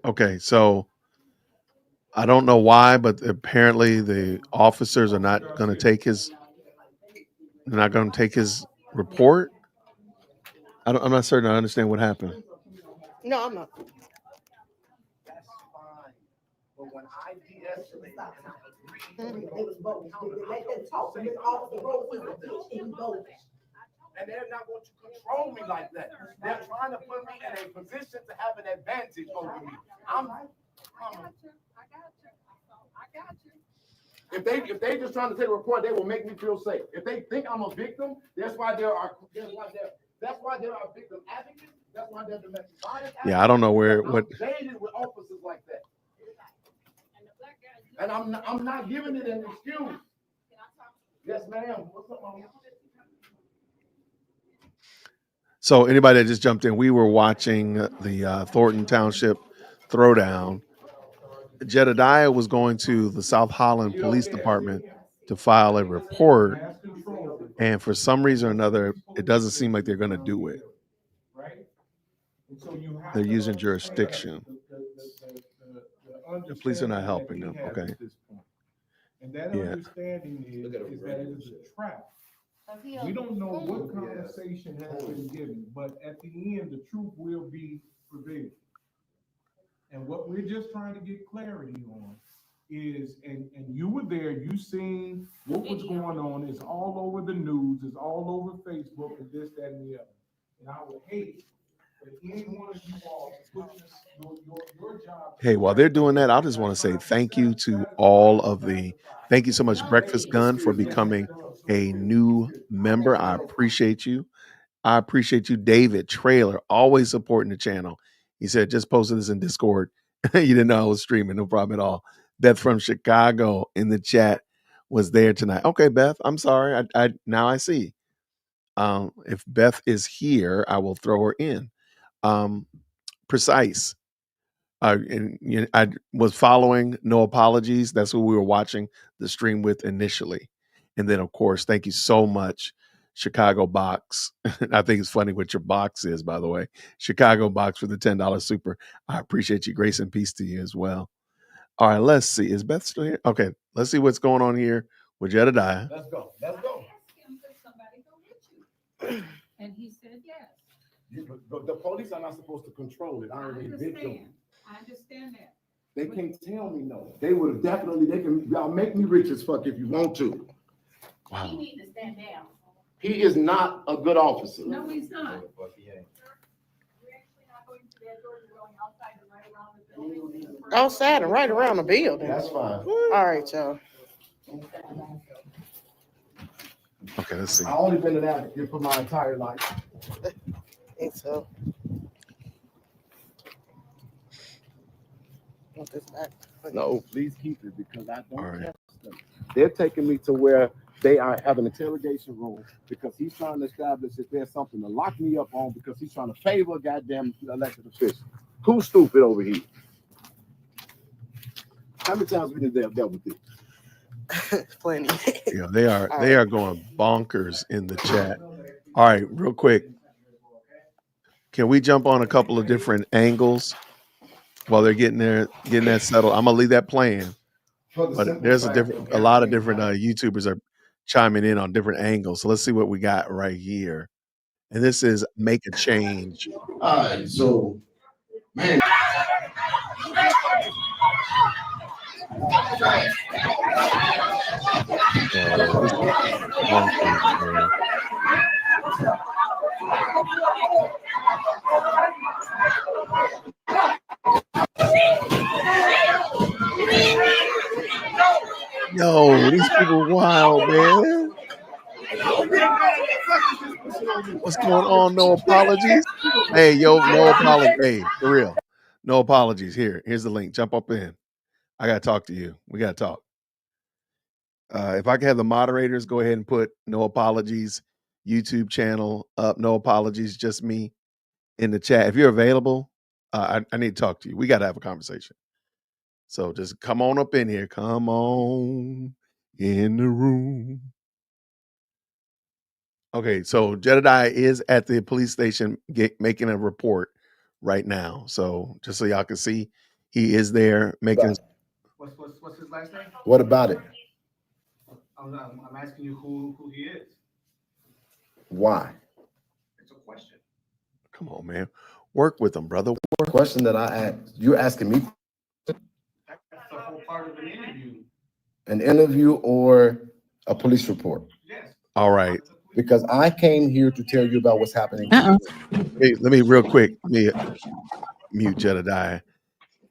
Okay, so I don't know why, but apparently the officers are not going to take his. They're not going to take his report. I'm not certain I understand what happened. No, I'm not. That's fine. But when I de-escalate, and they're not going to control me like that. They're trying to put me in a position to have an advantage over me. I got you. If they just trying to take a report, they will make me feel safe. If they think I'm a victim, that's why there are victim advocates. That's why they're domestic violence. Yeah, I don't know what. I'm dated with officers like that, and I'm not giving it an excuse. Yes, ma'am. What's up, mama? So anybody that just jumped in, we were watching the Thornton Township throwdown. Jedediah was going to the South Holland Police Department to file a report, and for some reason or another, it doesn't seem like they're going to do it. They're using jurisdiction. The police are not helping them. Okay. And that understanding is that it is a trap. We don't know what conversation has been given, but at the end, the truth will be revealed. And what we're just trying to get clarity on is, and you were there, you seen what was going on. It's all over the news, it's all over Facebook, and this, that, and the other. And I would hate that any one of you all put your job. Hey, while they're doing that, I just want to say thank you to all of thank you so much, Breakfast Gun, for becoming a new member. I appreciate you. I appreciate you, David Trailer, always supporting the channel. He said, just posted this in Discord. You didn't know I was streaming. No problem at all. Beth from Chicago in the chat was there tonight. Okay, Beth, I'm sorry. I now I see. If Beth is here, I will throw her in. Precise. And I was following No Apologies. That's who we were watching the stream with initially. And then, of course, thank you so much, Chicago Box. I think it's funny what your box is, by the way. Chicago Box for the $10 super. I appreciate you. Grace and peace to you as well. All right, let's see. Is Beth still here? Okay, let's see what's going on here with Jedediah. Let's go. Let's go. And he said yes. The police are not supposed to control it. I am a victim. I understand that. They can't tell me no. They would have definitely, y'all make me rich as fuck if you want to. Wow. You need to stand down. He is not a good officer. No, he's not. Outside and right around the building. That's fine. All right, y'all. Okay, let's see. I only been an advocate for my entire life. And so. Want this back? No, please keep it because I don't trust them. They're taking me to where they have an interrogation room because he's trying to establish if there's something to lock me up on because he's trying to favor a goddamn elected official. Who's stupid over here? How many times we did dealt with this? Plenty. Yeah, they are going bonkers in the chat. All right, real quick. Can we jump on a couple of different angles while they're getting that settled? I'm gonna leave that playing. But there's a lot of different YouTubers are chiming in on different angles. So let's see what we got right here. And this is Make a Change. All right, so man. Yo, these people wild, man. What's going on? No apologies. Hey, yo, no apologies. Hey, for real. No apologies. Here's the link. Jump up in. I gotta talk to you. We gotta talk. If I can have the moderators go ahead and put no apologies YouTube channel up, no apologies, just me in the chat. If you're available, I need to talk to you. We gotta have a conversation. So just come on up in here. Come on in the room. Okay, so Jedediah is at the police station making a report right now. So just so y'all can see, he is there making. What's his last name? What about it? I'm asking you who he is. Why? It's a question. Come on, man. Work with him, brother. Question that I asked. You're asking me That's the whole part of an interview. an interview or a police report? Yes. All right. Because I came here to tell you about what's happening. Hey, let me real quick. Let me mute Jedediah.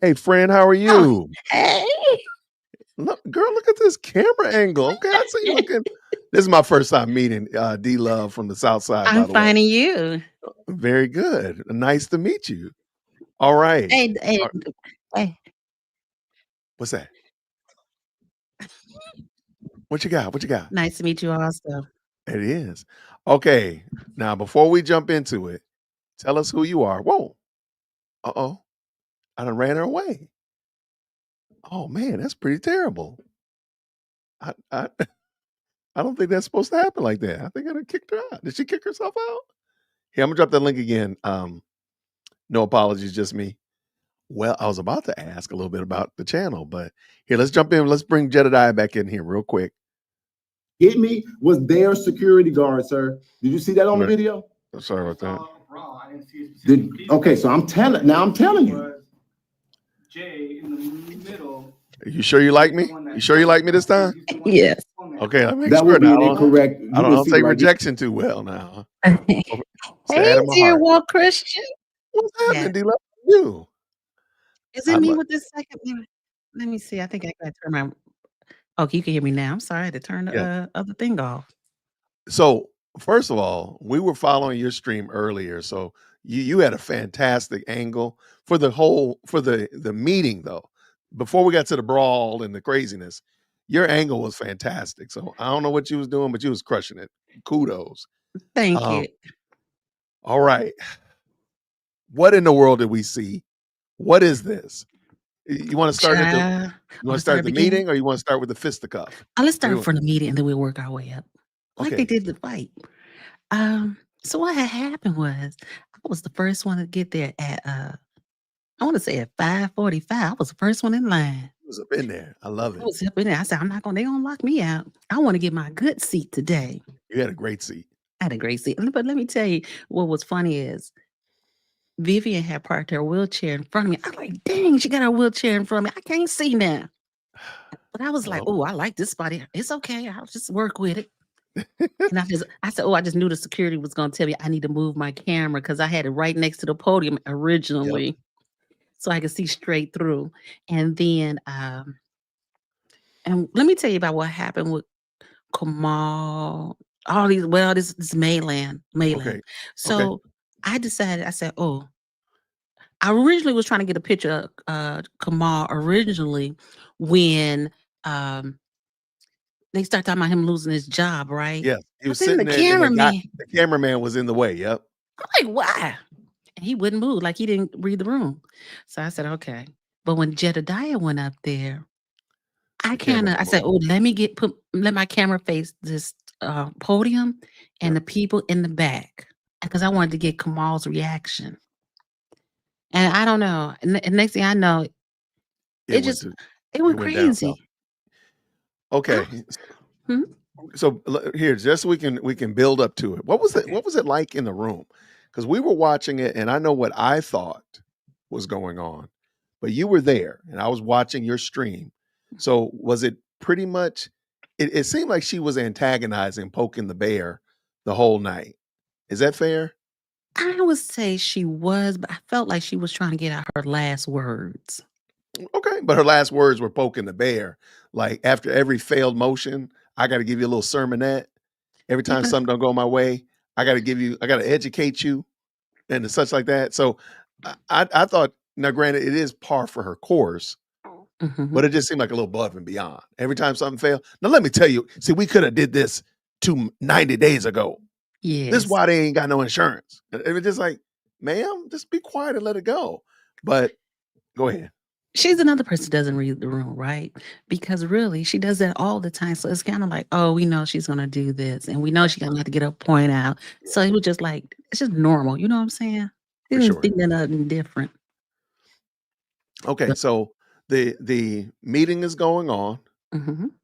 Hey, friend, how are you? Hey. Look, girl, look at this camera angle. Okay, I see you looking. This is my first time meeting D Love from the South Side. I'm by the finding way. you. Very good. Nice to meet you. All right. Hey. What's that? What you got? What you got? Nice to meet you also. It is. Okay. Now, before we jump into it, tell us who you are. Whoa. Uh-oh. I done ran her away. Oh man, that's pretty terrible. I don't think that's supposed to happen like that. I think I done kicked her out. Did she kick herself out? Here, I'm gonna drop that link again. No apologies, just me. Well, I was about to ask a little bit about the channel, but here, let's jump in. Let's bring Jedediah back in here real quick. Hit me was their security guard, sir. Did you see that on the video? Sorry about that. Okay, so I'm telling you. Jay in the middle. Are you sure you like me? You sure you like me this time? Yes. Okay, I'll make That sure would be now. an incorrect. I don't take rejection too well now. Hey, dear Walt Christian. What's happening, D-Love? You? Is it me with this second? Let me see. I think I got to turn my. Oh, you can hear me now. I'm sorry. I had to turn the other thing off. So, first of all, we were following your stream earlier, so you had a fantastic angle for the meeting though. Before we got to the brawl and the craziness, your angle was fantastic. So I don't know what you was doing, but you was crushing it. Kudos. Thank you. All right. What in the world did we see? What is this? You want to start at the meeting, or you want to start with the fisticuff? Let's start from the meeting and then we'll work our way up. Like they did the fight. So what had happened was I was the first one to get there at I want to say at 5:45. I was the first one in line. It was up in there. I love it. I was up in there. I said, they gonna lock me out. I want to get my good seat today. You had a great seat. I had a great seat. But let me tell you what was funny is Vivian had parked her wheelchair in front of me. I'm like, dang, she got her wheelchair in front of me. I can't see now. But I was like, oh, I like this spot here. It's okay. I'll just work with it. And I said, oh, I just knew the security was going to tell me I need to move my camera because I had it right next to the podium originally, so I could see straight through. And then, and let me tell you about what happened with Kamal. All these, well, this Mayland. Okay. So I decided, I said, oh, I originally was trying to get a picture of Kamal originally when they started talking about him losing his job, right? Yes, he was But then sitting the there, and cameraman, the cameraman was in the way. Yep. I'm like, why? And he wouldn't move, like he didn't read the room. So I said, okay. But when Jedediah went up there, I said, oh, let my camera face this podium and the people in the back because I wanted to get Kamal's reaction. And I don't know. And next thing I know, it went went down south. crazy. Okay. So here, just so we can build up to it. What was it like in the room? Because we were watching it, and I know what I thought was going on, but you were there, and I was watching your stream. So was it pretty much? It seemed like she was antagonizing, poking the bear the whole night. Is that fair? I would say she was, but I felt like she was trying to get out her last words. Okay, but her last words were poking the bear. Like after every failed motion, I got to give you a little sermonette. Every time something don't go my way, I got to educate you and such like that. So I thought, now granted, it is par for her course, but it just seemed like a little above and beyond. Every time something failed. Now, let me tell you, see, we could have did this 90 days ago. Yes. This is why they ain't got no insurance. It was just like, ma'am, just be quiet and let it go. But go ahead. She's another person who doesn't read the room, right? Because really, she does that all the time. So it's kind of like, oh, we know she's going to do this. And we know she's going to have to get her point out. So it was just like, it's just normal. You know what I'm saying? Didn't think that nothing different. Okay, so the meeting is going on.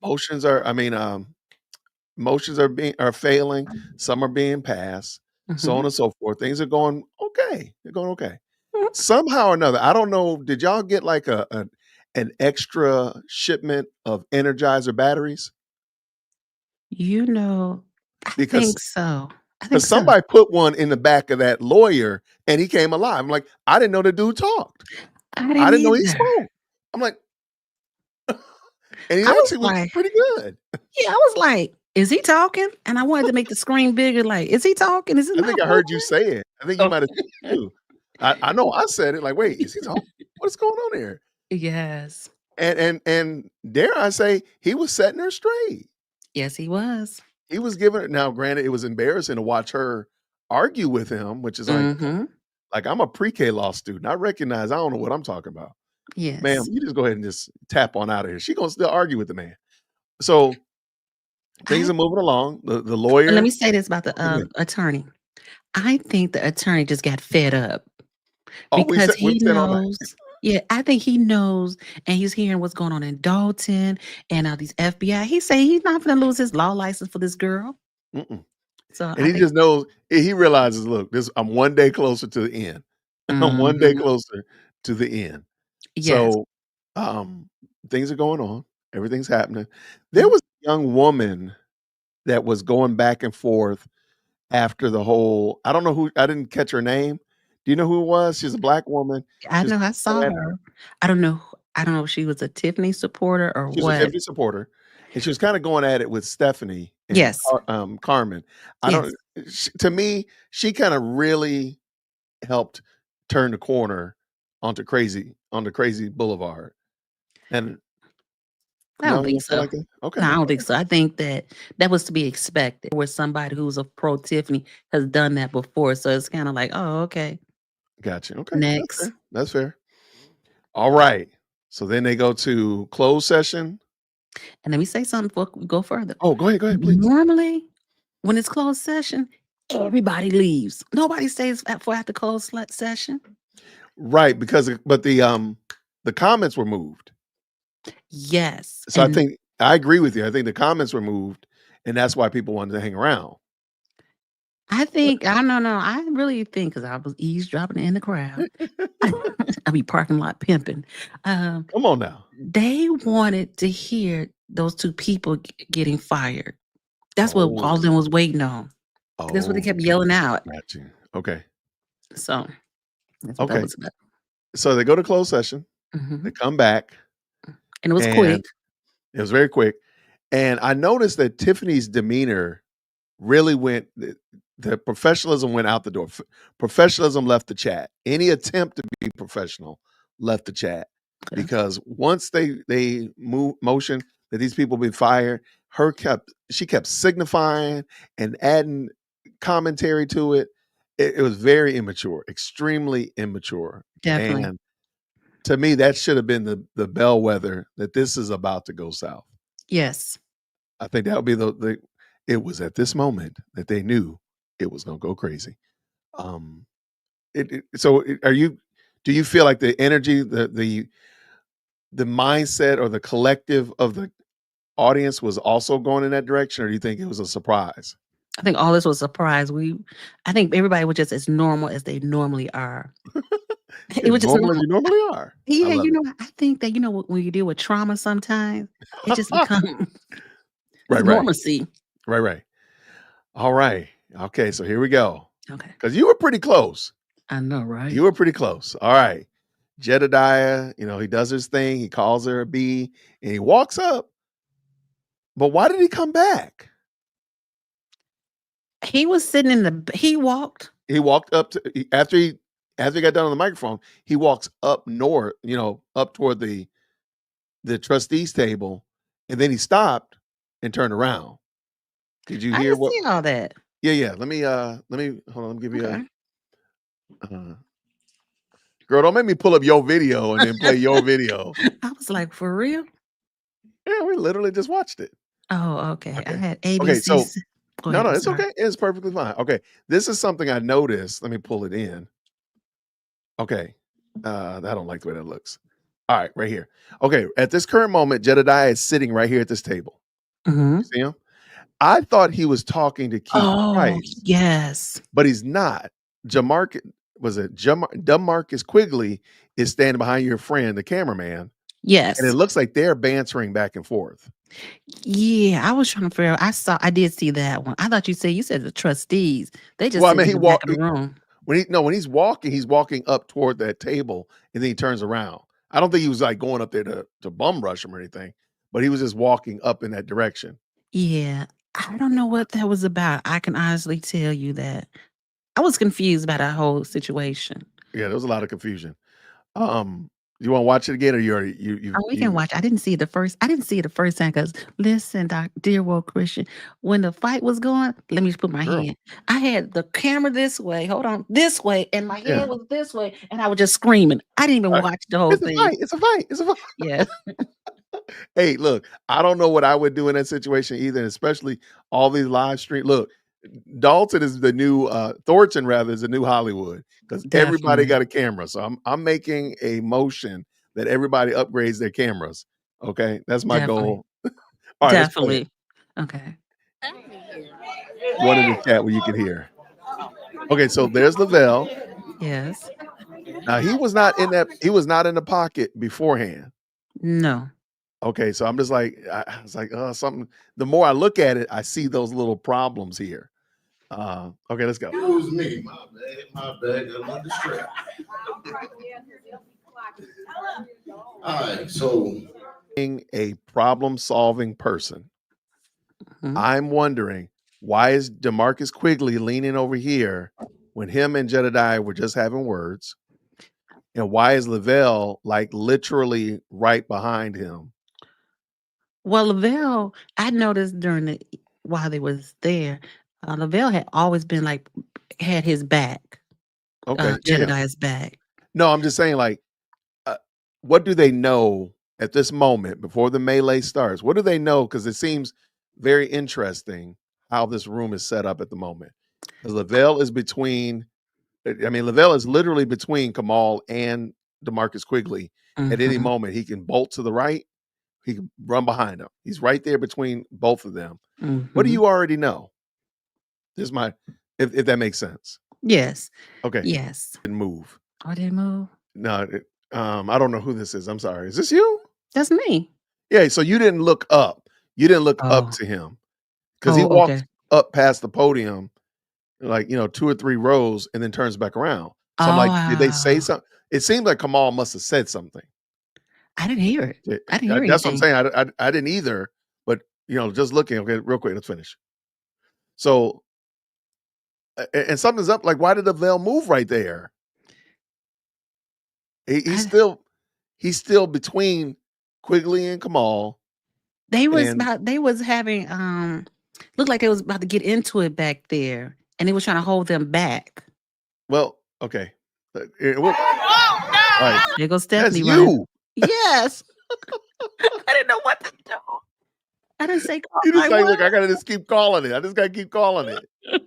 Motions are failing. Some are being passed. So on and so forth. Things are going okay. They're going okay. Somehow or another, I don't know. Did y'all get like an extra shipment of Energizer batteries? You know, I think so. Because somebody put one in the back of that lawyer and he came alive. I'm like, I didn't know the dude talked. I didn't know he spoke. I'm like, and he actually was pretty good. Yeah, I was like, is he talking? And I wanted to make the screen bigger. Like, is he talking? Is it? I think I heard you say it. I think you might have said it too. I know I said it. Like, wait, is he talking? What's going on here? Yes. And dare I say, he was setting her straight. Yes, he was. He was giving her. Now, granted, it was embarrassing to watch her argue with him, which is like I'm a pre-K law student. I recognize I don't know what I'm talking about. Yes. Ma'am, you just go ahead and just tap on out of here. She gonna still argue with the man. So things are moving along. The lawyer. Let me say this about the attorney. I think the attorney just got fed up because he knows. Yeah, I think he knows, and he's hearing what's going on in Dalton and these FBI. He say he's not going to lose his law license for this girl. So and he just knows. He realizes, look, I'm one day closer to the end. I'm one day closer to the end. Yes. So things are going on. Everything's happening. There was a young woman that was going back and forth after the whole. I don't know who. I didn't catch her name. Do you know who it was? She's a black woman. I know. I saw her. I don't know. I don't know if she was a Tiffany supporter or She was what. a Tiffany supporter, and she was kind of going at it with Stephanie. And Yes. Carmen. I don't. To me, she kind of really helped turn the corner onto Crazy Boulevard. And I don't think so. like that? Okay. No, I don't think so. I think that was to be expected. Where somebody who's a pro Tiffany has done that before, so it's kind of like, oh, okay. Gotcha. Okay. Next. That's fair. All right. So then they go to closed session. And let me say something before we go further. Oh, go ahead, please. Normally, when it's closed session, everybody leaves. Nobody stays for after closed session. Right, but the comments were moved. Yes. So I think I agree with you. I think the comments were moved, and that's why people wanted to hang around. I don't know. I really think because I was eavesdropping in the crowd. I be parking lot pimping. Come on now. They wanted to hear those two people getting fired. That's what all of them was waiting on. That's what they kept yelling out. Got you. Okay. So that's what that was about. So they go to closed session. They come back. And it was quick. It was very quick. And I noticed that Tiffany's demeanor really went, the professionalism went out the door. Professionalism left the chat. Any attempt to be professional left the chat. Because once they motion that these people be fired, she kept signifying and adding commentary to it. It was very immature, extremely immature. Definitely. And to me, that should have been the bellwether that this is about to go south. Yes. I think that would be it was at this moment that they knew it was going to go crazy. So do you feel like the energy, the mindset or the collective of the audience was also going in that direction, or do you think it was a surprise? I think all this was a surprise. I think everybody was just as normal as they normally are. It was just normal as you normally are. Yeah, I think that when you deal with trauma sometimes, it just becomes normalcy. Right. All right. Okay, so here we go. Okay. Because you were pretty close. I know, right? You were pretty close. All right. Jedediah, he does his thing. He calls her a B and he walks up. But why did he come back? He was sitting he walked. He walked up after he got done on the microphone, he walks up north, up toward the trustees table, and then he stopped and turned around. Did you hear see all that? Yeah. Let me hold on. Let me give you a. Girl, don't make me pull up your video and then play your video. I was like, for real? Yeah, we literally just watched it. Oh, okay. I had ABC. Okay, so no, it's okay. It's perfectly fine. Okay, this is something I noticed. Let me pull it in. Okay, I don't like the way that looks. All right, right here. Okay, at this current moment, Jedediah is sitting right here at this table. You see him? I thought he was talking to Keith Price. Yes. But he's not. Demarcus Quigley is standing behind your friend, the cameraman. Yes. And it looks like they're bantering back and forth. Yeah, I was trying to figure out. I did see that one. I thought you said the trustees. They just he walked in the room. When he's walking up toward that table and then he turns around. I don't think he was like going up there to bum rush him or anything, but he was just walking up in that direction. Yeah. I don't know what that was about. I can honestly tell you that I was confused about that whole situation. Yeah, there was a lot of confusion. You want to watch it again, or we can watch. I didn't see it the first time because listen, dear world Christian, when the fight was going, let me just put my hand. I had the camera this way, this way, and my head was this way, and I was just screaming. I didn't even watch the whole thing. It's a fight. Yeah. Hey, look, I don't know what I would do in that situation either, especially all these live stream. Look, Dalton is the new Thornton, rather, is the new Hollywood because everybody got a camera. So I'm making a motion that everybody upgrades their cameras. Okay, that's my goal. All right, definitely. Okay. One in the chat where you can hear. Okay, so there's Lavelle. Yes. Now he was not in the pocket beforehand. No. Okay, so I'm just like, I was like, something. The more I look at it, I see those little problems here. Okay, let's go. Excuse me, my bad, got a little distracted. All right, so a problem-solving person. I'm wondering, why is DeMarcus Quigley leaning over here when him and Jedediah were just having words? And why is Lavelle like literally right behind him? Well, Lavelle, I noticed while they was there, Lavelle had always been had his back. Okay, Jedediah's back. No, I'm just saying, what do they know at this moment before the melee starts? What do they know? Because it seems very interesting how this room is set up at the moment. Because Lavelle is literally between Kamal and DeMarcus Quigley. At any moment, he can bolt to the right. He can run behind him. He's right there between both of them. What do you already know? This is If that makes sense. Yes. Okay. Yes. Didn't move. Oh, did it move? No, I don't know who this is. I'm sorry. Is this you? That's me. Yeah, so you didn't look up. You didn't look up Oh. to him because he Oh, walks okay. up past the podium, like, 2 or 3 rows and then turns back around. So I'm like, did they say Oh. something? It seemed like Kamal must have said something. I didn't hear it. Yeah, I didn't hear that's what I'm anything. saying. I didn't either, but, just looking. Okay, real quick, let's finish. So, and something's up. Like, why did the veil move right there? He's still between Quigley and Kamal. They was And having looked like they was about to get into it back there, and they was trying to hold them back. well, okay. All right. There goes That's Stephanie running. you. Yes. I didn't know what to do. I didn't say call You just like, look, I 911. gotta just keep calling it. I just gotta keep calling it.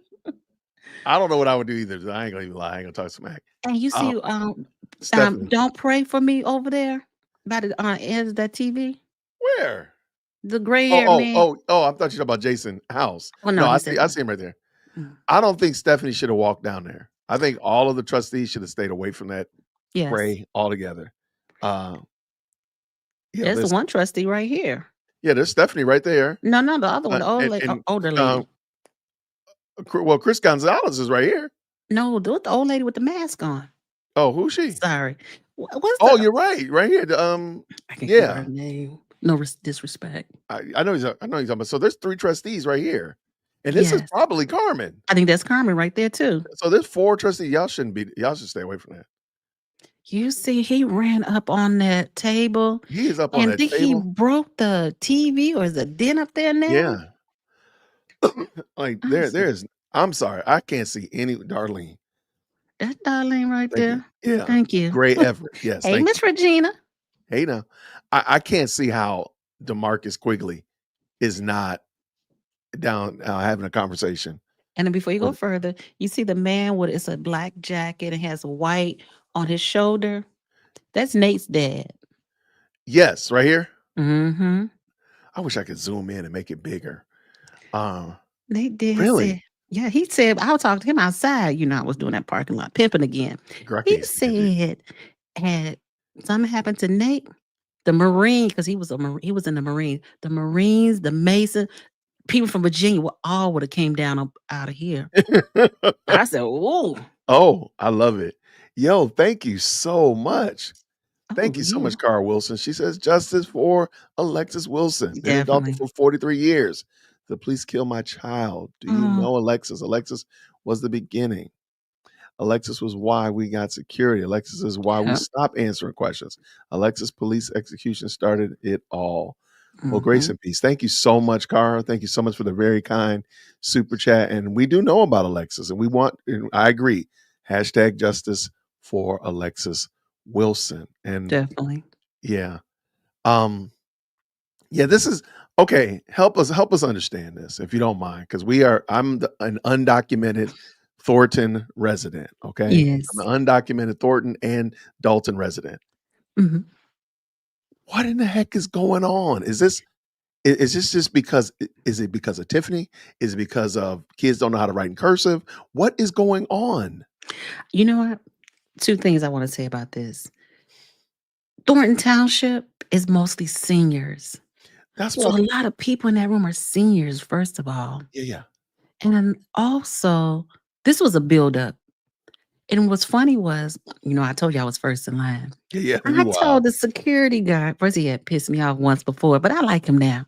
I don't know what I would do either. I ain't gonna even lie. I ain't gonna talk smack. And you see, Stephanie. don't pray for me over there by the edge of that TV. Where? The gray hair man. I thought you were talking about Jason House. Oh, no, I he see said him right there. Mm. I don't think Stephanie should have walked down there. I think all of the trustees should have stayed away from that Yes. fray altogether. Yeah, There's the one trustee right here. Yeah, there's Stephanie right there. No, the other one, the older lady. Well, Chris Gonzalez is right here. No, the old lady with the mask on. Oh, who's she? Sorry. What's Oh, you're right. Right here. I can't remember her name. No disrespect. I know he's talking about. So there's 3 trustees right here. And this is Yes. probably Carmen. I think that's Carmen right there too. So there's 4 trustees. Y'all should stay away from that. You see, he ran up on that table. He is up on And that think he table. broke the TV or is the den up there now? Yeah. Like I'm there's I'm sorry. I can't see any Darlene. That's Darlene right Thank there. you. Yeah. Thank you. Great effort. Yes. Hey, thank Miss you. Regina. Hey now. I can't see how DeMarcus Quigley is not down having a conversation. And then before you go further, you see the man with it's a black jacket and has white on his shoulder. That's Nate's dad. Yes, right here. Mm-hmm. I wish I could zoom in and make it bigger. Nate did. Really? Say, yeah, he said, I'll talk to him outside. I was doing that parking lot, pimping again. He said, had something happened to Nate, the Marine, because he was in the Marine. The Marines, the Mason, people from Virginia would have came down out of here. I said, "Whoa!" Oh, I love it. Yo, thank you so much. Thank Oh, you so yeah. much, Cara Wilson. She says justice for Alexis Wilson. Been adopted Definitely. for 43 years. The police killed my child. Do you know Alexis? Alexis was the beginning. Alexis was why we got security. Alexis is why we Yep. stopped answering questions. Alexis police execution started it all. Well, grace Mhm. and peace. Thank you so much, Cara. Thank you so much for the very kind super chat. And we do know about Alexis, and I agree. Hashtag justice for Alexis Wilson. And Definitely. yeah. Yeah, this is okay. Help us understand this, if you don't mind, because I'm an undocumented Thornton resident. Okay. Yes. I'm an undocumented Thornton and Dalton resident. Mhm. What in the heck is going on? Is this just because is it because of Tiffany? Is it because of kids don't know how to write in cursive? What is going on? You know what? 2 things I want to say about this. Thornton Township is mostly seniors. That's So what a lot of people in that room are seniors, first of all. yeah. And then also, this was a buildup. And what's funny was, I told you I was first in line. Yeah. I told the security guy, first he had pissed me off once before, but I like him now.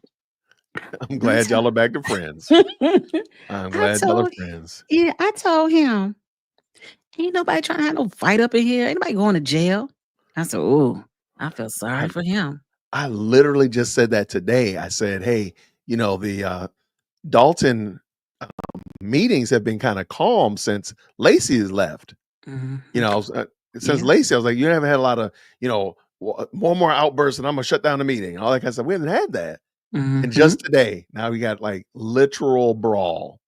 I'm glad y'all are back to friends. I'm glad y'all are friends. Yeah, I told him, ain't nobody trying to have no fight up in here. Ain't nobody going to jail. I said, oh, I feel sorry for him. I literally just said that today. I said, hey, the Dalton meetings have been kind of calm since Lacey has left. Mhm. Since Yeah. Lacey, I was like, you haven't had a lot of, more outbursts and I'm going to shut down the meeting. All that kind of stuff. We haven't had that. And Mhm. just today, now we got like literal brawl.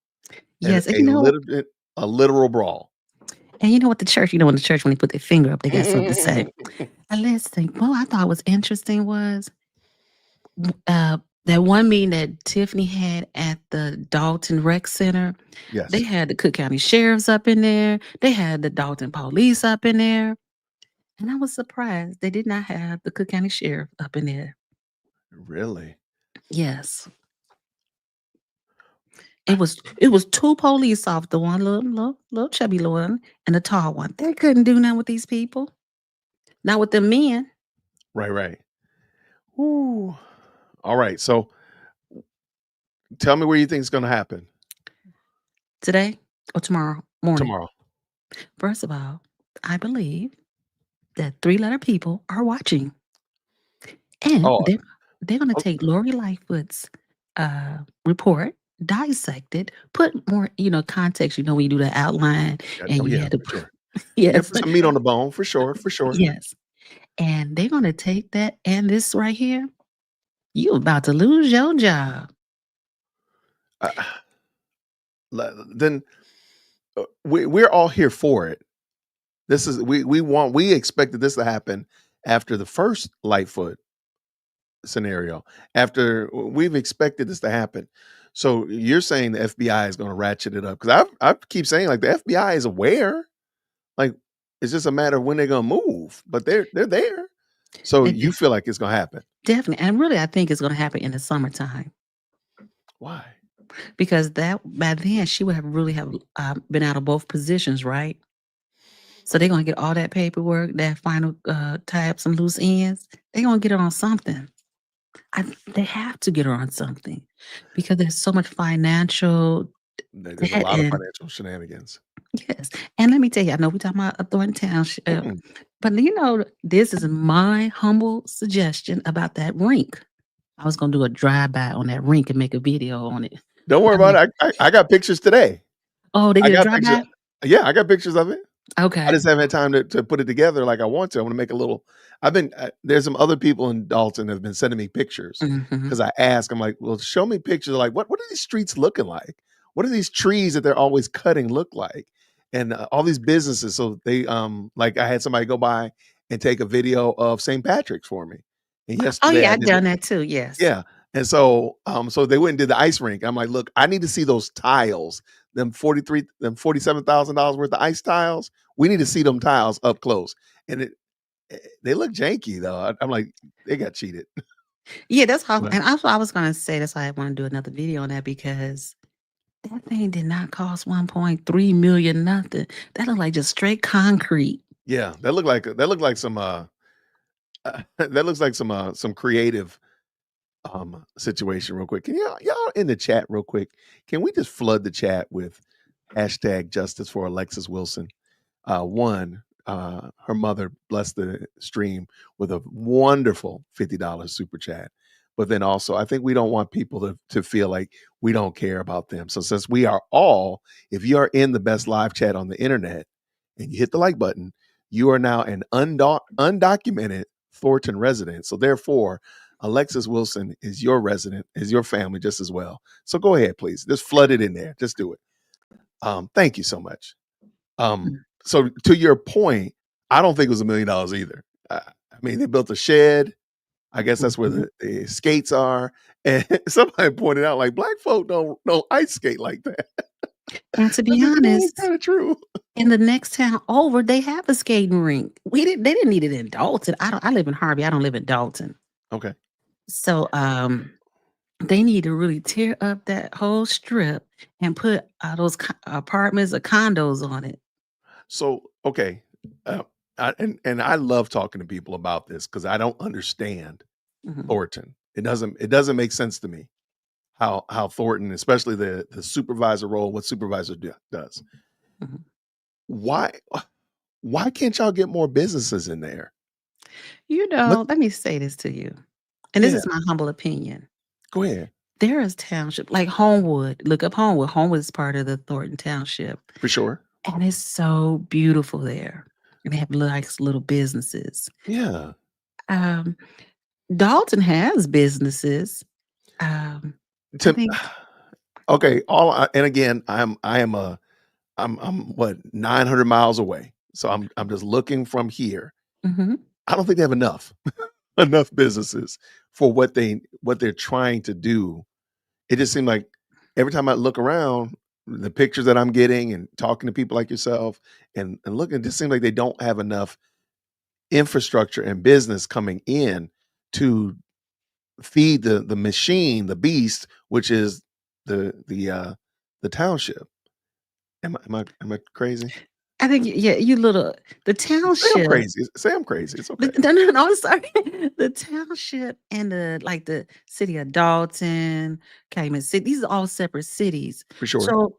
Yes, and A literal brawl. And you know what the church, when the church, when they put their finger up, they got something to say. And let's think, I thought was interesting was That one meeting that Tiffany had at the Dalton Rec Center, they Yes. had the Cook County Sheriffs up in there. They had the Dalton Police up in there. And I was surprised they did not have the Cook County Sheriff up in there. Really? Yes. It was 2 police officers, one little chubby one and a tall one. They couldn't do nothing with these people. Not with the men. Right. Ooh. All right. So tell me where you think it's going to happen Today or tomorrow morning. tomorrow. First of all, I believe that 3-letter people are watching. And Oh, they're gonna take Lori Lightfoot's report, dissect it, put more, context. When you do the outline and oh you yeah, had to for sure. Yeah, yes. put some meat on the bone for sure. Yes. And they're gonna take that and this right here, you about to lose your job. Then we're all here for it. This is we expected this to happen after the first Lightfoot scenario. After we've expected this to happen. So you're saying the FBI is going to ratchet it up? Because I keep saying like the FBI is aware. Like it's just a matter of when they're going to move, but they're there. So It you feel like it's going to happen? definitely, and really, I think it's gonna happen in the summertime Why? because that by then she would have really have been out of both positions, right? So they're gonna get all that paperwork, that final tie up some loose ends. They're gonna get her on something. They have to get her on something because there's so much financial There's a debt lot of and financial shenanigans. yes. And let me tell you, I know we're talking about Thornton Township, but this is my humble suggestion about that rink. I was gonna do a drive-by on that rink and make a video on it. Don't worry about it. I got pictures today. Oh, they I did a got pictures. drive-by? Yeah, I got pictures of it. I Okay. just haven't had time to put it together like I want to. I want to make a little. There's some other people in Dalton that have been sending me pictures Mhm. because I ask. I'm like, well, show me pictures. Like, what are these streets looking like? What are these trees that they're always cutting look like? And all these businesses. So they like I had somebody go by and take a video of St. Patrick's for me. And Oh, yesterday yeah, I I've did it. done that too, yes. Yeah. And so so they went and did the ice rink. I'm like, look, I need to see those tiles, them $47,000 worth of ice tiles. We need to see them tiles up close. And they look janky though. I'm like, they got cheated. Yeah, that's how But and also I was gonna say that's why I wanna do another video on that because that thing did not cost 1.3 million nothing. That looked like just straight concrete. yeah, that looked like some that looks like some creative situation real quick. Can y'all in the chat real quick? Can we just flood the chat with hashtag justice for Alexis Wilson? One, her mother blessed the stream with a wonderful $50 super chat. But then also, I think we don't want people to feel like we don't care about them. So since we are all, if you are in the best live chat on the internet and you hit the like button, you are now an undocumented Thornton resident. So therefore, Alexis Wilson is your resident, is your family just as well. So go ahead, please. Just flood it in there. Just do it. Thank you so much. So to your point, I don't think it was $1 million either. I mean, they built a shed. I guess that's where the skates are. And somebody pointed out, like, black folk don't ice skate like that. And to be honest, kind of true. In the next town over, they have a skating rink. They didn't need it in Dalton. I live in Harvey. I don't live in Dalton. Okay. So they need to really tear up that whole strip and put those apartments or condos on it. So, okay. I love talking to people about this because I don't understand Thornton. It doesn't make sense to me how Thornton, especially the supervisor role, what supervisor does. Why can't y'all get more businesses in there? Let me say this to you. And this is my humble opinion. Go ahead. There is township like Homewood. Look up Homewood. Homewood is part of the Thornton Township. For sure. And it's so beautiful there. And they have nice little businesses. Yeah. Dalton has businesses. Okay. And again, I'm what 900 miles away. So I'm just looking from here. I don't think they have enough. enough businesses for what they're trying to do. It just seemed like every time I look around, the pictures that I'm getting and talking to people like yourself and looking, it just seems like they don't have enough infrastructure and business coming in to feed the machine, the beast, which is the township. Am I crazy? I think, yeah, you little, the Say I'm township. crazy. Say I'm crazy. It's okay. No, I'm sorry. The township and the city of Dalton, Cayman City, these are all separate cities. For sure.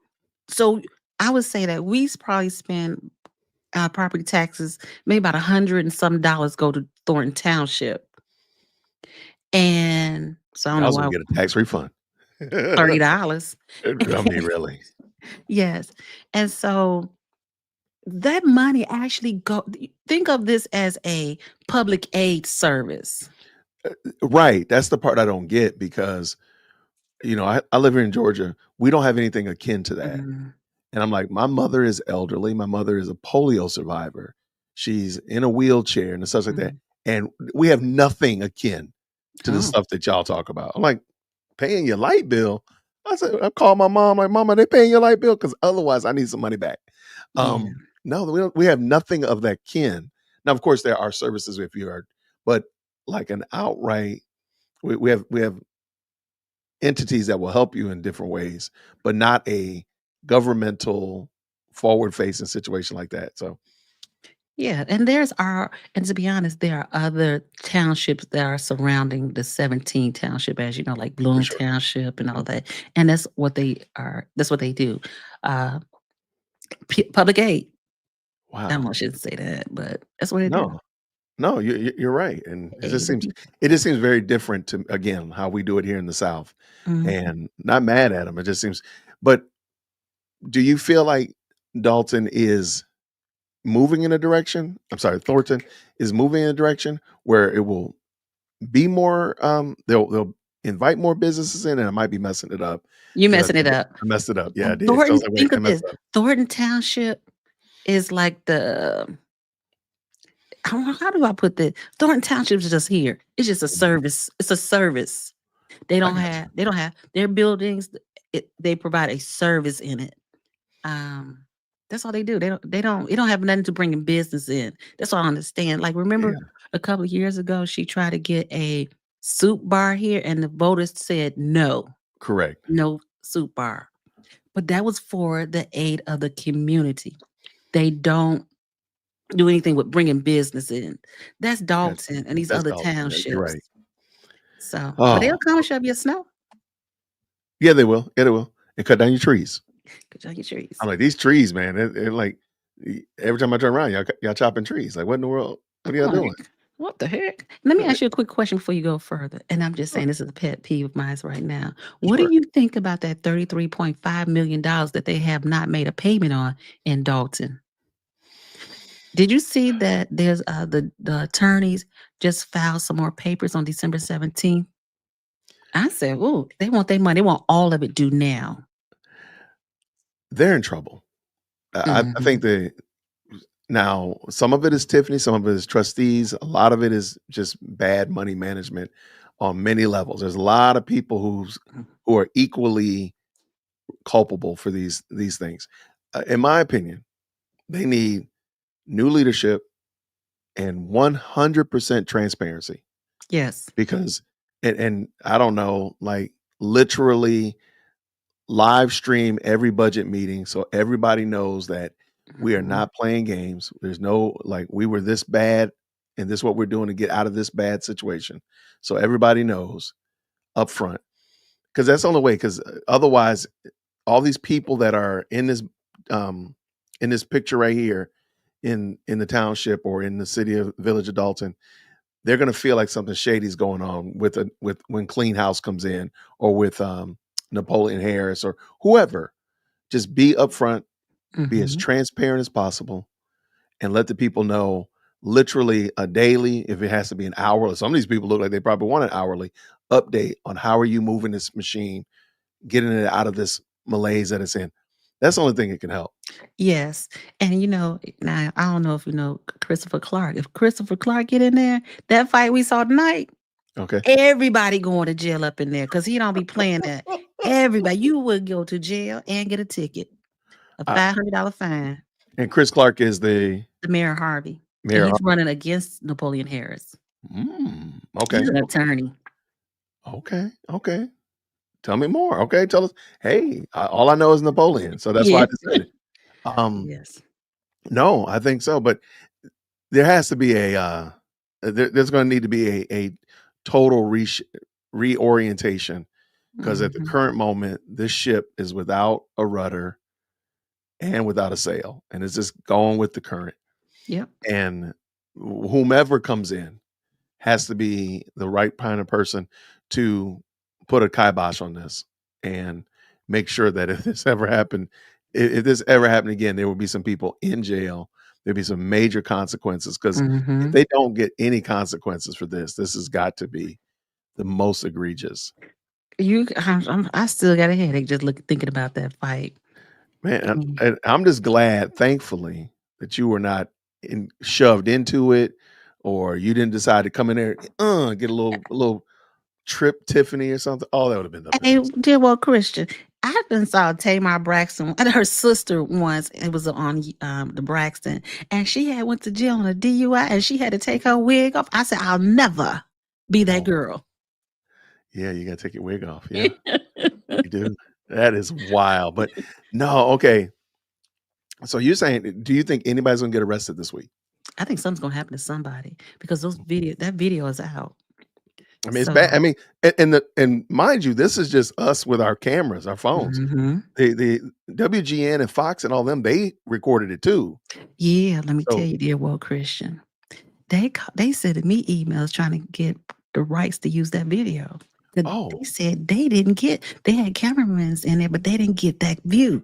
So I would say that we probably spend property taxes, maybe about $100 and some go to Thornton Township. And so I don't I know was why. gonna get a tax refund. $30. I mean, really. Yes. And so that money actually think of this as a public aid service. Right. That's the part I don't get because, I live here in Georgia. We don't have anything akin to that. And I'm like, my mother is elderly. My mother is a polio survivor. She's in a wheelchair and stuff like that. And we have nothing akin to the stuff that y'all talk about. I'm like, paying your light bill. I called my mom, like, Mama, they paying your light bill? Because otherwise I need some money back. No, we have nothing of that kin. Now, of course, there are services if you are, but like an outright, we have entities that will help you in different ways, but not a governmental forward-facing situation like that. So Yeah, and and to be honest, there are other townships that are surrounding the 17 township, as you know, like for Bloom sure. Township and all that. And that's what they do. Public aid. I Wow. shouldn't say that, but that's what they do. No, you're right, and it just Aid. seems very different to, again, how we do it here in the South, and not mad at them. It just seems. But do you feel like Dalton is moving in a direction? I'm sorry, Thornton is moving in a direction where it will be more. They'll invite more businesses in, and I might be messing it up. You 'Cause messing it up. I messed it up. Yeah, I did. I Thornton, was like, wait, think I of this. messed up. Thornton Township is like how do I put that? Thornton Township is just here. It's just a service. It's a service. They don't have their buildings. They provide a service in it. That's all they do. They don't have nothing to bring in business in. That's all I understand. Like, remember a couple of years ago, she tried to get a soup bar here and the voters said no. Correct. No soup bar. But that was for the aid of the community. They don't do anything with bringing business in. That's Dalton and these That's other Dalton. townships. You're right. So, but they'll come and shove your snow. Yeah, they will. Yeah, they will. And cut down your trees. Cut down your trees. I'm like, these trees, man. They're like, every time I turn around, y'all chopping trees. Like, what in the world? What are y'all doing? What the heck? Let me ask you a quick question before you go further. And I'm just saying, this is a pet peeve of mine right now. What do you think about that $33.5 million that they have not made a payment on in Dalton? Did you see that there's the attorneys just filed some more papers on December 17th? I said, oh, they want their money. They want all of it due now. They're in trouble. I think now some of it is Tiffany, some of it is trustees. A lot of it is just bad money management on many levels. There's a lot of people who are equally culpable for these things. In my opinion, they need new leadership and 100% transparency. Yes. Because and I don't know, like, literally live stream every budget meeting so everybody knows that we are not playing games. There's no, like, we were this bad and this is what we're doing to get out of this bad situation. So everybody knows up front. Because that's the only way, because otherwise all these people that are in this picture right here in the township or in the city of Village of Dalton, they're going to feel like something shady's going on with when Clean House comes in or with Napoleon Harris or whoever. Just be upfront, be as transparent as possible, and let the people know literally a daily, if it has to be an hourly. Some of these people look like they probably want an hourly update on how are you moving this machine, getting it out of this malaise that it's in. That's the only thing that can help. Yes. And now I don't know if you know Christopher Clark. If Christopher Clark get in there, that fight we saw tonight, Okay. everybody going to jail up in there because he don't be playing that. Everybody, you would go to jail and get a ticket, a $500 fine. And Chris Clark is the Mayor Harvey. Mayor And he's Harvey. running against Napoleon Harris. Okay. He's an attorney. Okay. Tell me more. Okay, tell us. Hey, all I know is Napoleon, so that's why I just said it. Yes. No, I think so, but there has to be there's going to need to be a total reorientation because at the current moment, this ship is without a rudder and without a sail, and it's just going with the current. Yep. And whomever comes in has to be the right kind of person to put a kibosh on this and make sure that if this ever happened again, there will be some people in jail. There'll be some major consequences because if they don't get any consequences for this has got to be the most egregious. I still got a headache just thinking about that fight. Man, I'm just glad, thankfully, that you were not shoved into it, or you didn't decide to come in there get a little trip Tiffany or something. Oh, that would have been the best. Hey, dear well Christian, I been saw Tamar Braxton and her sister once. It was on the Braxton, and she had went to jail on a DUI, and she had to take her wig off. I said, I'll never be that girl. Yeah, you gotta take your wig off. Yeah, you do. That is wild. But no, okay. So you're saying, do you think anybody's gonna get arrested this week? I think something's gonna happen to somebody because that video is out. I mean, it's bad. I mean, and mind you, this is just us with our cameras, our phones. The WGN and Fox and all them, they recorded it too. Yeah, let me tell you, dear well Christian, they sent me emails trying to get the rights to use that video. They said they had cameramans in there, but they didn't get that view.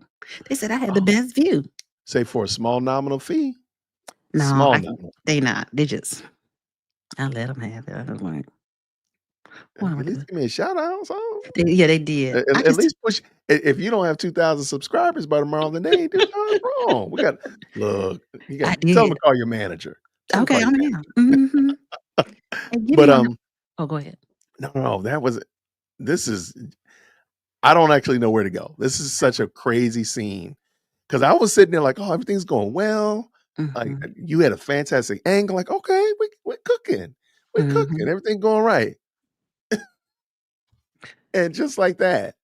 They said I had the best view. Say for a small nominal fee. No, they not. They just, I let them have it. I was like, at least give me a shout out. They did. At least push. If you don't have 2,000 subscribers by tomorrow, then they ain't doing nothing wrong. You got to tell them to call your manager. Okay, I'm here. But go ahead. No, I don't actually know where to go. This is such a crazy scene because I was sitting there like, oh, everything's going well. Like you had a fantastic angle. Like, okay, we're cooking, everything going right. And just like that,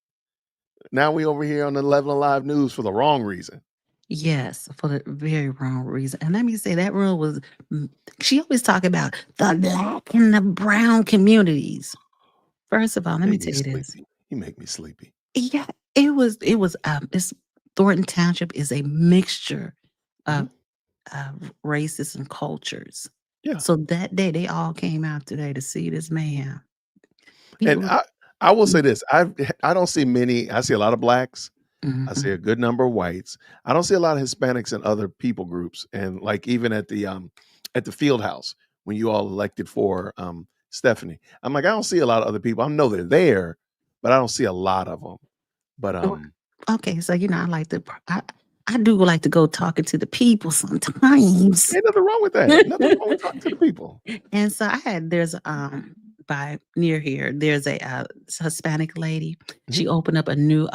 now we over here on the 11 Alive News for the wrong reason. Yes, for the very wrong reason. And let me say that rule was, she always talk about the Black and the brown communities. First of all, let me tell you this. You make me sleepy. Yeah, it was this Thornton Township is a mixture of races and cultures. Yeah. So that day they all came out today to see this man. And I will say this. I don't see many. I see a lot of blacks. I see a good number of whites. I don't see a lot of Hispanics and other people groups. And like even at the field house when you all elected for Stephanie, I'm like, I don't see a lot of other people. I know they're there, but I don't see a lot of them. But okay, so I do like to go talking to the people sometimes. Ain't nothing wrong with that. Nothing wrong with talking to the people. And so there's by near here, there's a Hispanic lady. She opened up a new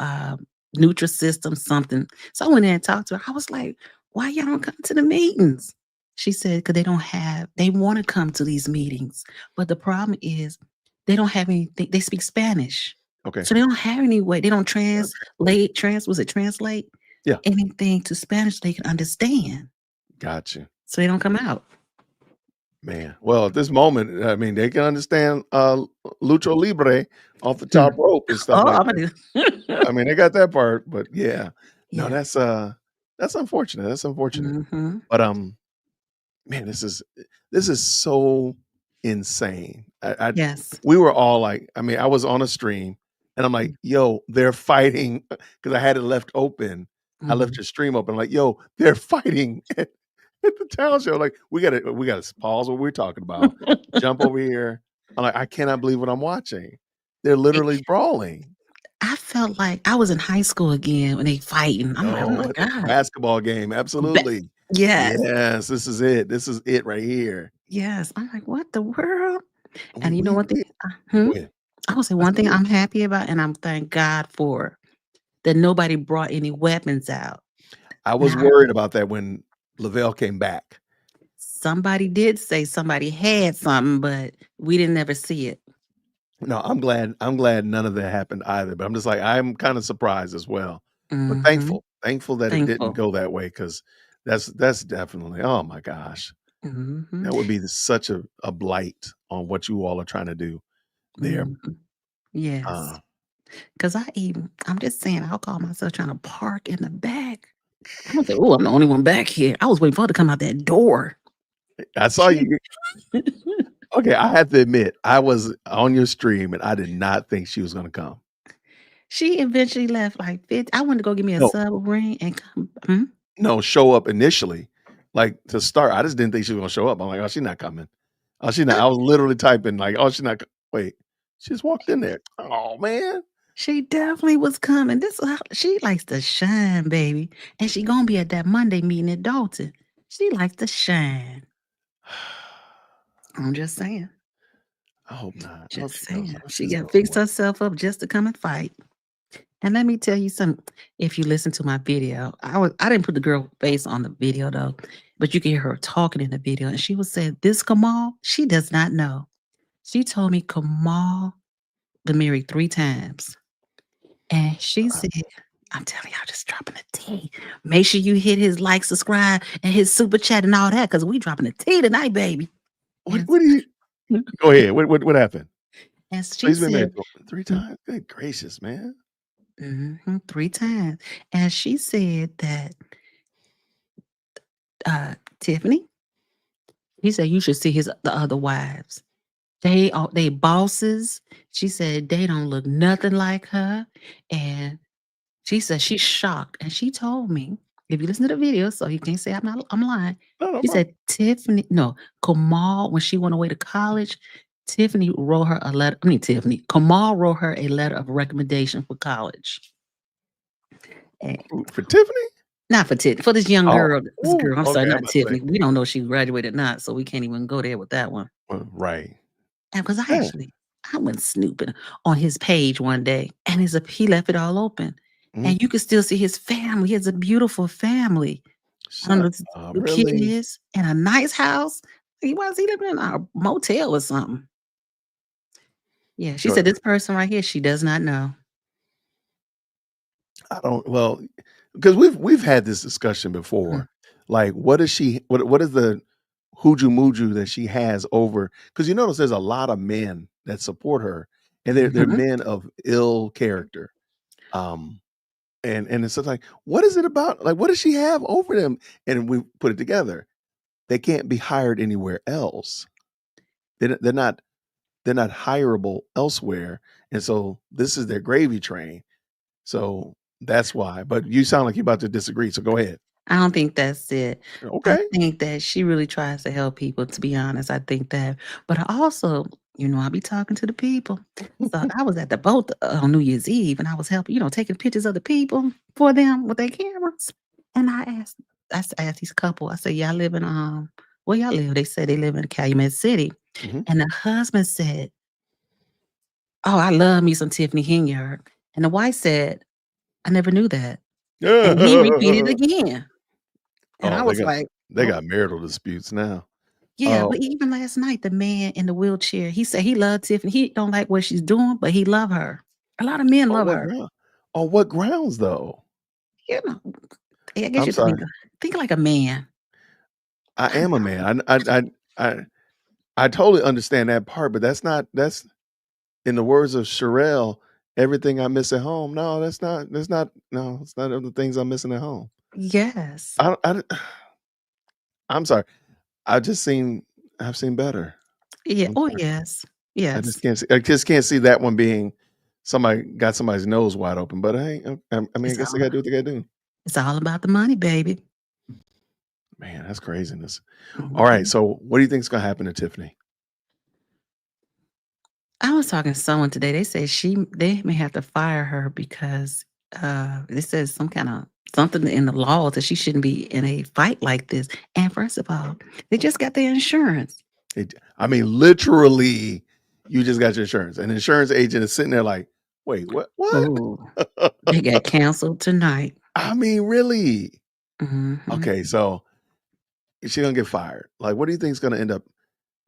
Nutrisystem something. So I went in and talked to her. I was like, why y'all don't come to the meetings? She said, because they want to come to these meetings. But the problem is they don't have anything. They speak Spanish. Okay. So they don't have any way. They don't translate Yeah. anything to Spanish they can understand. Gotcha. So they don't come out. Man, well, at this moment, I mean, they can understand Lucha Libre off the top rope and stuff like that. I mean, they got that part, but yeah. No, that's unfortunate. That's unfortunate. But man, this is so insane. Yes. We were all like, I mean, I was on a stream and I'm like, yo, they're fighting because I had it left open. I left your stream open. I'm like, yo, they're fighting at the township. Like, we gotta pause what we're talking about. Jump over here. I'm like, I cannot believe what I'm watching. They're literally brawling. I felt like I was in high school again when they fighting. I'm like, oh Oh, my at the God. basketball game, absolutely. Yes. Yes, this is it. This is it right here. Yes. I'm like, what the world? We And you know we what? we Go ahead. I would say I one said thing I'm happy about, and I'm thank God for that nobody brought any weapons out. I was Now, worried about that when Lavelle came back. somebody did say somebody had something, but we didn't ever see it. No, I'm glad none of that happened either, but I'm just like, I'm kind of surprised as well, but Mhm. thankful that it didn't Thankful. go that way because that's definitely, oh my gosh, Mhm. that would be such a blight on what you all are trying to do there. Mhm. Yes. Uh, 'Cause I'm just saying, I'll call myself trying to park in the back. I don't say, "Oh, I'm the only one back here." I was waiting for her to come out that door. I saw She you. Okay, I have to admit, I was on your stream and I did not think she was gonna come. she eventually left like 50. I went to go get me a No, sub ring and come. no, show up initially, like to start. I just didn't think she was gonna show up. I'm like, oh, she's not coming. Oh, she's not. I was literally typing like, oh, she's not. Wait, she just walked in there. Oh man. She definitely was coming. This is how she likes to shine, baby. And she gonna be at that Monday meeting at Dalton. She likes to shine. I'm just saying. I hope not. I hope Just she goes. I saying. hope she She just got goes to fixed work. herself up just to come and fight. And let me tell you something. If you listen to my video, I didn't put the girl face on the video though, but you can hear her talking in the video. And she was saying, this Kamal, she does not know. She told me Kamal been married 3 times. And she said, I'm telling y'all, just dropping the tea. Make sure you hit his like, subscribe, and his super chat and all that, because we dropping the tea tonight, baby. What do you go ahead? What happened? And So she he's been said, married 3 times? Good gracious, man. 3 times. And she said that Tiffany, he said you should see the other wives. They bosses. She said they don't look nothing like her. And she said she's shocked. And she told me, if you listen to the video, so you can't say I'm lying. No She problem. said Kamal, when she went away to college, Kamal wrote her a letter of recommendation for college. For Tiffany? Not for Tiffany, for this young Oh, girl. This ooh, girl, I'm sorry, okay. I'm not about to say, Tiffany. We don't know if she graduated or not, so we can't even go there with that one. right. And because Yeah. I went snooping on his page one day, and he left it all open, Mhm. and you could still see his family. He has a beautiful family. I don't know, the Really? kids and a nice house. He living in a motel or something. Yeah, she Sure. said this person right here, she does not know. I don't. Well, because we've had this discussion before. Like, what is the hooju muju that she has over? Because you notice there's a lot of men that support her, and they're Mhm. men of ill character. And it's just like, what is it about? Like, what does she have over them? And we put it together. They can't be hired anywhere else. They're not hireable elsewhere, and so this is their gravy train. So that's why. But you sound like you're about to disagree. So go ahead. I don't think that's it. I Okay. think that she really tries to help people, to be honest. I think that. But I also, I be talking to the people. So I was at the boat on New Year's Eve and I was helping, taking pictures of the people for them with their cameras. And I asked these couple, I said, y'all live in, where y'all live? They said they live in Calumet City. Mhm. And the husband said, oh, I love me some Tiffany Henyard. And the wife said, I never knew that. And he repeated again. And I Oh, was like, they got marital disputes now. yeah, but even last night, the man in the wheelchair, he said he loved Tiffany. He don't like what she's doing, but he love her. A lot of men On love what her. ground? On what grounds though? You know, I guess I'm you have to sorry. think like a man. I am a man. I totally understand that part, but that's in the words of Sherelle, everything I miss at home. No, no, it's not of the things I'm missing at home. Yes. I'm sorry. I've seen better. Yeah. I'm Oh, sorry. yes. Yes. I just can't see that one being somebody got somebody's nose wide open. But hey, I mean, I It's guess they all, gotta do what they gotta do. it's all about the money, baby. Man, that's craziness. All right. Mhm. So what do you think is gonna happen to Tiffany? I was talking to someone today. They said they may have to fire her because it says something in the law that she shouldn't be in a fight like this. And first of all, they just got their insurance. I mean, literally, you just got your insurance. An insurance agent is sitting there like, wait, what? Oh, they got canceled tonight. I mean, really? Mhm. Okay, so she's gonna get fired. Like, what do you think is gonna end up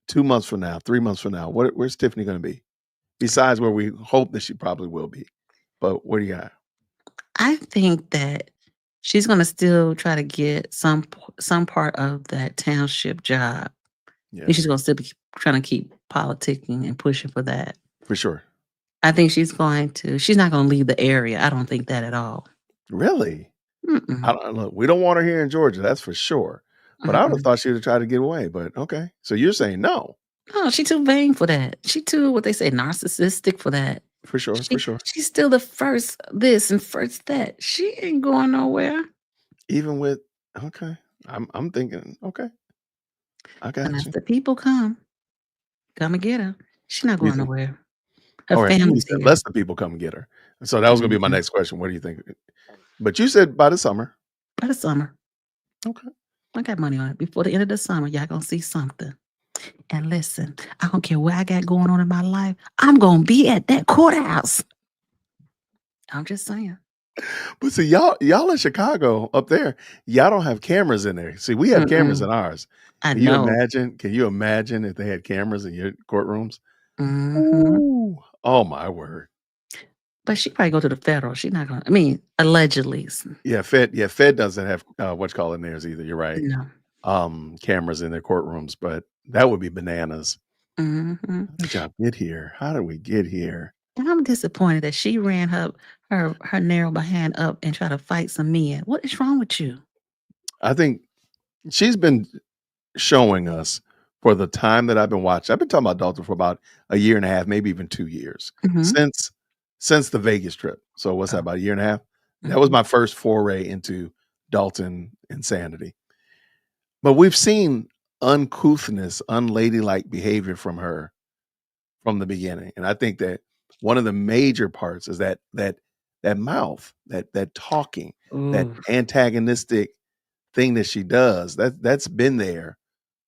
2 months from now, 3 months from now? Where's Tiffany gonna be? Besides where we hope that she probably will be. But what do you got? I think that she's gonna still try to get some part of that township job. Yeah. And she's gonna still be trying to keep politicking and pushing for that. For sure. I think she's not gonna leave the area. I don't think that at all. Really? Mm-mm. Look, we don't want her here in Georgia, that's for sure. But I would have Mm-mm. thought she would have tried to get away. But okay. So you're saying no. Oh, she too vain for that. She too, what they say, narcissistic for that. For sure, for sure. She's still the first this and first that. She ain't going nowhere. Even with okay. I'm thinking, okay. I got Unless you. the people come and get her. She's not You going think- nowhere. Her All right, you family's said here. let the people come and get her. So that was gonna be my Mhm. next question. What do you think? But you said by the summer. By the summer. Okay. I got money on it. Before the end of the summer, y'all gonna see something. And listen, I don't care what I got going on in my life. I'm gonna be at that courthouse. I'm just saying. But see, y'all in Chicago up there, y'all don't have cameras in there. See, we have cameras in ours. I Can you know. imagine? Can you imagine if they had cameras in your courtrooms? Mhm. Ooh. Oh my word. But she probably go to the federal. She's not gonna. I mean, allegedly. Yeah, Fed doesn't have what you call in theirs either. You're right. No. Cameras in their courtrooms, but that would be bananas. Mhm. How did y'all get here? How did we get here? And I'm disappointed that she ran her narrow behind up and tried to fight some men. What is wrong with you? I think she's been showing us for the time that I've been watching. I've been talking about Dalton for about a year and a half, maybe even 2 years Mhm. since the Vegas trip. So what's that, about a year and a half? That was Mhm. my first foray into Dalton insanity. But we've seen uncouthness, unladylike behavior from her from the beginning. And I think that one of the major parts is that mouth, that talking, that Ooh. antagonistic thing that she does. That's been there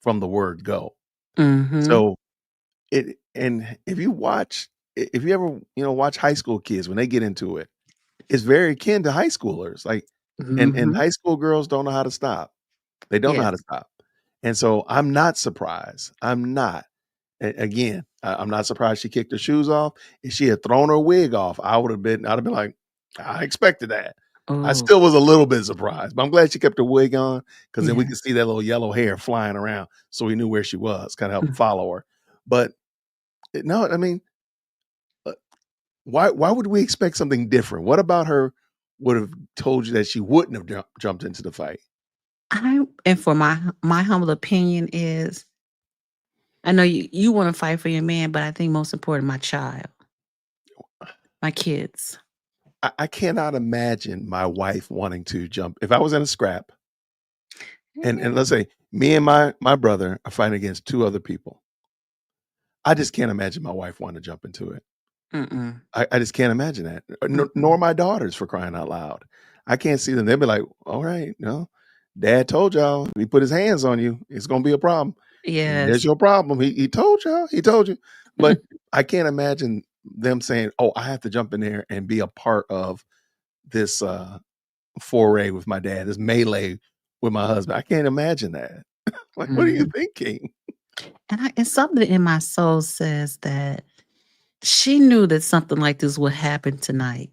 from the word go. Mhm. So and if you ever, watch high school kids when they get into it, it's very akin to high schoolers. Like and Mhm. high school girls don't know how to stop. They don't know how Yes. to stop. And so I'm not surprised. I'm not. Again, I'm not surprised she kicked her shoes off. If she had thrown her wig off, I'd have been like, I expected that. I Oh. still was a little bit surprised, but I'm glad she kept her wig on because then we could Yes. see that little yellow hair flying around, so we knew where she was, kind of help follow her. But no, I mean, uh, why would we expect something different? What about her would have told you that she wouldn't have jumped into the fight? And for my humble opinion is, I know you want to fight for your man, but I think most important, my child, my kids. I cannot imagine my wife wanting to jump. If I was in a scrap, and let's say me and my brother are fighting against 2 other people, I just can't imagine my wife wanting to jump into it. Mm-mm. I just can't imagine that. Nor Mm-mm. my daughters, for crying out loud. I can't see them. They'll be like, "All right, no, Dad told y'all if he put his hands on you, it's gonna be a problem. And there's Yes. your problem. He told y'all. He told you." But I can't imagine them saying, "Oh, I have to jump in there and be a part of this foray with my dad, this melee with my husband." I can't imagine that. Like, what are you Mhm. thinking? And something in my soul says that she knew that something like this would happen tonight.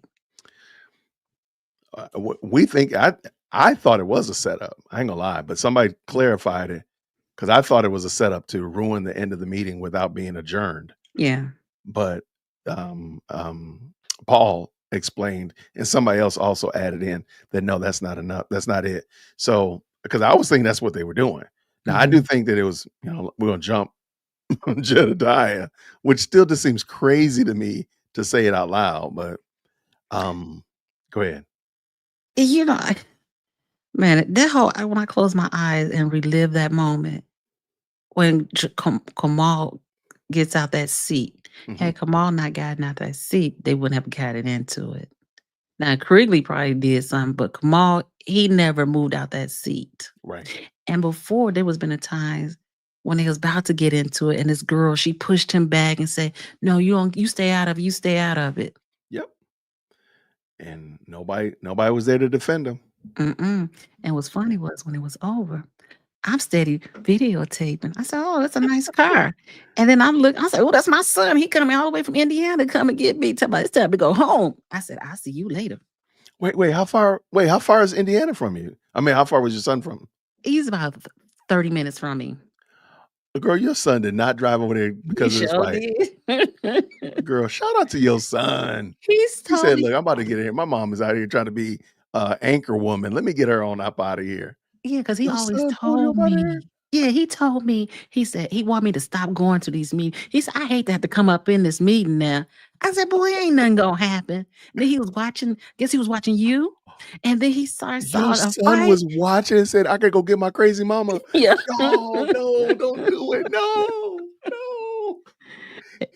We think I thought it was a setup. I ain't gonna lie, but somebody clarified it because I thought it was a setup to ruin the end of the meeting without being adjourned. Yeah. But Paul explained, and somebody else also added in that no, that's not enough. That's not it. So because I was thinking that's what they were doing. Now I do Mhm. think that it was, we're gonna jump Jedediah, which still just seems crazy to me to say it out loud. But go ahead. You know, man, that whole when I close my eyes and relive that moment when Kamal gets out that seat Had Kamal not gotten out that seat, they wouldn't have gotten into it. Now, Krigley probably did something, but Kamal, he never moved out that seat. Right. And before, there was been a time when he was about to get into it, and this girl, she pushed him back and said, "No, you stay out of it. You stay out of it." Yep. And nobody was there to defend him. And what's funny was when it was over, I'm steady videotaping. I said, "Oh, that's a nice car." And then I said, "Oh, that's my son. He coming all the way from Indiana to come and get me. Tell me it's time to go home." I said, "I'll see you later." Wait, how far is Indiana from you? I mean, how far was your son from? He's about 30 minutes from me. Girl, your son did not drive over there because of this fight. Did. Girl, shout out to your son. He said, "Look, I'm about to get in here. My mom is out here trying to be anchor woman. Let me get her on up out of here." Yeah, because he Your always son pulled you told up out of me. there? Yeah, he told me. He said he wanted me to stop going to these meetings. He said, "I hate to have to come up in this meeting now." I said, "Boy, ain't nothing gonna happen." And then he was watching. Guess he was watching you. And then he saw Your a son fight. was watching and said, "I gotta go get my crazy mama." Yeah. No, don't do it. No.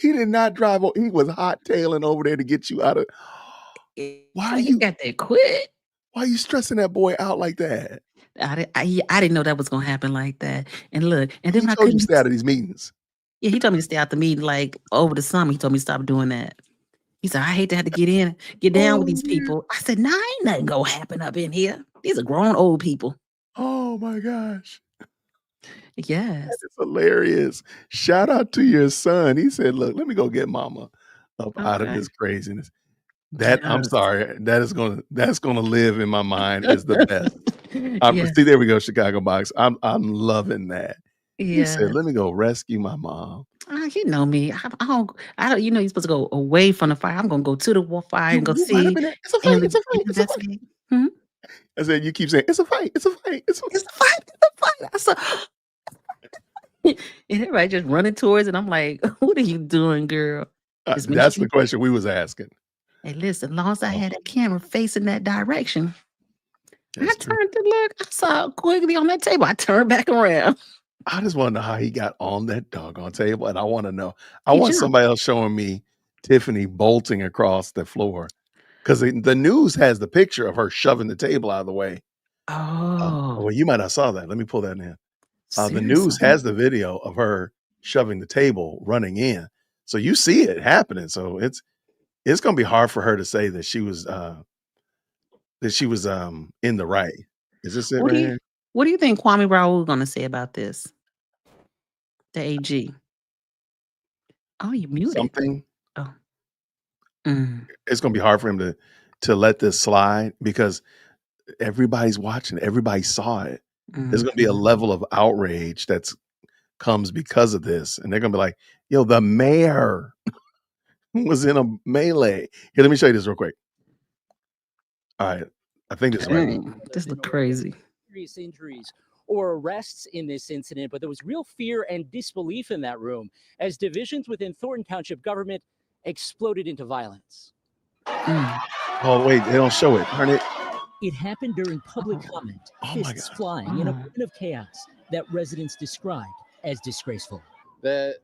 He did not drive. He was hot tailing over there to get you out of. Why are He you? got that quit. Why are you stressing that boy out like that? I didn't know that was gonna happen like that. And look, and then He when I told you couldn't. to stay out of these meetings. Yeah, he told me to stay out the meeting like over the summer. He told me to stop doing that. He said, "I hate to have to get down with these people." I said, "Nah, ain't nothing gonna happen up in here. These are grown old people." Oh my gosh. Yes. That is hilarious. Shout out to your son. He said, "Look, let me go get mama up out of Okay. this craziness." I'm Yes. sorry. That's gonna live in my mind as the best. Yes. See, there we go, Chicago Box. I'm loving that. He said, Yes. "Let me go rescue my mom." You know me. I don't. You know, you're supposed to go away from the fire. I'm gonna go to the fire and go You run up see in there. It's a fight. and It's a fight. It's a fight. investigate. Hmm? I said, you keep saying, "It's a fight. It's a fight. It's a fight." It's a fight. It's a fight. I said, and everybody just running towards it. I'm like, "What are you doing, girl?" Just make That's sure the question we was asking. Hey, listen, as long as I had that camera facing that direction, That's I true. turned to look. I saw Quigley on that table. I turned back around. I just want to know how he got on that doggone table, and I want to know. I He want jumped. somebody else showing me Tiffany bolting across the floor because the news has the picture of her shoving the table out of the way. Oh, Well, you might not saw that. Let me pull that in. The news seriously? has the video of her shoving the table, running in, so you see it happening. So it's going to be hard for her to say that she was in the right. Is this it What do right you here? What do you think Kwame Raoul gonna say about this? The AG. Oh, you muted. Something. Oh. Mm. It's going to be hard for him to let this slide because everybody's watching. Everybody saw it. There's going to be a level of outrage that's comes because of this, and they're going to be like, "Yo, the mayor was in a melee." Here, let me show you this real quick. All right, I think this is right. Dang, this look crazy. Serious injuries or arrests in this incident, but there was real fear and disbelief in that room as divisions within Thornton Township government exploded into violence. Oh wait, they don't show it. Turn it. It happened during public comment, fists flying in a moment of chaos that residents described as disgraceful. That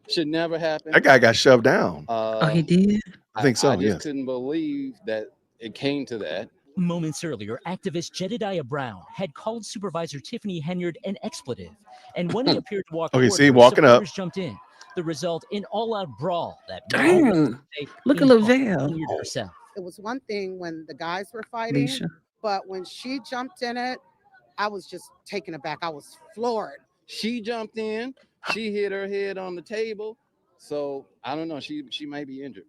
should never happen. That guy got shoved down. Oh, he did? I think so. I just Yes. couldn't believe that it came to that. Moments earlier, activist Jedediah Brown had called Supervisor Tiffany Henyard an expletive, and when he appeared to walk Okay, toward see, her, walking up. supporters jumped in. The result, an all-out brawl that Dang. Look at Lavelle. Henyard herself. It was one thing when the guys were fighting, Misha. but when she jumped in it, I was just taken aback. I was floored. She jumped in. She hit her head on the table. So I don't know. She may be injured.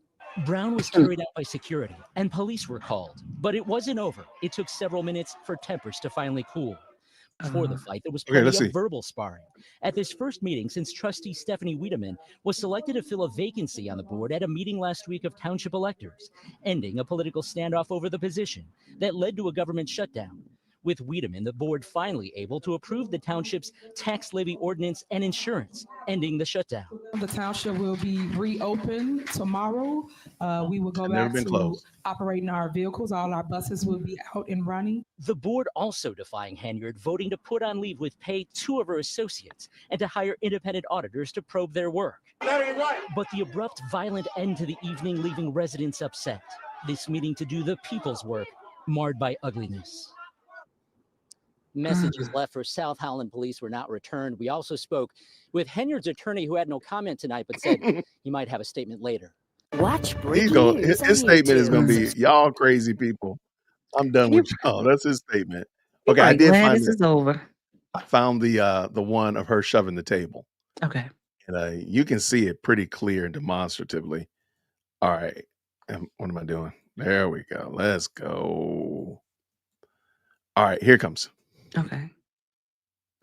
Brown was carried out by security, and police were called. But it wasn't over. It took several minutes for tempers to finally cool. Before the fight, there was plenty let's of see. verbal sparring. At this first meeting, since trustee Stephanie Wiedemann was selected to fill a vacancy on the board at a meeting last week of township electors, ending a political standoff over the position that led to a government shutdown. With Wiedemann, the board finally able to approve the township's tax levy ordinance and insurance, ending the shutdown. The township will be reopened tomorrow. We will go Never back been to closed. operating our vehicles. All our buses will be out and running. The board also defying Henyard, voting to put on leave with pay 2 of her associates and to hire independent auditors to probe their work. That ain't right. But the abrupt, violent end to the evening leaving residents upset. This meeting to do the people's work, marred by ugliness. Messages left for South Holland police were not returned. We also spoke with Henyard's attorney, who had no comment tonight, but said he might have a statement later. Watch breaking news. His statement is going to be, y'all crazy people. I'm done with y'all. That's his statement. Okay, I did glad find this is over. I found the one of her shoving the table. Okay. And you can see it pretty clear and demonstratively. All right. What am I doing? There we go. Let's go. All right, here it comes. Okay.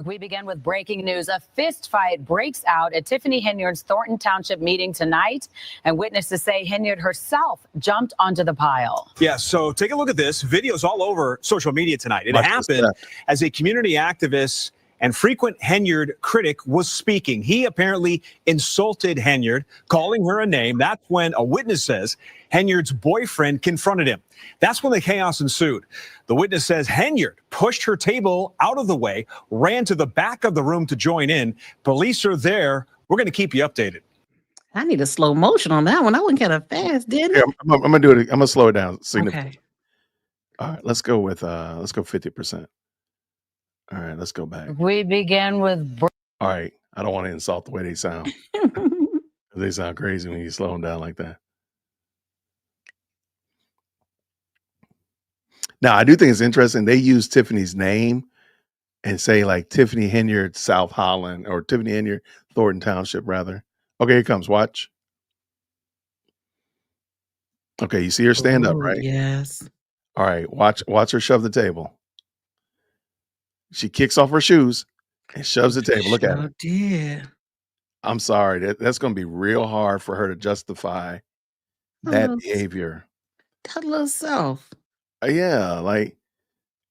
We begin with breaking news. A fist fight breaks out at Tiffany Henyard's Thornton Township meeting tonight, and witnesses say Henyard herself jumped onto the pile. Yeah, so take a look at this. Video's all over social media tonight. It happened as a community activist and frequent Henyard critic was speaking. He apparently insulted Henyard, calling her a name. That's when a witness says Henyard's boyfriend confronted him. That's when the chaos ensued. The witness says Henyard pushed her table out of the way, ran to the back of the room to join in. Police are there. We're going to keep you updated. I need a slow motion on that one. I went kind of fast, didn't Yeah, I? I'm going to do it. I'm going to slow it down. Okay. All right, let's go 50%. All right, let's go back. We begin with. All right, I don't want to insult the way they sound. They sound crazy when you slow them down like that. Now, I do think it's interesting. They use Tiffany's name and say like Tiffany Henyard, South Holland, or Tiffany Henyard, Thornton Township, rather. Okay, here it comes. Watch. Okay, you see her stand up, right? Yes. All right, watch her shove the table. She kicks off her shoes and shoves the table. Look at it. Dear. I'm sorry. That's going to be real hard for her to justify that behavior. That little self. Yeah, like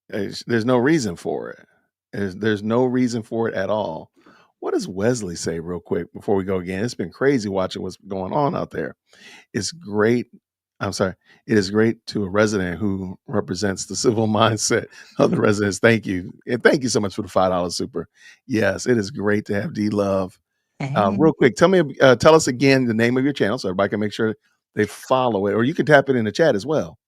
there's no reason for it. There's no reason for it at all. What does Wesley say real quick before we go again? It's been crazy watching what's going on out there. It's great. I'm sorry. It is great to a resident who represents the civil mindset of the residents. Thank you. And thank you so much for the $5 super. Yes, it is great to have D Love. Real quick, tell us again the name of your channel so everybody can make sure they follow it, or you can tap it in the chat as well.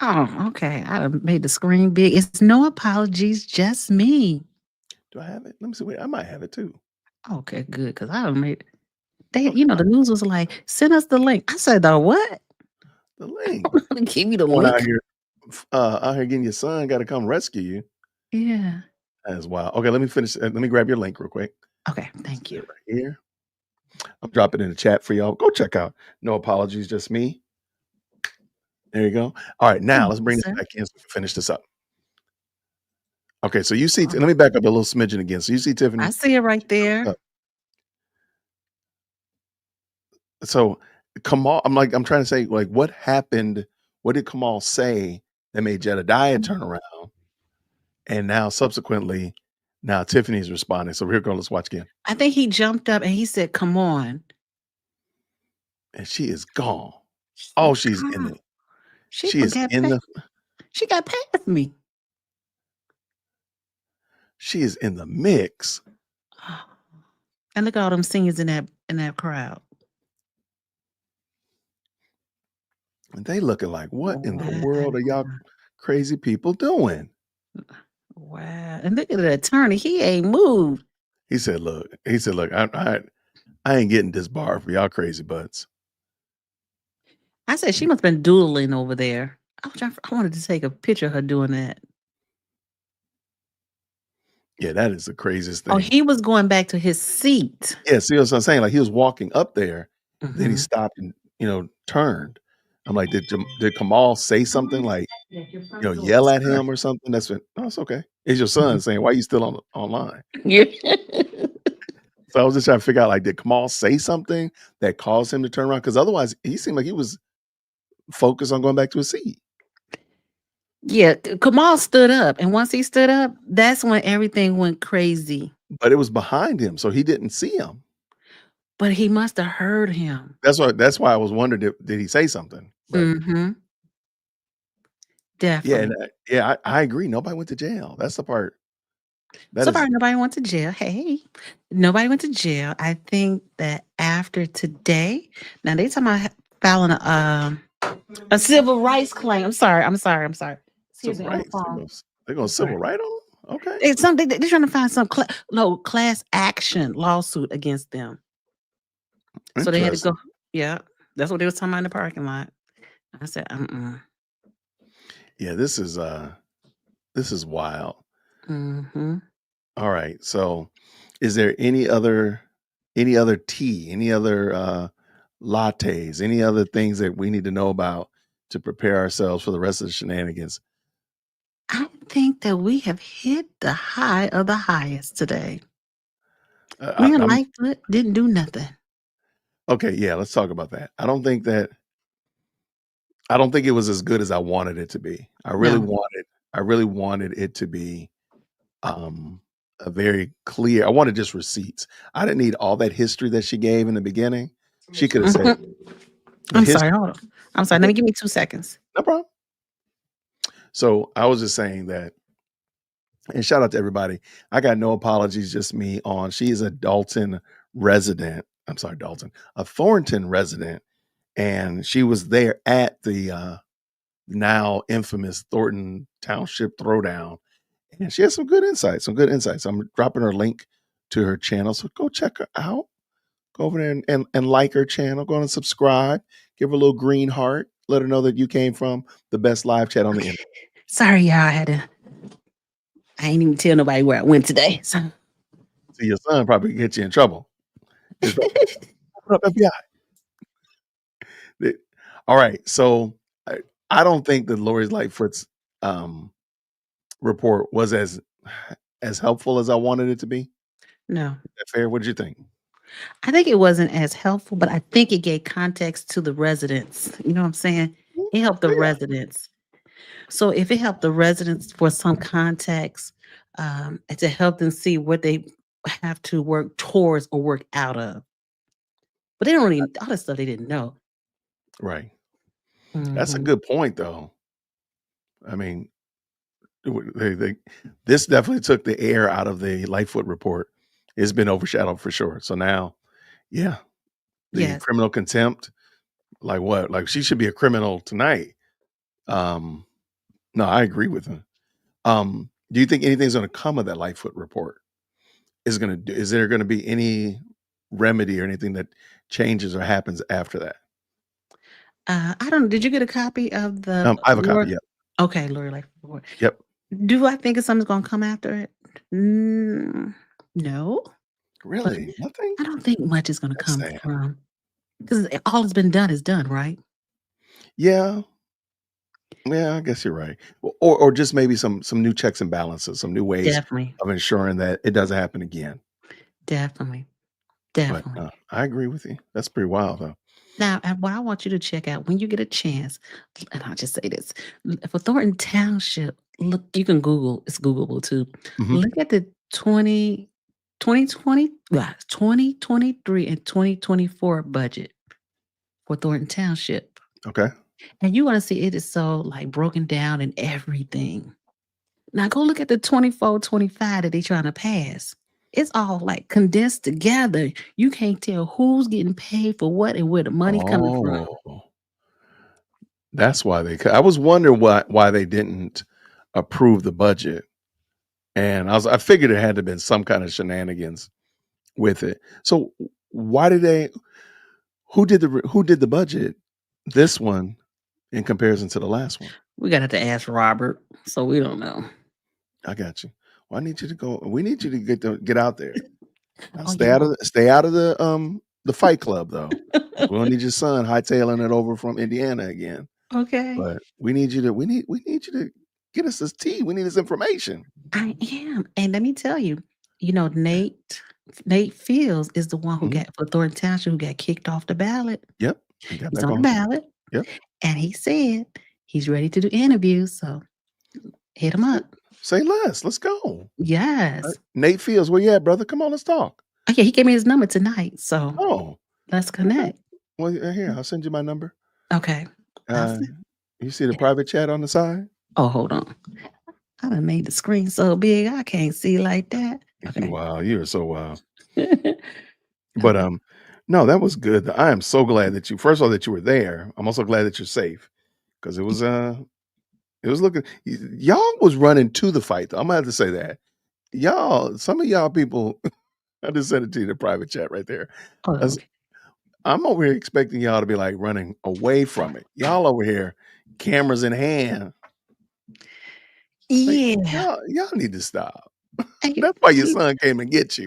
Oh, okay. I made the screen big. It's no apologies, just me. Do I have it? Let me see. Wait, I might have it too. Okay, good. Because I made the news was like, send us the link. I said, the what? The link. Give me the Going link. out here getting your son got to come rescue you. Yeah. That is wild. Okay, let me finish. Let me grab your link real quick. Okay, thank you. Right here. I'm dropping in the chat for y'all. Go check out No Apologies, Just Me. There you go. All right, now let's bring this back in so we can finish this up. Okay, so you see, let me back up a little smidgen again. So you see Tiffany? I see it right there. So Kamal, I'm trying to say, like, what happened? What did Kamal say that made Jedediah turn around? And now subsequently, now Tiffany's responding. So here we go. Let's watch again. I think he jumped up and he said, come on. And she is gone. Oh, she's in it. She is in the. She got past me. She is in the mix. And look at all them singers in that crowd. And they looking like, what in the world are y'all crazy people doing? Wow. And look at the attorney. He ain't moved. He said, look, I ain't getting disbarred for y'all crazy butts. I said she must have been doodling over there. I wanted to take a picture of her doing that. Yeah, that is the craziest thing. Oh, he was going back to his seat. Yeah, see what I'm saying? Like he was walking up there, then he stopped and turned. I'm like, did Kamal say something like, yell at him or something? That's been, no, it's okay. It's your son saying, why are you still online? Yeah. So I was just trying to figure out, like, did Kamal say something that caused him to turn around? Because otherwise, he seemed like he was focused on going back to his seat. Yeah, Kamal stood up, and once he stood up, that's when everything went crazy. But it was behind him, so he didn't see him. But he must have heard him. That's why I was wondering, did he say something? But Definitely. I agree. Nobody went to jail. That's the part. So far, nobody went to jail. Hey, nobody went to jail. I think that after today, now they talking about filing a civil rights claim. I'm sorry. Excuse Civil me. On the rights. phone. They're going to civil right on him? Okay. It's something they're trying to find some class action lawsuit against them. So they had to go. Yeah, that's what they was talking about in the parking lot. I said, Yeah, this is wild. All right. So is there any other tea, any other lattes, any other things that we need to know about to prepare ourselves for the rest of the shenanigans? I think that we have hit the high of the highest today. Me and Lightfoot didn't do nothing. Okay, yeah, let's talk about that. I don't think it was as good as I wanted it to be. I really wanted it to be a very clear. I wanted just receipts. I didn't need all that history that she gave in the beginning. She could have said, I'm sorry, hold on. I'm sorry. Let me give me 2 seconds. No problem. So I was just saying that, and shout out to everybody. I got no apologies, just me on. She is a Dalton resident. I'm sorry, Dalton, a Thornton resident. And she was there at the now infamous Thornton Township throwdown. And she has some good insights. I'm dropping her link to her channel. So go check her out. Go over there and like her channel. Go and subscribe. Give her a little green heart. Let her know that you came from the best live chat on the internet. Sorry, y'all. I ain't even tell nobody where I went today. So your son probably get you in trouble. What up, FBI? All right. So I don't think that Lori Lightfoot's report was as helpful as I wanted it to be. No. Is that fair? What did you think? I think it wasn't as helpful, but I think it gave context to the residents. You know what I'm saying? It helped the residents. So if it helped the residents for some context, and to help them see what they have to work towards or work out of. But they don't really, all the stuff they didn't know. Right. That's a good point, though. I mean, this definitely took the air out of the Lightfoot report. It's been overshadowed for sure. So now, yeah, the criminal contempt, like what? Like she should be a criminal tonight. No, I agree with him. Do you think anything's going to come of that Lightfoot report? Is there going to be any remedy or anything that changes or happens after that? I don't know. Did you get a copy of the? I have a copy. Yeah. Okay, Lori Lightfoot report. Yep. Do I think something's going to come after it? No. Really? Nothing? I don't think much is going to come from, because all that's been done is done, right? Yeah. Yeah, I guess you're right. Or just maybe some new checks and balances, some new ways of ensuring that it doesn't happen again. Definitely. But I agree with you. That's pretty wild, though. Now, and what I want you to check out when you get a chance, and I'll just say this, for Thornton Township, look, you can Google, it's Googleable too. Look at the 2023 and 2024 budget for Thornton Township. Okay. And you want to see it is so like broken down and everything. Now go look at the 24-25 that they're trying to pass. It's all like condensed together. You can't tell who's getting paid for what and where the money's coming from. That's why I was wondering why they didn't approve the budget. And I figured it had to have been some kind of shenanigans with it. So why did who did the budget, this one, in comparison to the last one? We got to ask Robert, so we don't know. I got you. Well, we need you to get out there. Stay out of the fight club, though. We don't need your son hightailing it over from Indiana again. Okay. But we need you to get us this tea. We need this information. I am. And let me tell you, Nate Fields is the one who got for Thornton Township who got kicked off the ballot. Yep. He's on the ballot. Yep. And he said he's ready to do interviews. So Hit him up. Say less. Let's go. Yes. Nate Fields, where you at, brother? Come on, let's talk. Oh, yeah, he gave me his number tonight, so Oh, let's connect. well, here, I'll send you my number. Okay. You see the private chat on the side? Oh, hold on. I done made the screen so big I can't see like that. Okay. Wow, you are so wild. But no, that was good. I am so glad that first of all that you were there. I'm also glad that you're safe because it was looking y'all was running to the fight though. I'm gonna have to say that. Some of y'all people, I just sent it to you in the private chat right there. Oh, okay. I'm over here expecting y'all to be like running away from it. Y'all over here, cameras in hand. Yeah. Like, y'all need to stop. That's why your son came and get you.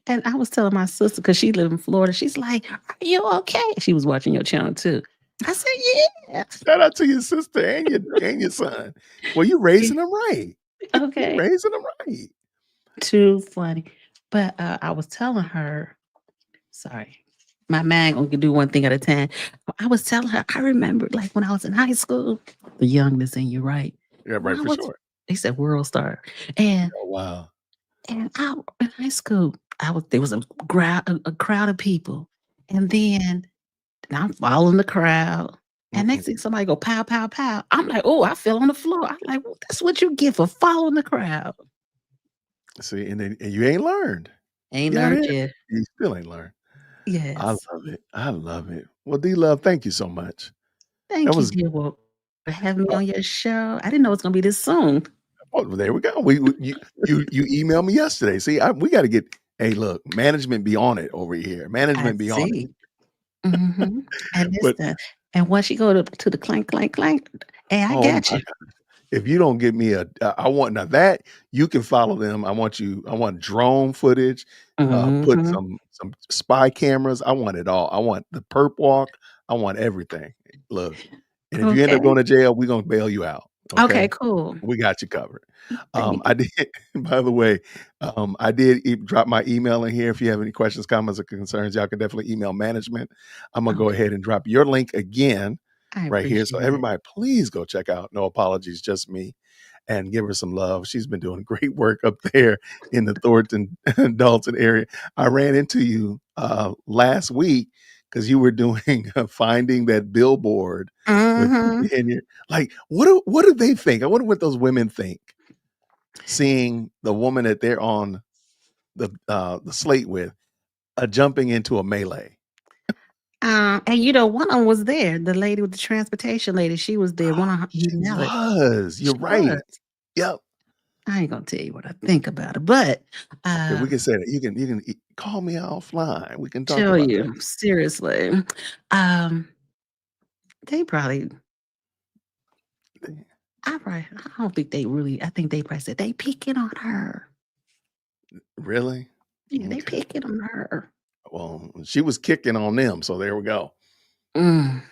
And I was telling my sister, because she live in Florida, she's like, "Are you okay?" She was watching your channel too. I said, "Yeah." Shout out to your sister and your son. Well, you raising them right. Okay. You raising them right. Too funny. But I was telling her, sorry, my man gonna do one thing at a time. I was telling her, I remember like when I was in high school, the youngness in you, right? Yeah, right, for sure. They said world star. And oh, wow. And in high school, there was a crowd of people. And then I'm following the crowd. And next thing somebody go pow, pow, pow. I'm like, oh, I fell on the floor. I'm like, well, that's what you get for following the crowd. See, and you ain't learned. Ain't learned yet. You still ain't learned. Yes. I love it. I love it. Well, D-Love, thank you so much. Thank you, dear. Well, for having me on your show. I didn't know it was gonna be this soon. Oh, there we go. You emailed me yesterday. See, we got to get. Hey, look, management be on it over here. Management be on it. Mm-hmm. And listen, and once you go to the clank, clank, clank, hey, I got you. If you don't get me I want now that you can follow them. I want drone footage. Put some spy cameras. I want it all. I want the perp walk. I want everything. Look, and if you end up going to jail, we're gonna bail you out. Okay, cool. We got you covered. I did, by the way, I did drop my email in here. If you have any questions, comments, or concerns, y'all can definitely email management. I'm going to go ahead and drop your link again right here. So everybody, please go check out No Apologies, Just Me, and give her some love. She's been doing great work up there in the Thornton, Dalton area. I ran into you last week because you were doing finding that billboard. And you're like, what do they think? I wonder what those women think seeing the woman that they're on the slate with jumping into a melee. And one of them was there. The lady with the transportation lady, she was there. One of her, You're right. Yep. I ain't gonna tell you what I think about it, but we can say that. You can call me offline. We can talk tell about you that. seriously. They probably. I don't think they really. I think they probably said they picking on her. Really? Yeah, they picking on her. Well, she was kicking on them, so there we go. There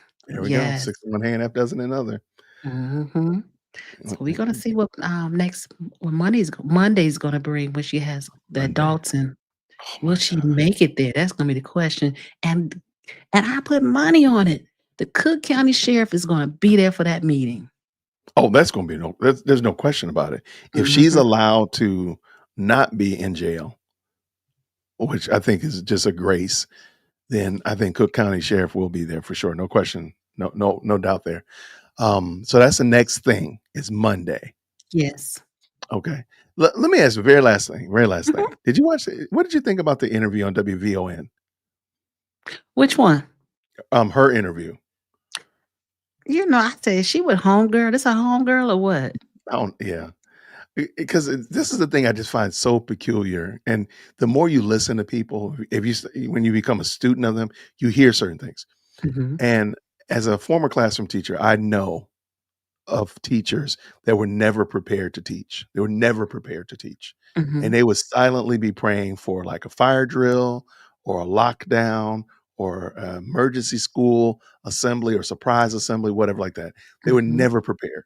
we go. 6 in one hand, half dozen in another. So we're gonna see what Monday's gonna bring when she has that Dalton. Will she make it there? That's gonna be the question. And I put money on it. The Cook County Sheriff is gonna be there for that meeting. Oh, that's gonna be there's no question about it. If she's allowed to not be in jail, which I think is just a grace, then I think Cook County Sheriff will be there for sure. No question. No doubt there. So that's the next thing. It's Monday. Yes. Okay. Let me ask you very last thing. Did you watch it? What did you think about the interview on WVON? Which one? Her interview. I said she with homegirl. This a homegirl or what? Yeah. Because this is the thing I just find so peculiar. And the more you listen to people, when you become a student of them, you hear certain things. And as a former classroom teacher, I know of teachers that were never prepared to teach. They were never prepared to teach. And they would silently be praying for like a fire drill or a lockdown or emergency school assembly or surprise assembly, whatever like that. They were never prepared.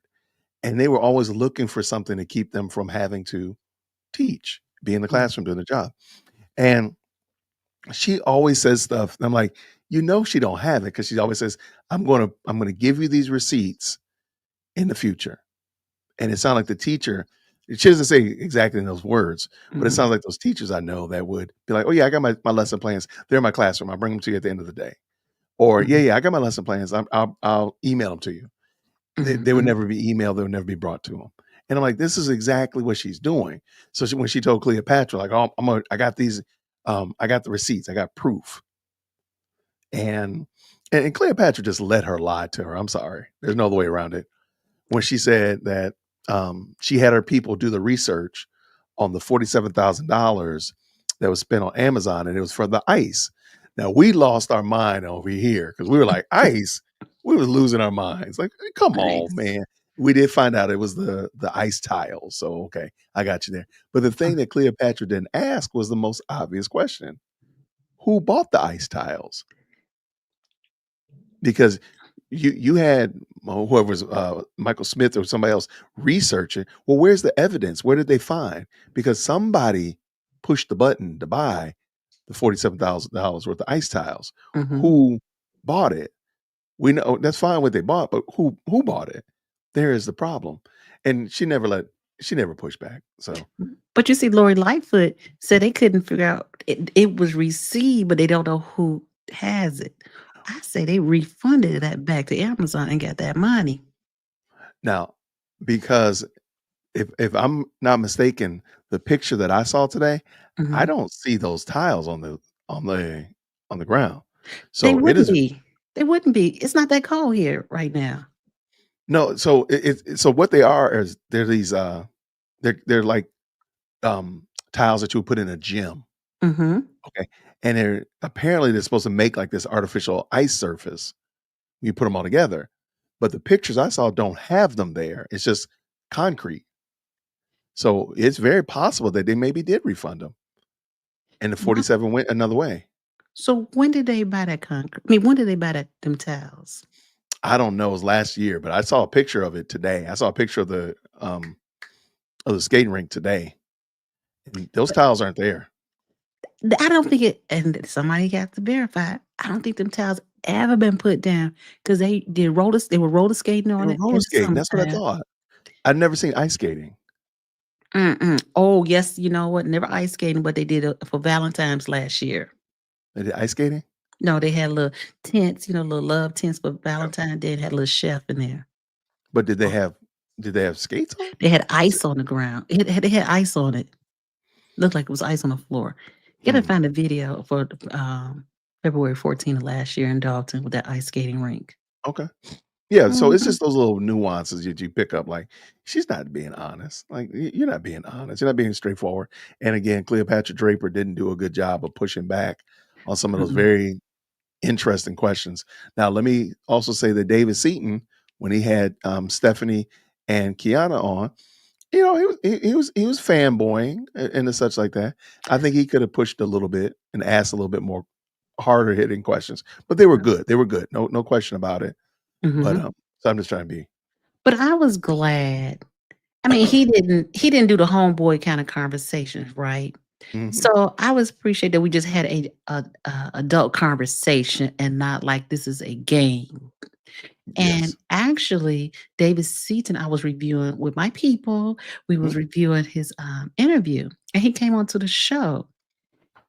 And they were always looking for something to keep them from having to teach, be in the classroom doing the job. And she always says stuff. I'm like, she don't have it because she always says, I'm gonna give you these receipts in the future. And it sounded like the teacher, she doesn't say exactly in those words, but it sounds like those teachers I know that would be like, oh yeah, I got my lesson plans. They're in my classroom. I'll bring them to you at the end of the day. Or yeah, I got my lesson plans. I'll email them to you. They would never be emailed. They would never be brought to them. And I'm like, this is exactly what she's doing. So when she told Cleopatra, like, oh, I got these, I got the receipts, I got proof. And Cleopatra just let her lie to her. I'm sorry. There's no other way around it. When she said that she had her people do the research on the $47,000 that was spent on Amazon, and it was for the ice. Now we lost our mind over here because we were like, ice. We were losing our minds. Like, come on, man. We did find out it was the ice tiles. So okay, I got you there. But the thing that Cleopatra didn't ask was the most obvious question: who bought the ice tiles? Because you had whoever's Michael Smith or somebody else researching. Well, where's the evidence? Where did they find? Because somebody pushed the button to buy the $47,000 worth of ice tiles. Who bought it? We know that's fine what they bought, but who bought it? There is the problem. And she never pushed back. So, but you see, Lori Lightfoot said they couldn't figure out it was received, but they don't know who has it. I say they refunded that back to Amazon and got that money. Now, because if I'm not mistaken, the picture that I saw today, I don't see those tiles on the ground. So they wouldn't be. They wouldn't be. It's not that cold here right now. No, so so what they are is they're these they're like tiles that you would put in a gym. Okay. And they're supposed to make like this artificial ice surface. You put them all together. But the pictures I saw don't have them there. It's just concrete. So it's very possible that they maybe did refund them. And the 47 went another way. So when did they buy that concrete? I mean, when did they buy them tiles? I don't know. It was last year, but I saw a picture of it today. I saw a picture of the skating rink today. And those tiles aren't there. I don't think it, and somebody got to verify. I don't think them tiles ever been put down because they were roller skating on it. Roller skating. That's what I thought. I'd never seen ice skating. Oh yes, you know what? Never ice skating, but they did it for Valentine's last year. They did ice skating? No, they had little tents, little love tents for Valentine's Day. They had a little chef in there. But did they have skates on? They had ice on the ground. They had ice on it. Looked like it was ice on the floor. You gotta find a video for February 14th of last year in Dalton with that ice skating rink. Okay. Yeah, so it's just those little nuances that you pick up. Like, she's not being honest. Like, you're not being honest. You're not being straightforward. And again, Cleopatra Draper didn't do a good job of pushing back on some of those very interesting questions. Now, let me also say that David Seaton, when he had Stephanie and Kiana on, he was fanboying and such like that. I think he could have pushed a little bit and asked a little bit more harder hitting questions, but they were good. They were good. No question about it. But so I'm just trying to be. But I was glad. I mean, he didn't do the homeboy kind of conversations, right? So I was appreciate that we just had a adult conversation and not like this is a game. And actually, David Seaton, I was reviewing with my people. We was reviewing his interview, and he came onto the show.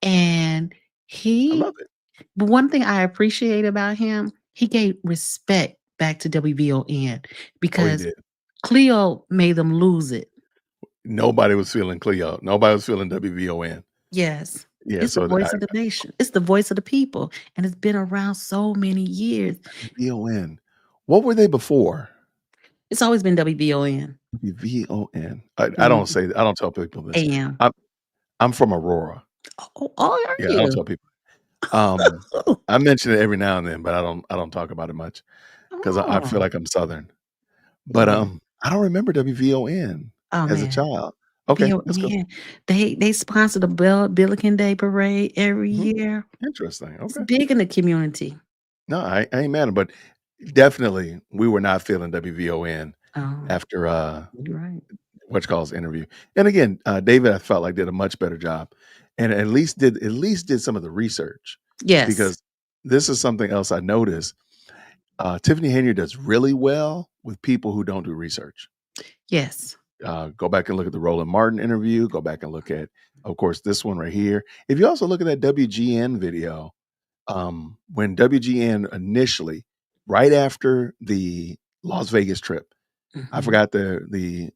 And I love it. But one thing I appreciate about him, he gave respect back to WVON because Cleo made them lose it. Nobody was feeling Cleo. Nobody was feeling WVON. Yes. Yeah, It's the voice of the nation. It's the voice of the people. And it's been around so many years. WVON. What were they before? It's always been WVON. WVON. I don't say that. I don't tell people this. AM. I'm from Aurora. Oh, are Yeah, you? I don't tell people. I mention it every now and then, but I don't talk about it much because I feel like I'm Southern. But I don't remember WVON as a child. Okay, let's go. They sponsor the Billiken Day Parade every year. Interesting. It's Okay. big in the community. No, I ain't mad, but definitely we were not feeling WVON after Right. what you call his interview. And again, David, I felt like did a much better job, and at least did some of the research. Yes. Because this is something else I noticed. Tiffany Henyard does really well with people who don't do research. Yes. Go back and look at the Roland Martin interview. Go back and look at, of course, this one right here. If you also look at that WGN video, when WGN initially, right after the Las Vegas trip, I forgot the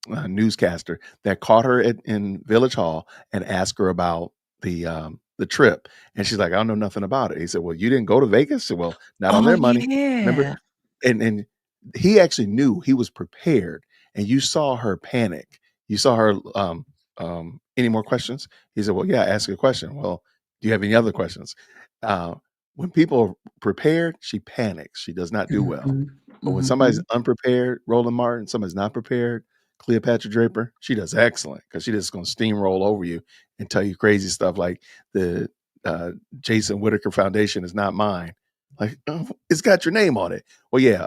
newscaster that caught her in Village Hall and asked her about the trip, and she's like, "I don't know nothing about it." He said, "Well, you didn't go to Vegas?" She said, "Well, not on Oh, their money." Remember? yeah. And he actually knew, he was prepared, and you saw her panic. You saw her, any more questions? He said, "Well, yeah, ask a question." "Well, do you have any other questions?" When people are prepared, she panics. She does not do well. Mhm. But when somebody's Mhm. unprepared, Roland Martin, somebody's not prepared, Cleopatra Draper, she does excellent because she just gonna steamroll over you and tell you crazy stuff like the Jason Whitaker Foundation is not mine. Like, oh, it's got your name on it. Well, yeah,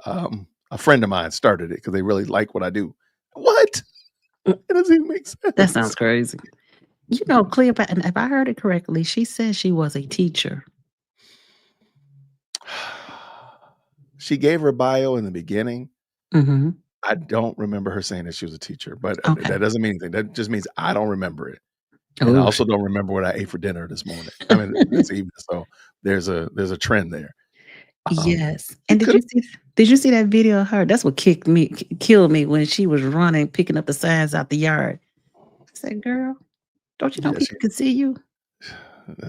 a friend of mine started it because they really like what I do. What? It doesn't even make sense. That sounds crazy. You know, Cleopatra, and if I heard it correctly, she said she was a teacher. She gave her bio in the beginning. Mhm. I don't remember her saying that she was a teacher, but Okay. that doesn't mean anything. That just means I don't remember it. And I Oh. also don't remember what I ate for dinner this morning. I mean, this evening. So there's a trend there. Yes. And did you see that video of her? That's what killed me when she was running, picking up the signs out the yard. I said, "Girl, don't you know Yeah, people can see you?"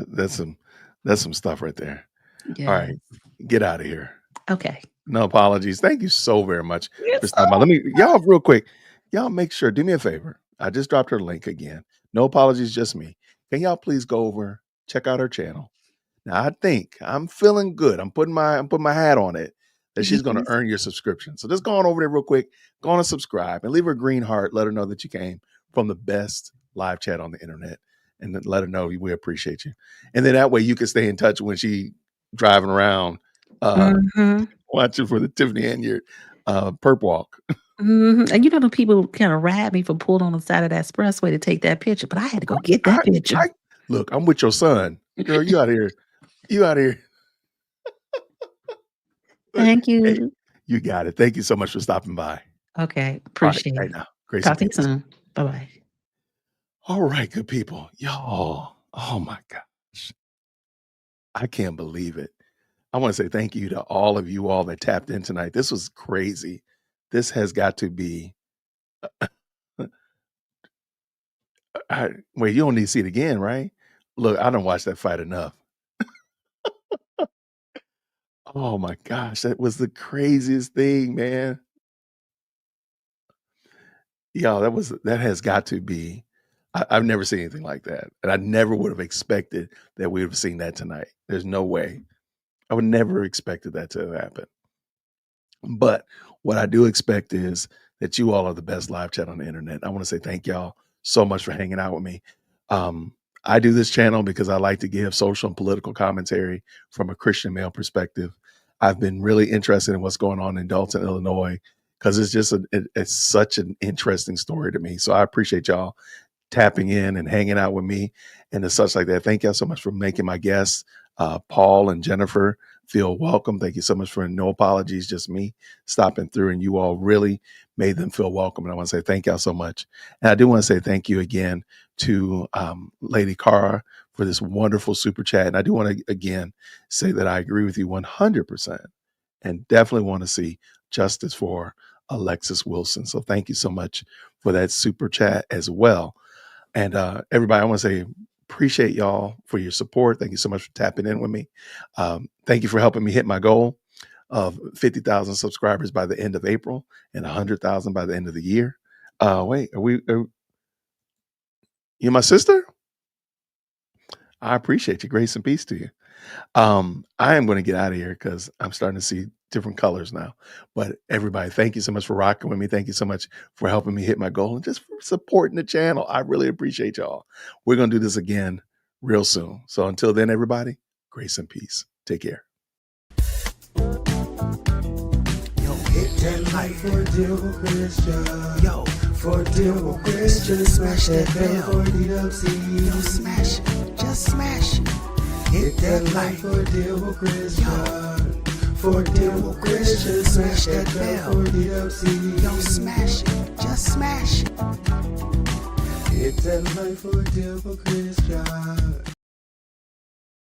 that's some stuff right there. All Yes. right, get out of here. Okay. No apologies. Thank you so very much You're for stopping by. so Let me, y'all, real quick. Y'all make sure, do me a favor. I just dropped her link again. No apologies, just me. Can y'all please go over, check out her channel? Now I think I'm feeling good. I'm putting my hat on it that she's going to Yes. earn your subscription. So just go on over there real quick. Go on and subscribe and leave her a green heart. Let her know that you came from the best live chat on the internet, and then let her know we appreciate you. And then that way you can stay in touch when she driving around Mhm. watching for the Tiffany Henyard perp walk. Mhm. And you know the people kind of ride me for pulling on the side of that expressway to take that picture, but I had to go get that picture. Look, I'm with your son. Girl, you out here. You out here. Thank Hey, you. you got it. Thank you so much for stopping by. Okay. All right. Appreciate Hey it. now. Grace and Talk to you peace. soon. Bye-bye. All right, good people. Y'all. Oh my gosh. I can't believe it. I want to say thank you to all of you all that tapped in tonight. This was crazy. This has got to be wait, you don't need to see it again, right? Look, I don't watch that fight enough. Oh my gosh, that was the craziest thing, man. Y'all, that has got to be. I've never seen anything like that, and I never would have expected that we would have seen that tonight. There's no way. I would never expected that to happen. But what I do expect is that you all are the best live chat on the internet. I want to say thank y'all so much for hanging out with me. I do this channel because I like to give social and political commentary from a Christian male perspective. I've been really interested in what's going on in Dalton, Illinois, because it's just it's such an interesting story to me. So I appreciate y'all tapping in and hanging out with me and the such like that. Thank y'all so much for making my guests, Paul and Jennifer, feel welcome. Thank you so much for no apologies, just me stopping through, and you all really made them feel welcome. And I want to say thank y'all so much. And I do want to say thank you again to Lady Cara for this wonderful super chat. And I do want to again say that I agree with you 100% and definitely want to see justice for Alexis Wilson. So thank you so much for that super chat as well. And everybody, I want to say appreciate y'all for your support. Thank you so much for tapping in with me. Thank you for helping me hit my goal of 50,000 subscribers by the end of April and 100,000 by the end of the year. Wait, you my sister? I appreciate you. Grace and peace to you. I am going to get out of here because I'm starting to see different colors now. But everybody, thank you so much for rocking with me. Thank you so much for helping me hit my goal and just for supporting the channel. I really appreciate y'all. We're going to do this again real soon. So until then, everybody, grace and peace. Take care. Hit that like for deal with Christian. Yo, for deal with Christian. Smash that bell for DWC. Yo, smash it. Just smash it. Hit that like for deal with Christian. For Deal with Christian, smash that bell. For DWC, yo, smash it, just smash it. Hit that like for Deal with Christian.